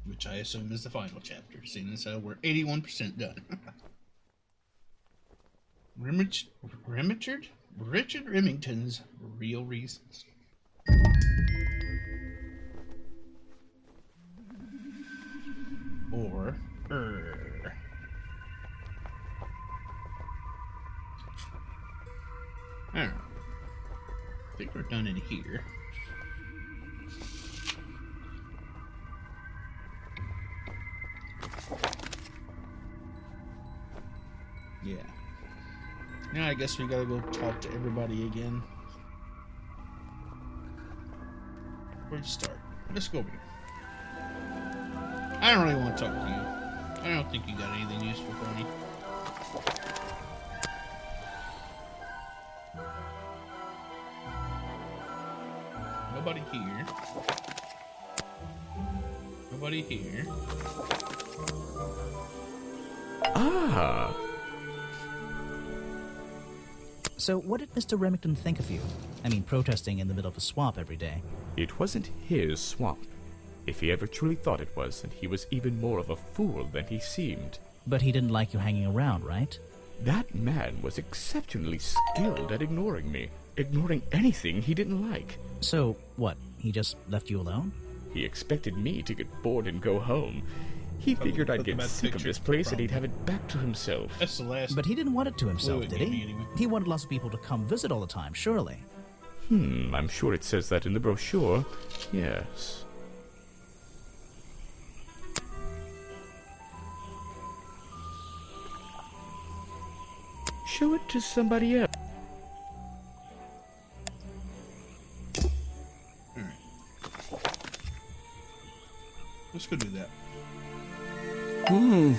which I assume is the final chapter, seeing as how we're 81% done. Richard Remington's Real Reasons. Or, I think we're done in here. Yeah. Now I guess we gotta go talk to everybody again. Where'd you start? Let's go over here. I don't really want to talk to you. I don't think you got anything useful for me. Nobody here. Nobody here. Ah! So what did Mr. Remington think of you? I mean, protesting in the middle of a swamp every day. It wasn't his swamp. If he ever truly thought it was, then he was even more of a fool than he seemed. But he didn't like you hanging around, right? That man was exceptionally skilled at ignoring me. Ignoring anything he didn't like. So, what, he just left you alone? He expected me to get bored and go home. He figured I'd get sick of this place and he'd have it back to himself. That's the last. But he didn't want it to himself, did he? Anyway. He wanted lots of people to come visit all the time, surely. I'm sure it says that in the brochure. Yes. Show it to somebody else. Let's go do that. Hmm.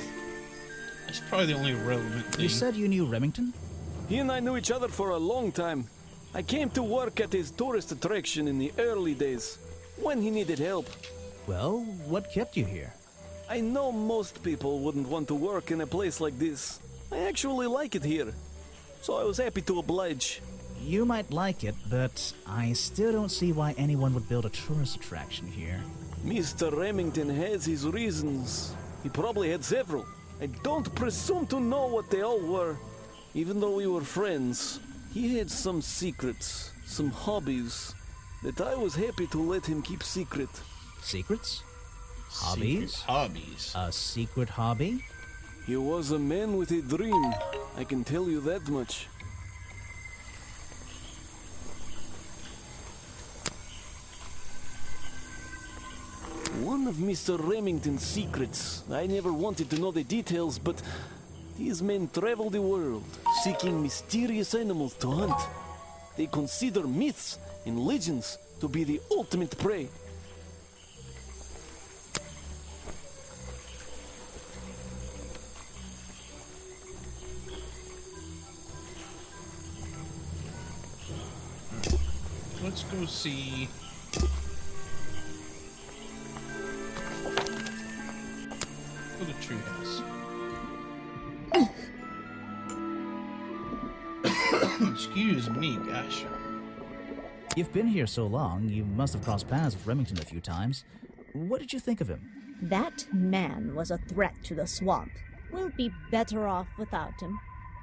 That's probably the only relevant thing. You said you knew Remington? He and I knew each other for a long time. I came to work at his tourist attraction in the early days, when he needed help. Well, what kept you here? I know most people wouldn't want to work in a place like this. I actually like it here, so I was happy to oblige. You might like it, but I still don't see why anyone would build a tourist attraction here. Mr. Remington has his reasons. He probably had several. I don't presume to know what they all were. Even though we were friends, he had some secrets, some hobbies, that I was happy to let him keep secret. Secrets? Hobbies? Secret hobbies. A secret hobby? He was a man with a dream, I can tell you that much. One of Mr. Remington's secrets, I never wanted to know the details, but these men travel the world, seeking mysterious animals to hunt. They consider myths and legends to be the ultimate prey. Let's go see. Go to Treehouse. Excuse me, gosh. You've been here so long, you must have crossed paths with Remington a few times. What did you think of him? That man was a threat to the swamp. We'll be better off without him.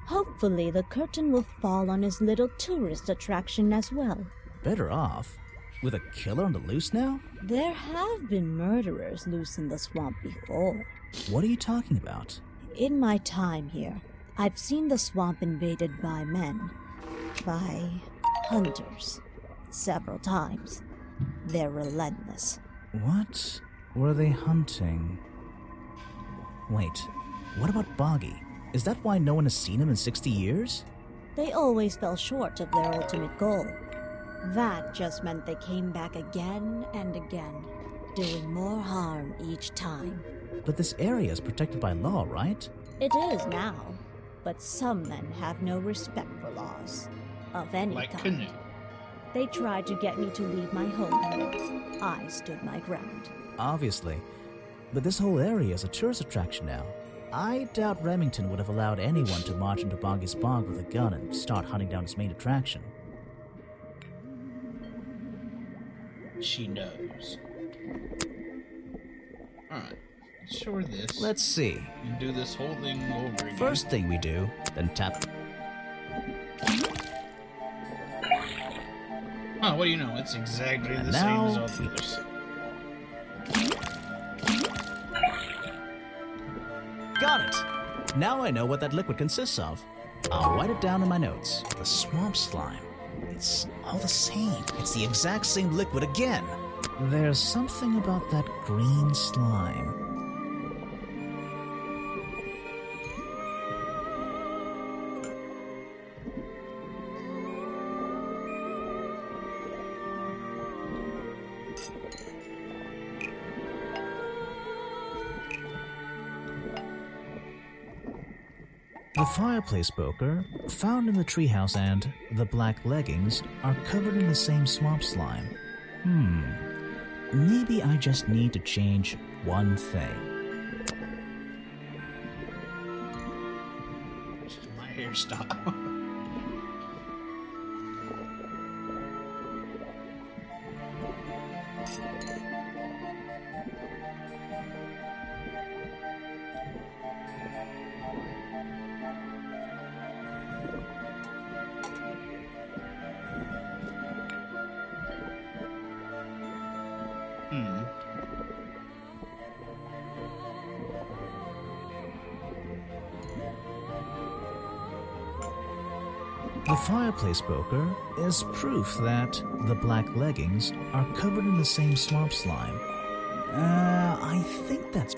Hopefully the curtain will fall on his little tourist attraction as well. Better off? With a killer on the loose now? There have been murderers loose in the swamp before. What are you talking about? In my time here, I've seen the swamp invaded by men. By hunters. Several times. They're relentless. What were they hunting? Wait, what about Boggy? Is that why no one has seen him in 60 years? They always fell short of their ultimate goal. That just meant they came back again and again, doing more harm each time. But this area is protected by law, right? It is now, but some men have no respect for laws. Of any Like kind. Canoe. They tried to get me to leave my home. I stood my ground. Obviously. but this whole area is a tourist attraction now. I doubt Remington would have allowed anyone to march into Boggy's Bog with a gun and start hunting down its main attraction. She knows. Alright, show her this. Let's see. And do this whole thing over again. First thing we do, then tap. Oh, what do you know? It's exactly And the same now as all the others. Got it! Now I know what that liquid consists of. I'll write it down in my notes. The swamp slime. It's all the same. It's the exact same liquid again. There's something about that green slime. The fireplace poker, found in the treehouse, and the black leggings are covered in the same swamp slime. Maybe I just need to change one thing. My hairstyle. The fireplace poker is proof that the black leggings are covered in the same swamp slime. I think that's...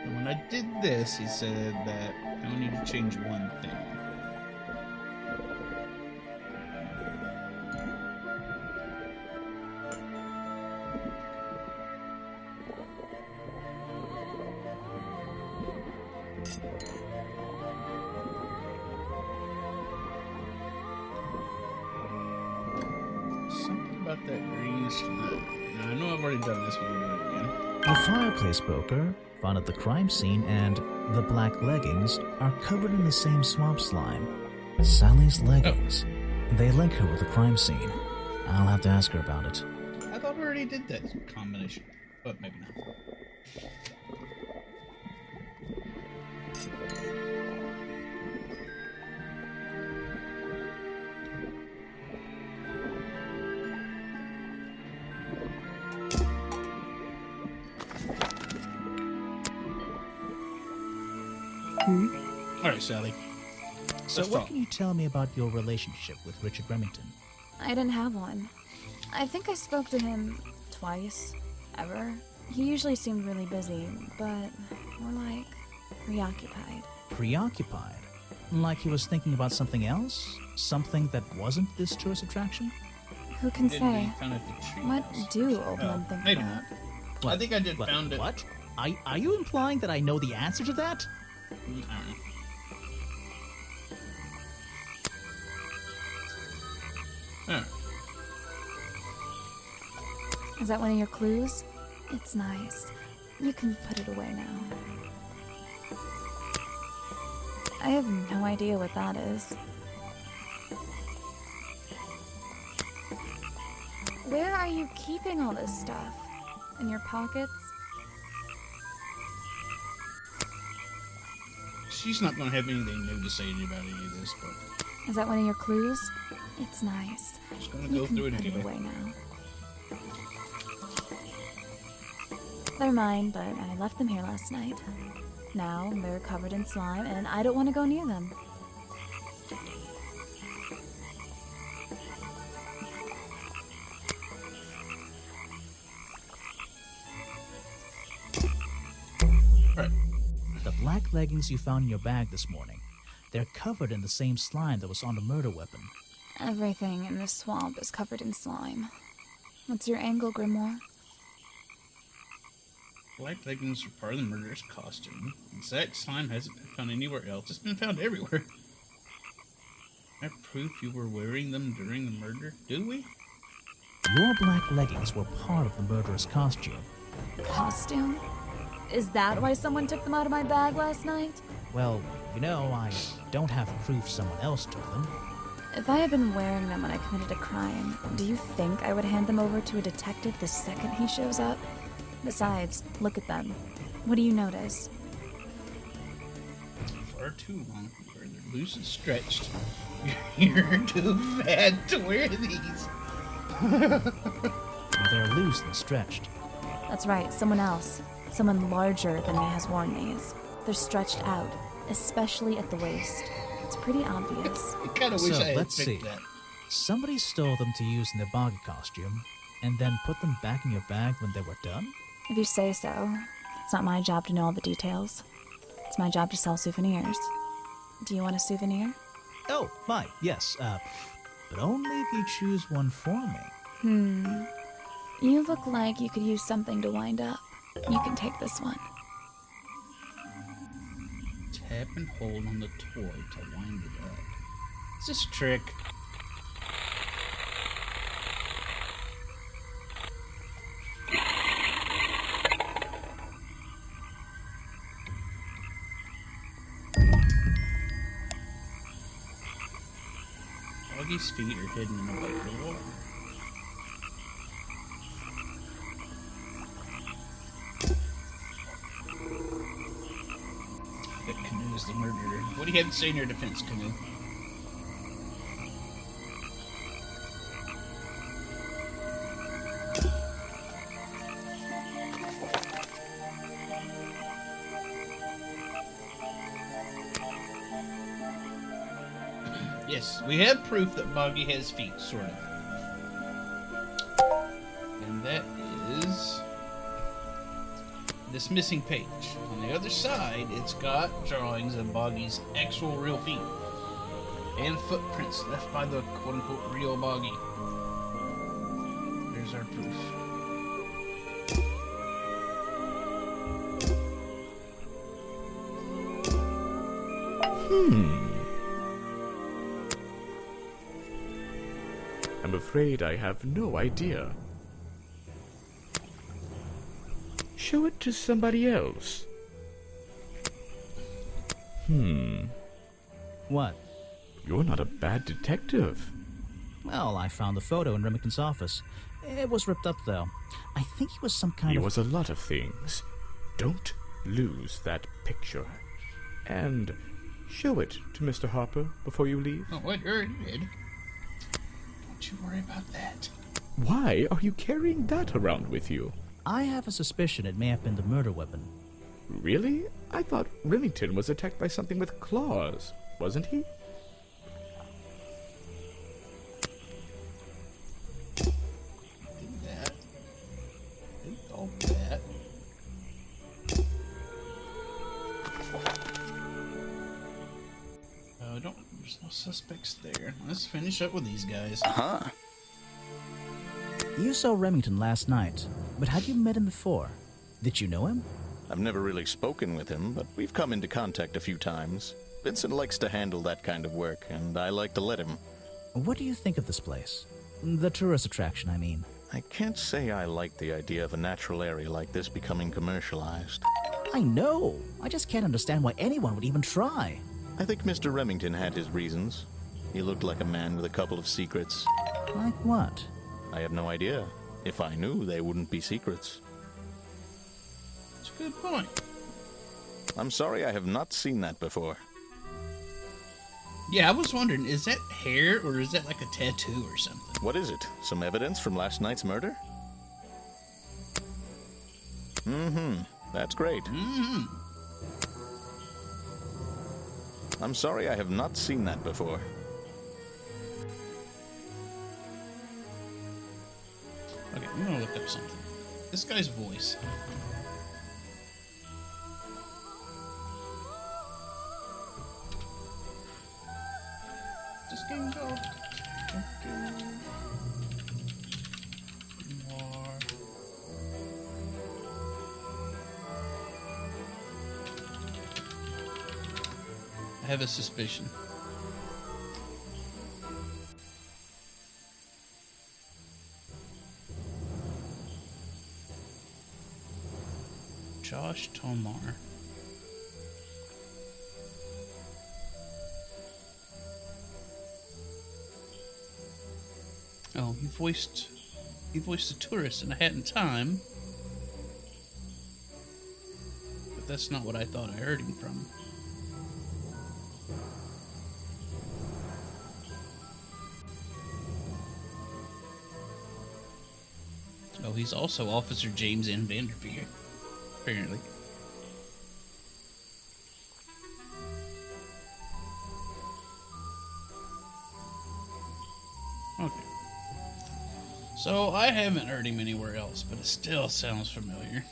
When I did this, he said that I only need to change one thing. Something about that green slime. Now, I know I've already done this, but we'll do it again. The fireplace poker found at the crime scene and the black leggings are covered in the same swamp slime. Sally's leggings. They link her with the crime scene. I'll have to ask her about it. I thought we already did that combination, but maybe not. Alright, Sally. So what can you tell me about your relationship with Richard Remington? I didn't have one. I think I spoke to him twice, ever. He usually seemed really busy, but more like preoccupied. Preoccupied? Like he was thinking about something else? Something that wasn't this tourist attraction? Who can say? What do old men think maybe about? not. I think I did found it. What? Are you implying that I know the answer to that? I don't know. Huh. Is that one of your clues? It's nice. You can put it away now. I have no idea what that is. Where are you keeping all this stuff? In your pockets? She's not going to have anything new to say about any of this, but... Is that one of your clues? It's nice. Just gonna You go can through it put anyway. it away now. They're mine, but I left them here last night. Now they're covered in slime, and I don't want to go near them. Right. The black leggings you found in your bag this morning, they're covered in the same slime that was on the murder weapon. Everything in this swamp is covered in slime. What's your angle, Grimoire? Black leggings are part of the murderer's costume. Exact slime hasn't been found anywhere else. It's been found everywhere. I have proof you were wearing them during the murder, do we? Your black leggings were part of the murderer's costume. Costume? Is that why someone took them out of my bag last night? Well, you know, I don't have proof someone else took them. If I had been wearing them when I committed a crime, do you think I would hand them over to a detective the second he shows up? Besides, look at them. What do you notice? Far too long. Where they're loose and stretched. You're too fat to wear these. They're loose and stretched. That's right, someone else. Someone larger than me has worn these. They're stretched out, especially at the waist. It's pretty obvious. I kind of wish I had let's see. picked that. Somebody stole them to use in their boggy costume, and then put them back in your bag when they were done? If you say so. It's not my job to know all the details. It's my job to sell souvenirs. Do you want a souvenir? Oh, my, yes, but only if you choose one for me. You look like you could use something to wind up. You can take this one. Tap and hold on the toy to wind it up. Is this a trick? Boggy's feet are hidden in the bucket of water. That Canoe is the murderer. What do you have to say in your defense, Canoe? Yes, we have proof that Boggy has feet, sort of. And that is this missing page. On the other side, it's got drawings of Boggy's actual real feet. And footprints left by the quote-unquote real Boggy. There's our proof. I'm afraid I have no idea. Show it to somebody else. What? You're not a bad detective. Well, I found the photo in Remington's office. It was ripped up, though. I think he was some kind He of... was a lot of things. Don't lose that picture. And show it to Mr. Harper before you leave. Oh, I already did. Don't you worry about that. Why are you carrying that around with you? I have a suspicion it may have been the murder weapon. Really? I thought Remington was attacked by something with claws, wasn't he? Do that. Do all that. There's no suspects there. Let's finish up with these guys. You saw Remington last night, but had you met him before? Did you know him? I've never really spoken with him, but we've come into contact a few times. Vincent likes to handle that kind of work, and I like to let him. What do you think of this place? The tourist attraction, I mean. I can't say I like the idea of a natural area like this becoming commercialized. I know. I just can't understand why anyone would even try. I think Mr. Remington had his reasons. He looked like a man with a couple of secrets. Like what? I have no idea. If I knew, they wouldn't be secrets. That's a good point. I'm sorry, I have not seen that before. Yeah, I was wondering, is that hair or is that like a tattoo or something? What is it? Some evidence from last night's murder? That's great. I'm sorry I have not seen that before. Okay, I'm gonna look up something. This guy's voice. This game's called Grimoire. I have a suspicion. Josh Tomar. Oh, he voiced the tourist in A Hat in Time. But that's not what I thought I heard him from. Oh, he's also Officer James N. Vanderveer, apparently. Okay. So, I haven't heard him anywhere else, but it still sounds familiar.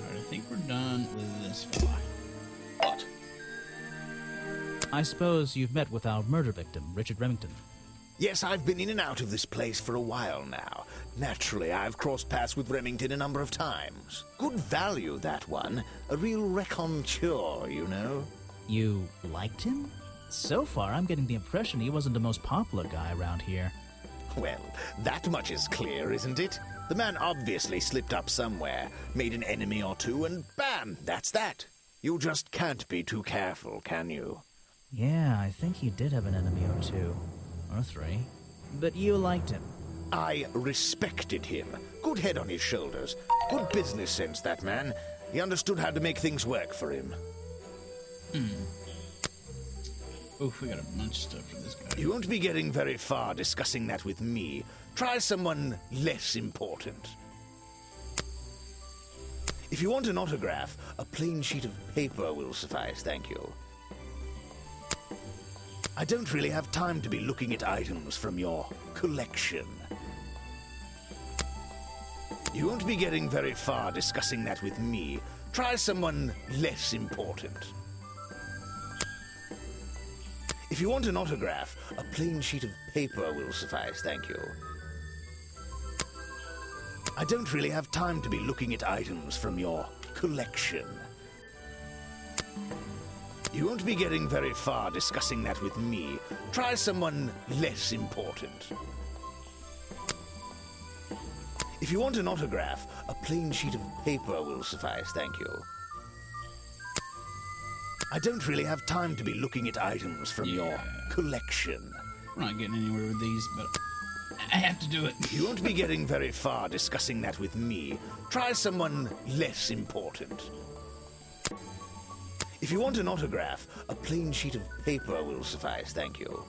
Alright, I think we're done with this fella. What? I suppose you've met with our murder victim, Richard Remington. Yes, I've been in and out of this place for a while now. Naturally, I've crossed paths with Remington a number of times. Good value, that one. A real raconteur, you know. You liked him? So far, I'm getting the impression he wasn't the most popular guy around here. Well, that much is clear, isn't it? The man obviously slipped up somewhere, made an enemy or two, and bam, that's that. You just can't be too careful, can you? Yeah, I think he did have an enemy or two. Or three. But you liked him. I respected him. Good head on his shoulders. Good business sense, that man. He understood how to make things work for him. Oof, we got a bunch of stuff for this guy. You won't be getting very far discussing that with me. Try someone less important. If you want an autograph, a plain sheet of paper will suffice, thank you. I don't really have time to be looking at items from your collection. You won't be getting very far discussing that with me. Try someone less important. If you want an autograph, a plain sheet of paper will suffice, thank you. I don't really have time to be looking at items from your collection. You won't be getting very far discussing that with me. Try someone less important. If you want an autograph, a plain sheet of paper will suffice, thank you. I don't really have time to be looking at items from your collection. We're not getting anywhere with these, but I have to do it. You won't be getting very far discussing that with me. Try someone less important. If you want an autograph, a plain sheet of paper will suffice, thank you.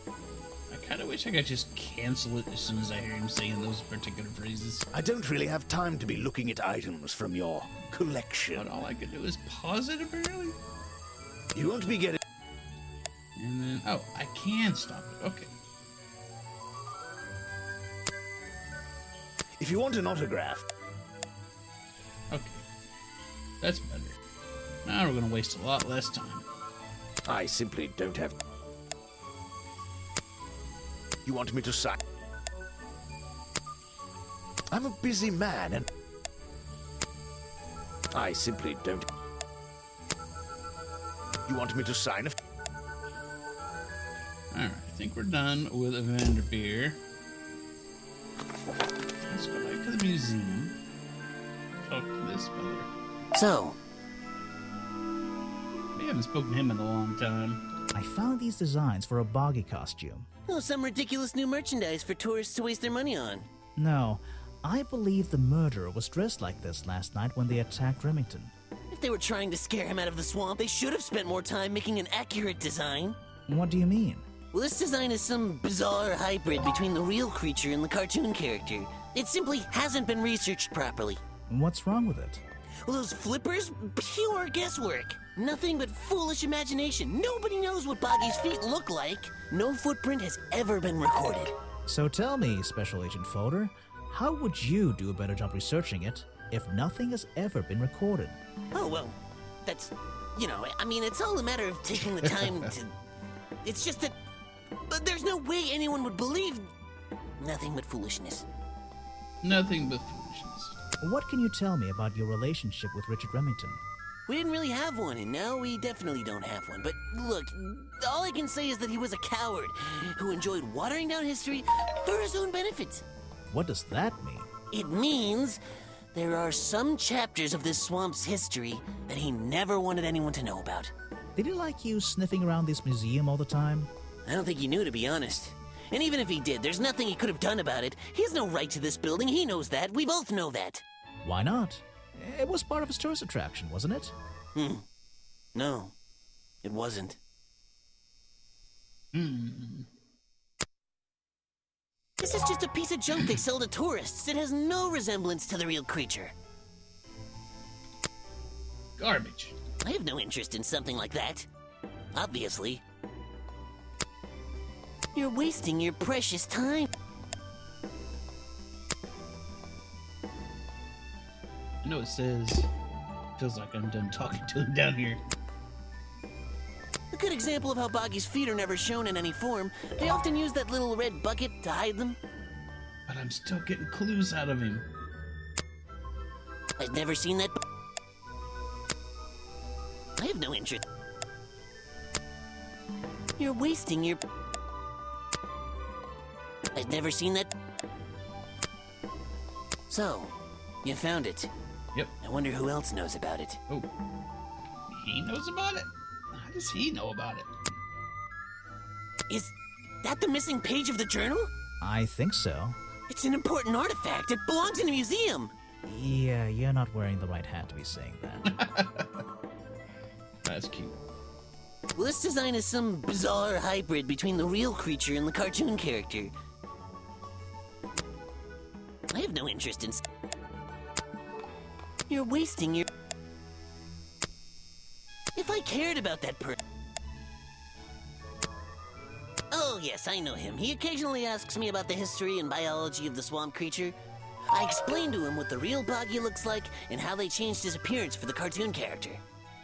I kind of wish I could just cancel it as soon as I hear him saying those particular phrases. I don't really have time to be looking at items from your collection. But all I can do is pause it, apparently. You won't be getting... And then, oh, I can stop it. Okay. If you want an autograph... Okay. That's better. Now we're going to waste a lot less time. I simply don't have... You want me to sign? I'm a busy man and... I simply don't... You want me to sign a... Alright, I think we're done with Vanderveer. Let's go back to the museum. Talk to this fella. So, We haven't spoken to him in a long time. I found these designs for a boggy costume. oh, some ridiculous new merchandise for tourists to waste their money on. No, I believe the murderer was dressed like this last night when they attacked Remington. If they were trying to scare him out of the swamp, they should have spent more time making an accurate design. What do you mean? Well, this design is some bizarre hybrid between the real creature and the cartoon character. It simply hasn't been researched properly. What's wrong with it? Well, those flippers? Pure guesswork. Nothing but foolish imagination. Nobody knows what Boggy's feet look like. No footprint has ever been recorded. So tell me, Special Agent Folder, how would you do a better job researching it if nothing has ever been recorded? Oh, well, that's... I mean, it's all a matter of taking the time to... It's just that... But there's no way anyone would believe... Nothing but foolishness. Nothing but foolishness. What can you tell me about your relationship with Richard Remington? We didn't really have one, and now we definitely don't have one. But look, all I can say is that he was a coward who enjoyed watering down history for his own benefit. What does that mean? It means there are some chapters of this swamp's history that he never wanted anyone to know about. Did he like you sniffing around this museum all the time? I don't think he knew, to be honest. And even if he did, there's nothing he could have done about it. He has no right to this building. He knows that. We both know that. Why not? It was part of his tourist attraction, wasn't it? No, it wasn't. This is just a piece of junk they sell to tourists. It has no resemblance to the real creature. Garbage. I have no interest in something like that. Obviously. You're wasting your precious time. I know it says... Feels like I'm done talking to him down here. A good example of how Boggy's feet are never shown in any form. They often use that little red bucket to hide them. But I'm still getting clues out of him. I've never seen that. I have no interest. You're wasting your... I've never seen that. So, you found it. Yep. I wonder who else knows about it. Oh. He knows about it? How does he know about it? Is that the missing page of the journal? I think so. It's an important artifact. It belongs in a museum. Yeah, you're not wearing the right hat to be saying that. That's cute. Well, this design is some bizarre hybrid between the real creature and the cartoon character. I have no interest in... You're wasting your... If I cared about that person... Oh, yes, I know him. He occasionally asks me about the history and biology of the swamp creature. I explained to him what the real Boggy looks like and how they changed his appearance for the cartoon character.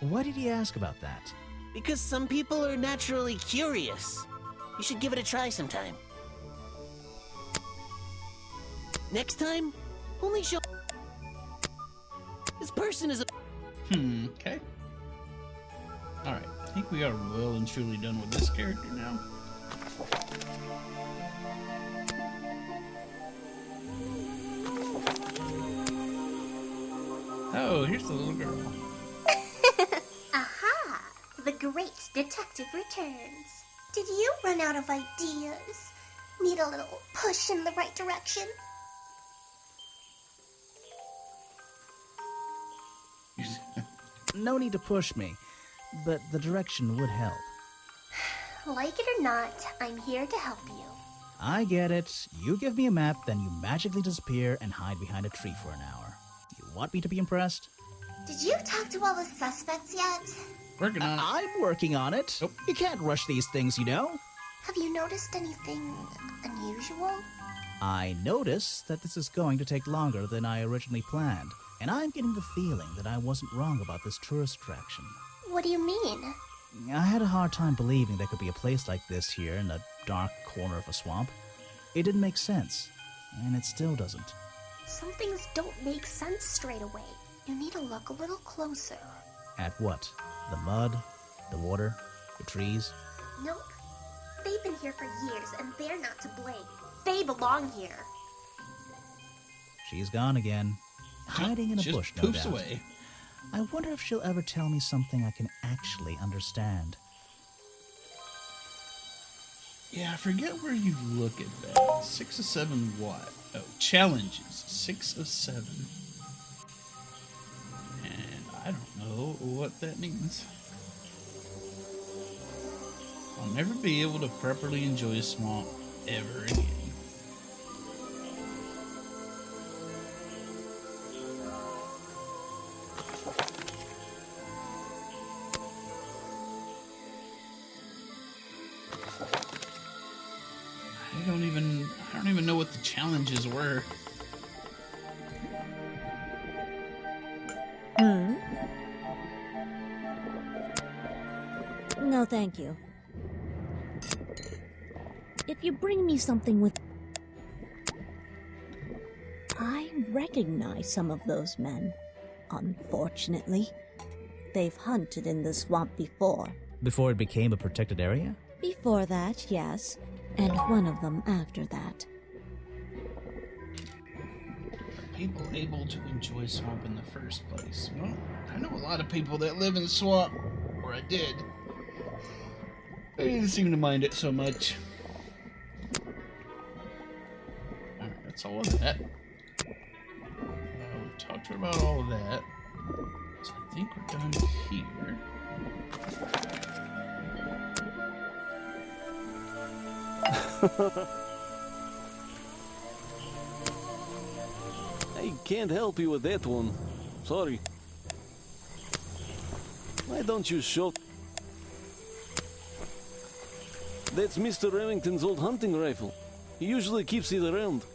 Why did he ask about that? Because some people are naturally curious. You should give it a try sometime. Next time, only show... This person is a... Okay. Alright, I think we are well and truly done with this character now. Oh, here's the little girl. Aha! The great detective returns. Did you run out of ideas? Need a little push in the right direction? No need to push me, but the direction would help. Like it or not, I'm here to help you. I get it. You give me a map, then you magically disappear and hide behind a tree for an hour. You want me to be impressed? Did you talk to all the suspects yet? Working on it. I'm working on it. Nope. You can't rush these things, you know. Have you noticed anything unusual? I notice that this is going to take longer than I originally planned, and I'm getting the feeling that I wasn't wrong about this tourist attraction. What do you mean? I had a hard time believing there could be a place like this here in a dark corner of a swamp. It didn't make sense, and it still doesn't. Some things don't make sense straight away. You need to look a little closer. At what? The mud? The water? The trees? Nope. They've been here for years, and they're not to blame. They belong here. She's gone again. Hiding in a bush, no poofs doubt. away. I wonder if she'll ever tell me something I can actually understand. Yeah, I forget where you look at that. 6 of 7 what? Oh, challenges. 6 of 7. And I don't know what that means. I'll never be able to properly enjoy a swamp ever again. changes were. No, thank you. If you bring me something with... I recognize some of those men. Unfortunately. They've hunted in the swamp before. Before it became a protected area? Before that, yes. And one of them after that. Are people able to enjoy swamp in the first place? Well, I know a lot of people that live in swamp, or I did. They didn't seem to mind it so much. Alright, that's all of that. We've talked to her about all of that. So I think we're done here. I can't help you with that one. Sorry. Why don't you show... That's Mr. Remington's old hunting rifle. He usually keeps it around.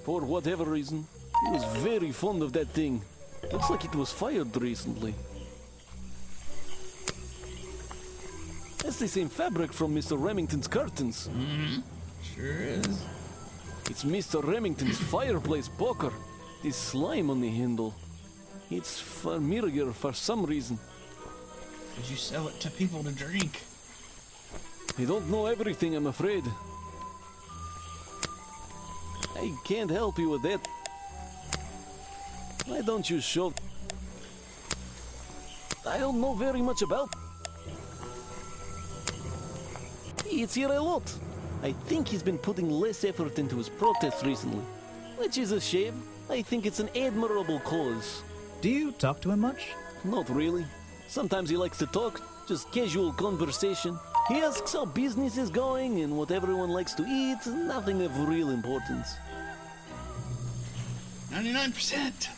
For whatever reason. He was very fond of that thing. Looks like it was fired recently. That's the same fabric from Mr. Remington's curtains. Mm-hmm. Sure is. It's Mr. Remington's fireplace poker. This slime on the handle. It's familiar for some reason. Did you sell it to people to drink? I don't know everything, I'm afraid. I can't help you with that. Why don't you show... I don't know very much about... It's here a lot. I think he's been putting less effort into his protests recently. Which is a shame. I think it's an admirable cause. Do you talk to him much? Not really. Sometimes he likes to talk, just casual conversation. He asks how business is going and what everyone likes to eat, nothing of real importance. 99%!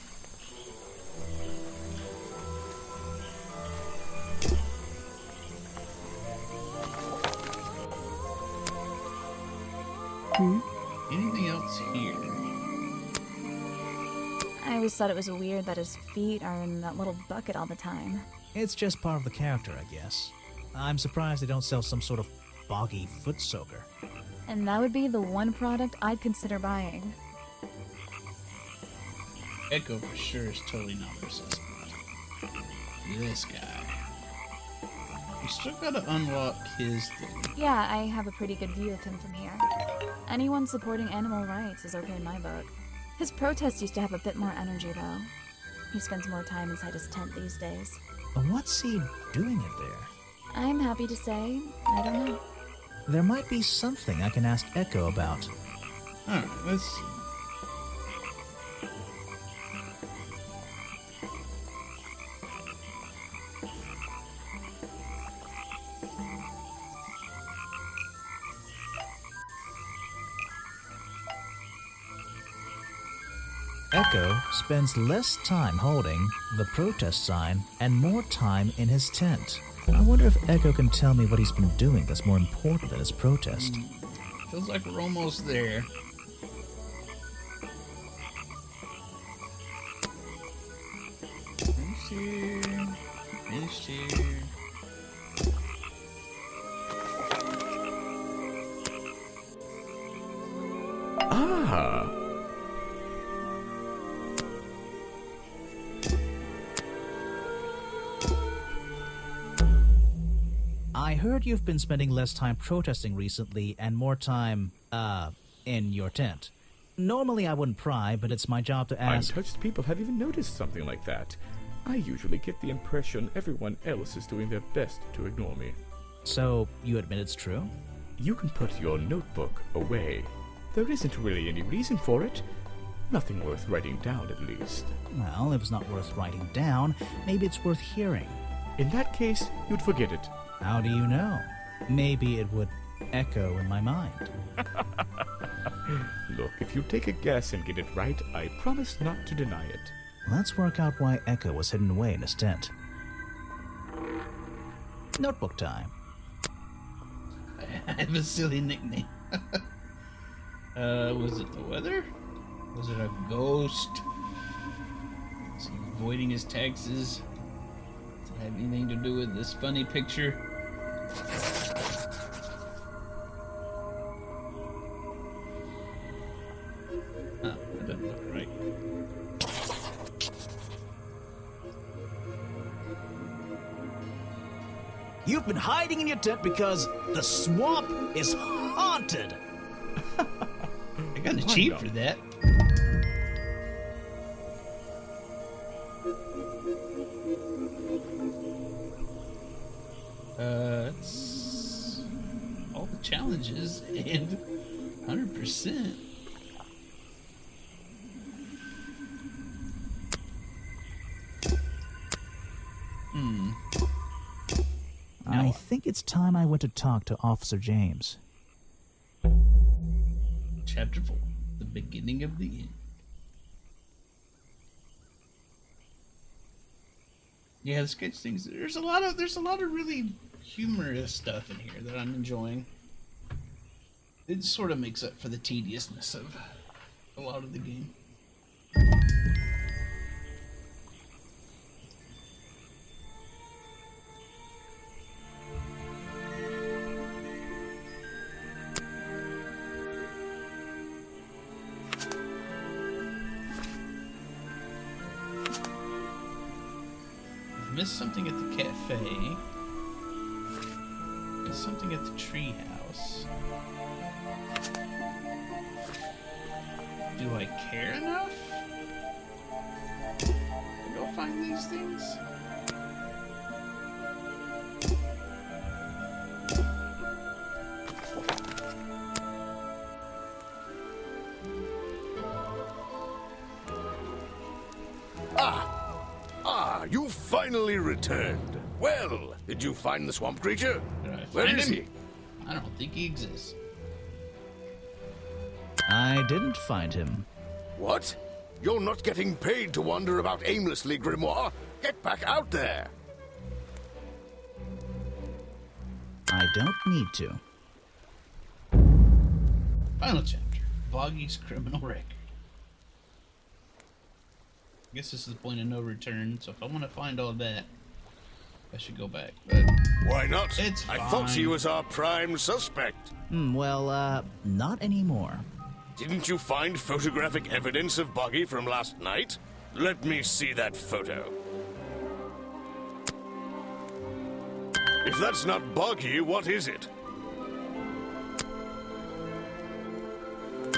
Anything else here? I always thought it was weird that his feet are in that little bucket all the time. It's just part of the character, I guess. I'm surprised they don't sell some sort of boggy foot soaker. And that would be the one product I'd consider buying. Echo for sure is totally not resistant. This guy. You still gotta unlock his thing. Yeah, I have a pretty good view of him from here. Anyone supporting animal rights is okay in my book. His protests used to have a bit more energy, though. He spends more time inside his tent these days. What's he doing in there? I'm happy to say, I don't know. There might be something I can ask Echo about. Alright, let's see. Echo spends less time holding the protest sign and more time in his tent. I wonder if Echo can tell me what he's been doing that's more important than his protest. Feels like we're almost there. Finish here. Finish here. Ah! I heard you've been spending less time protesting recently and more time, in your tent. Normally I wouldn't pry, but it's my job to ask... Untouched people have even noticed something like that. I usually get the impression everyone else is doing their best to ignore me. So, you admit it's true? You can put your notebook away. There isn't really any reason for it. Nothing worth writing down, at least. Well, if it's not worth writing down, maybe it's worth hearing. In that case, you'd forget it. How do you know? Maybe it would echo in my mind. Look, if you take a guess and get it right, I promise not to deny it. Let's work out why Echo was hidden away in his tent. Notebook time. I have a silly nickname. Was it the weather? Was it a ghost? Is he avoiding his taxes? Does it have anything to do with this funny picture? Oh, that doesn't look right. You've been hiding in your tent because the swamp is haunted. I got a cheap for that. It's all the challenges and 100%. I think it's time I went to talk to Officer James. Chapter 4, the beginning of the end. Yeah, the sketch things. There's a lot of really humorous stuff in here that I'm enjoying. It sort of makes up for the tediousness of a lot of the game. Missed something at the cafe. Missed something at the treehouse. Do I care enough to go find these things? You finally returned. Well, did you find the swamp creature? Where is he? I don't think he exists. I didn't find him. What? You're not getting paid to wander about aimlessly, Grimoire. Get back out there. I don't need to. Final chapter. Boggy's criminal record. I guess this is the point of no return, so if I want to find all that, I should go back. But why not? It's fine. I thought he was our prime suspect. Well, not anymore. Didn't you find photographic evidence of Boggy from last night? Let me see that photo. If that's not Boggy, what is it?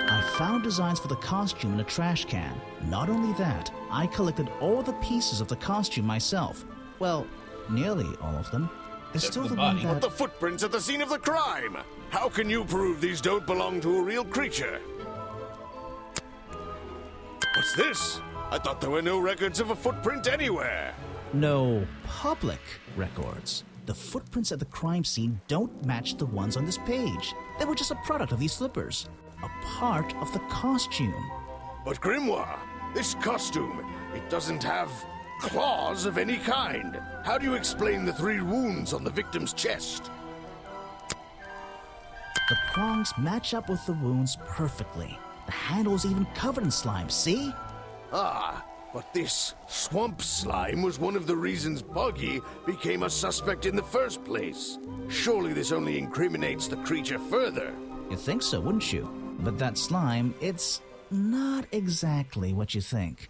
I found designs for the costume in a trash can. Not only that, I collected all the pieces of the costume myself. Well, nearly all of them. There's still the one that... But the footprints at the scene of the crime! How can you prove these don't belong to a real creature? What's this? I thought there were no records of a footprint anywhere. No public records. The footprints at the crime scene don't match the ones on this page. They were just a product of these slippers. A part of the costume. But Grimoire, this costume, it doesn't have claws of any kind. How do you explain the 3 wounds on the victim's chest? The prongs match up with the wounds perfectly. The handle's even covered in slime, see? Ah, but this swamp slime was one of the reasons Boggy became a suspect in the first place. Surely this only incriminates the creature further. You'd think so, wouldn't you? But that slime, it's not exactly what you think.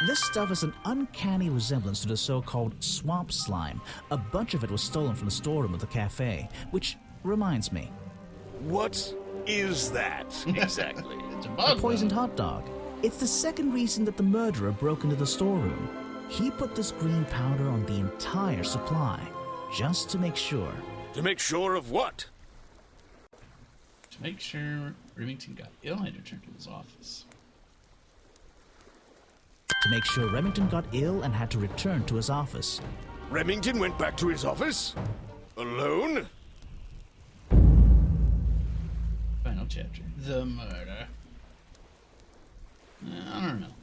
This stuff is an uncanny resemblance to the so-called swamp slime. A bunch of it was stolen from the storeroom of the cafe, which reminds me. What is that exactly? It's a bug. A poisoned hot dog. It's the second reason that the murderer broke into the storeroom. He put this green powder on the entire supply, just to make sure. To make sure of what? To make sure Remington got ill and returned to his office. To make sure Remington got ill and had to return to his office. Remington went back to his office? Alone? Final chapter. The murder. I don't know.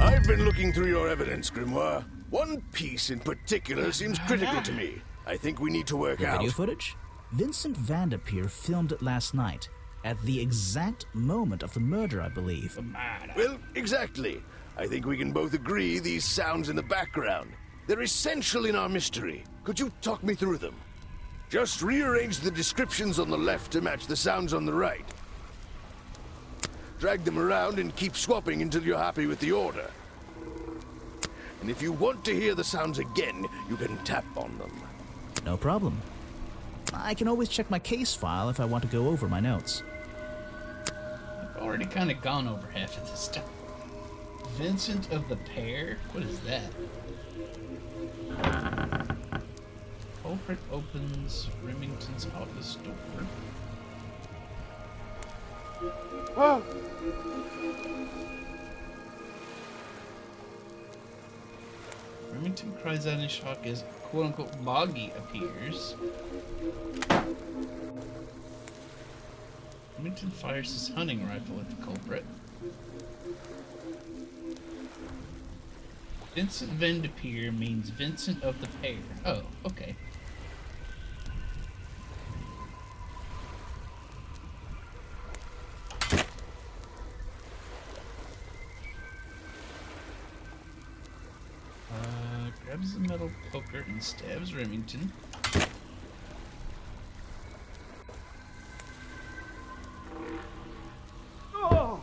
I've been looking through your evidence, Grimoire. One piece in particular seems critical to me. I think we need to work The out. video footage? Vincent Vanderpeer filmed it last night. at the exact moment of the murder, I believe. Well, exactly. I think we can both agree these sounds in the background. They're essential in our mystery. Could you talk me through them? Just rearrange the descriptions on the left to match the sounds on the right. Drag them around and keep swapping until you're happy with the order. And if you want to hear the sounds again, you can tap on them. No problem. I can always check my case file if I want to go over my notes. I've already kind of gone over half of this stuff. Vincent of the Pear? What is that? Culprit opens Remington's office door. Oh. Remington cries out in shock as quote-unquote Boggy appears. Remington fires his hunting rifle at the culprit. Vincent Van de Peer means Vincent of the Pear. Oh, okay. Grabs the metal poker and stabs Remington. Oh.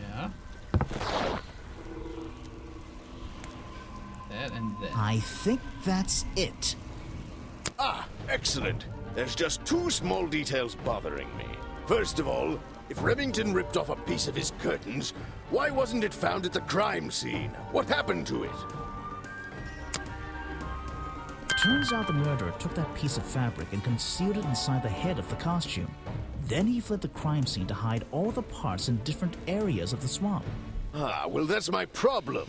Yeah. That and that. I think that's it. Ah, excellent. There's just two small details bothering me. First of all, if Remington ripped off a piece of his curtains, why wasn't it found at the crime scene? What happened to it? Turns out the murderer took that piece of fabric and concealed it inside the head of the costume. Then he fled the crime scene to hide all the parts in different areas of the swamp. Ah, well, that's my problem.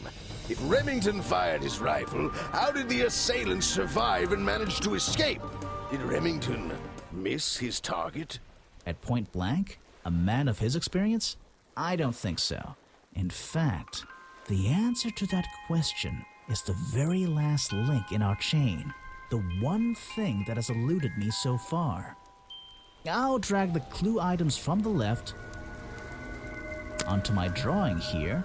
If Remington fired his rifle, how did the assailants survive and manage to escape? Did Remington miss his target? At point blank? A man of his experience? I don't think so. In fact, the answer to that question is the very last link in our chain. The one thing that has eluded me so far. I'll drag the clue items from the left onto my drawing here,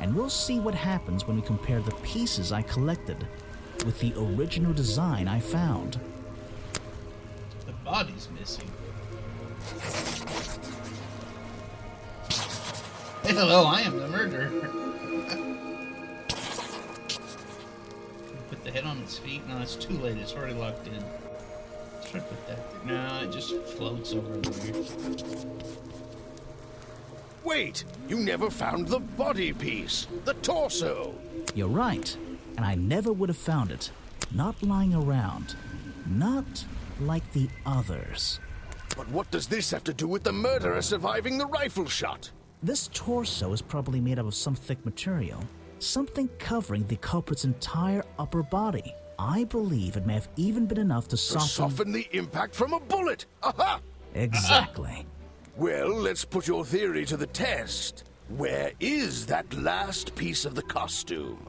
and we'll see what happens when we compare the pieces I collected with the original design I found. The body's missing. Hey, hello, I am the murderer. Put the head on its feet. No, it's too late. It's already locked in. Let's try to put that there. No, it just floats over there. Wait, you never found the body piece, the torso. You're right, and I never would have found it. Not lying around. Not like the others. But what does this have to do with the murderer surviving the rifle shot? This torso is probably made up of some thick material, something covering the culprit's entire upper body. I believe it may have even been enough to soften the impact from a bullet. Aha! Exactly. Well, let's put your theory to the test. Where is that last piece of the costume?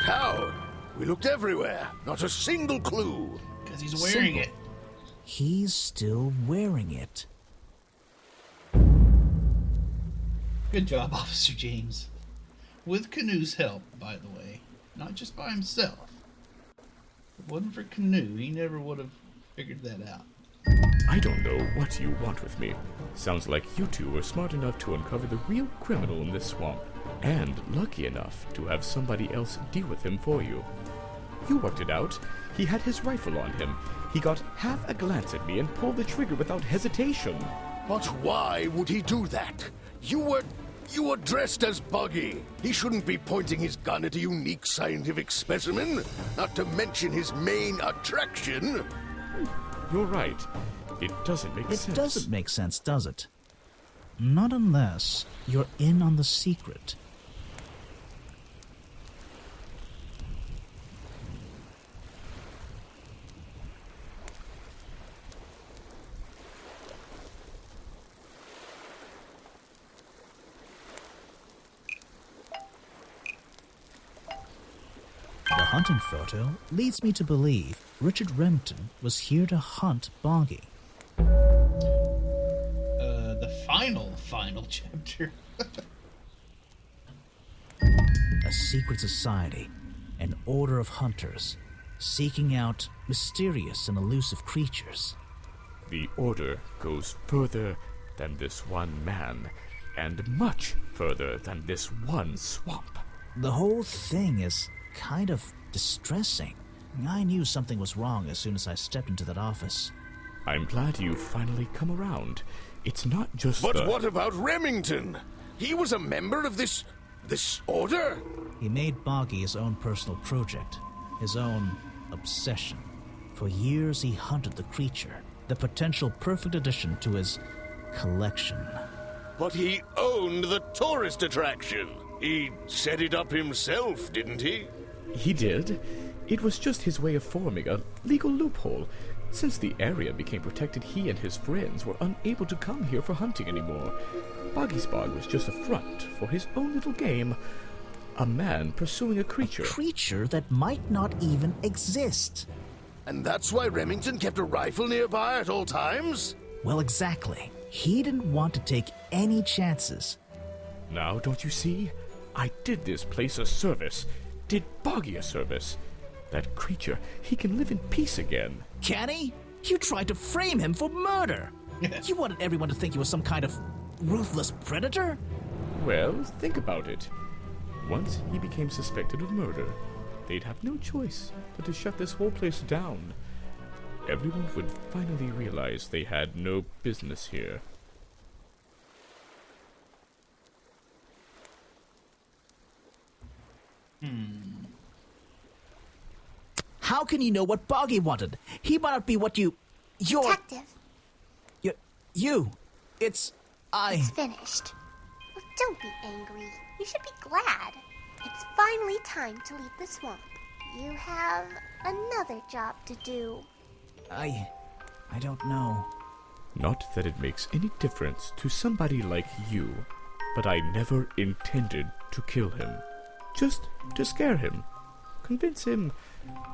How? We looked everywhere. Not a single clue. Because he's wearing it. He's still wearing it. Good job, Officer James. With Canoe's help, by the way. Not just by himself. If it wasn't for Canoe, he never would have figured that out. I don't know what you want with me. Sounds like you two were smart enough to uncover the real criminal in this swamp, and lucky enough to have somebody else deal with him for you. You worked it out. He had his rifle on him. He got half a glance at me and pulled the trigger without hesitation. But why would he do that? You were dressed as Buggy. He shouldn't be pointing his gun at a unique scientific specimen, not to mention his main attraction. You're right. It doesn't make sense. It doesn't make sense, does it? Not unless you're in on the secret. The hunting photo leads me to believe Richard Remington was here to hunt Boggy. The final chapter. A secret society, an order of hunters, seeking out mysterious and elusive creatures. The order goes further than this one man, and much further than this one swamp. The whole thing is kind of distressing. I knew something was wrong as soon as I stepped into that office. I'm glad you finally come around. It's not just But what about Remington? He was a member of this order? He made Boggy his own personal project, his own obsession. For years he hunted the creature, the potential perfect addition to his collection. But he owned the tourist attraction. He set it up himself, didn't he? He did. It was just his way of forming a legal loophole. Since the area became protected, he and his friends were unable to come here for hunting anymore. Boggy's Bog was just a front for his own little game. A man pursuing a creature. A creature that might not even exist. And that's why Remington kept a rifle nearby at all times? Well, exactly. He didn't want to take any chances. Now, don't you see? I did this place a service. Did Boggy a service. That creature, he can live in peace again. Can he? You tried to frame him for murder. You wanted everyone to think he was some kind of ruthless predator? Well, think about it. Once he became suspected of murder, they'd have no choice but to shut this whole place down. Everyone would finally realize they had no business here. How can you know what Boggy wanted? He might not be what you're... Detective. It's finished. Well, don't be angry. You should be glad. It's finally time to leave the swamp. You have another job to do. I don't know. Not that it makes any difference to somebody like you, but I never intended to kill him. Just to scare him. Convince him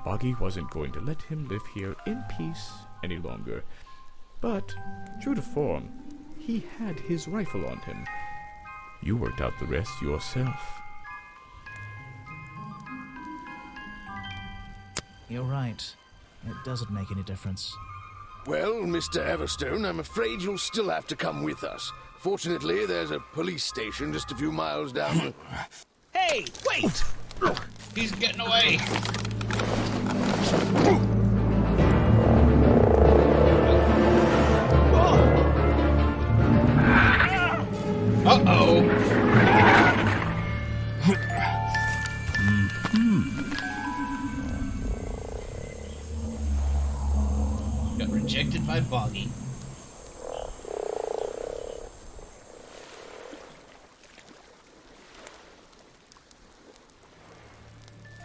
Boggy wasn't going to let him live here in peace any longer. But, true to form, he had his rifle on him. You worked out the rest yourself. You're right. It doesn't make any difference. Well, Mr. Everstone, I'm afraid you'll still have to come with us. Fortunately, there's a police station just a few miles down. Hey, wait! He's getting away. Uh-oh. Got rejected by Boggy.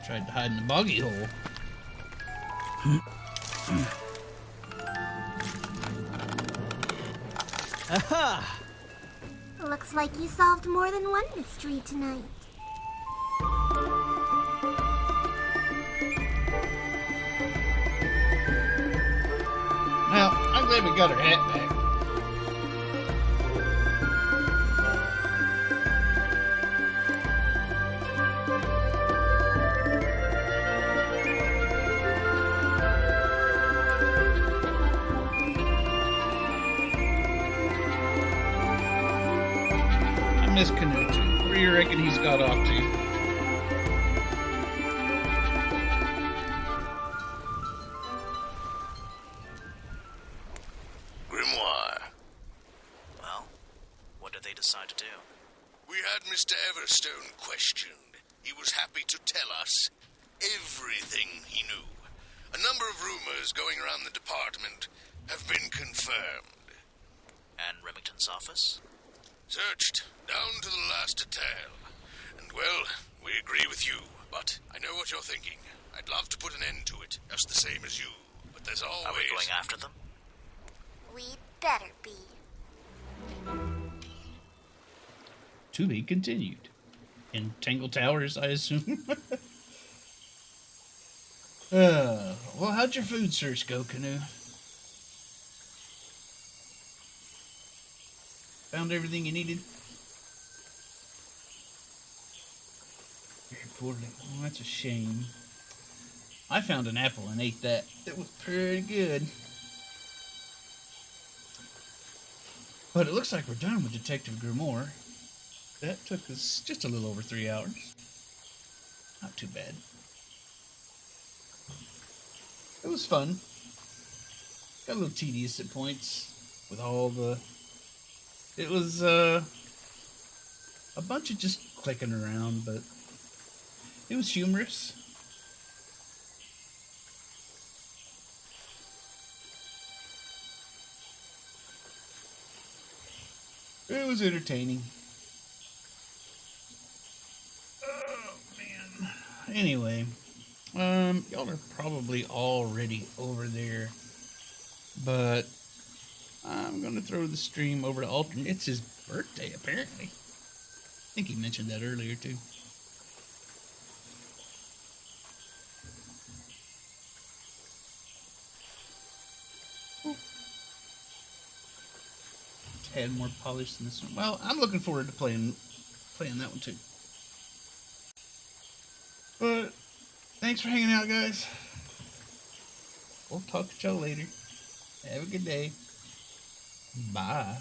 Tried to hide in the boggy hole. Aha! Looks like you solved more than one mystery tonight. Well, I'm glad we got her hat back. Miss Canute. Where do you reckon he's got off to? Grimoire. Well, what did they decide to do? We had Mr. Everstone questioned. He was happy to tell us everything he knew. A number of rumors going around the department have been confirmed. And Remington's office? Searched down to the last detail. And, well, we agree with you, but I know what you're thinking. I'd love to put an end to it, just the same as you. But there's always... Are we going after them? We better be. To be continued. In Tangle Towers, I assume. Well, how'd your food search go, Canoe? Found everything you needed? Very poorly. Oh, that's a shame. I found an apple and ate that. It was pretty good. But it looks like we're done with Detective Grimoire. That took us just a little over 3 hours. Not too bad. It was fun. Got a little tedious at points with all the... It was a bunch of just clicking around, but it was humorous. It was entertaining. Oh, man. Anyway, y'all are probably already over there, but I'm going to throw the stream over to Alton. It's his birthday, apparently. I think he mentioned that earlier, too. Had more polish than this one. Well, I'm looking forward to playing that one too. But thanks for hanging out, guys. We'll talk to y'all later. Have a good day. Bye.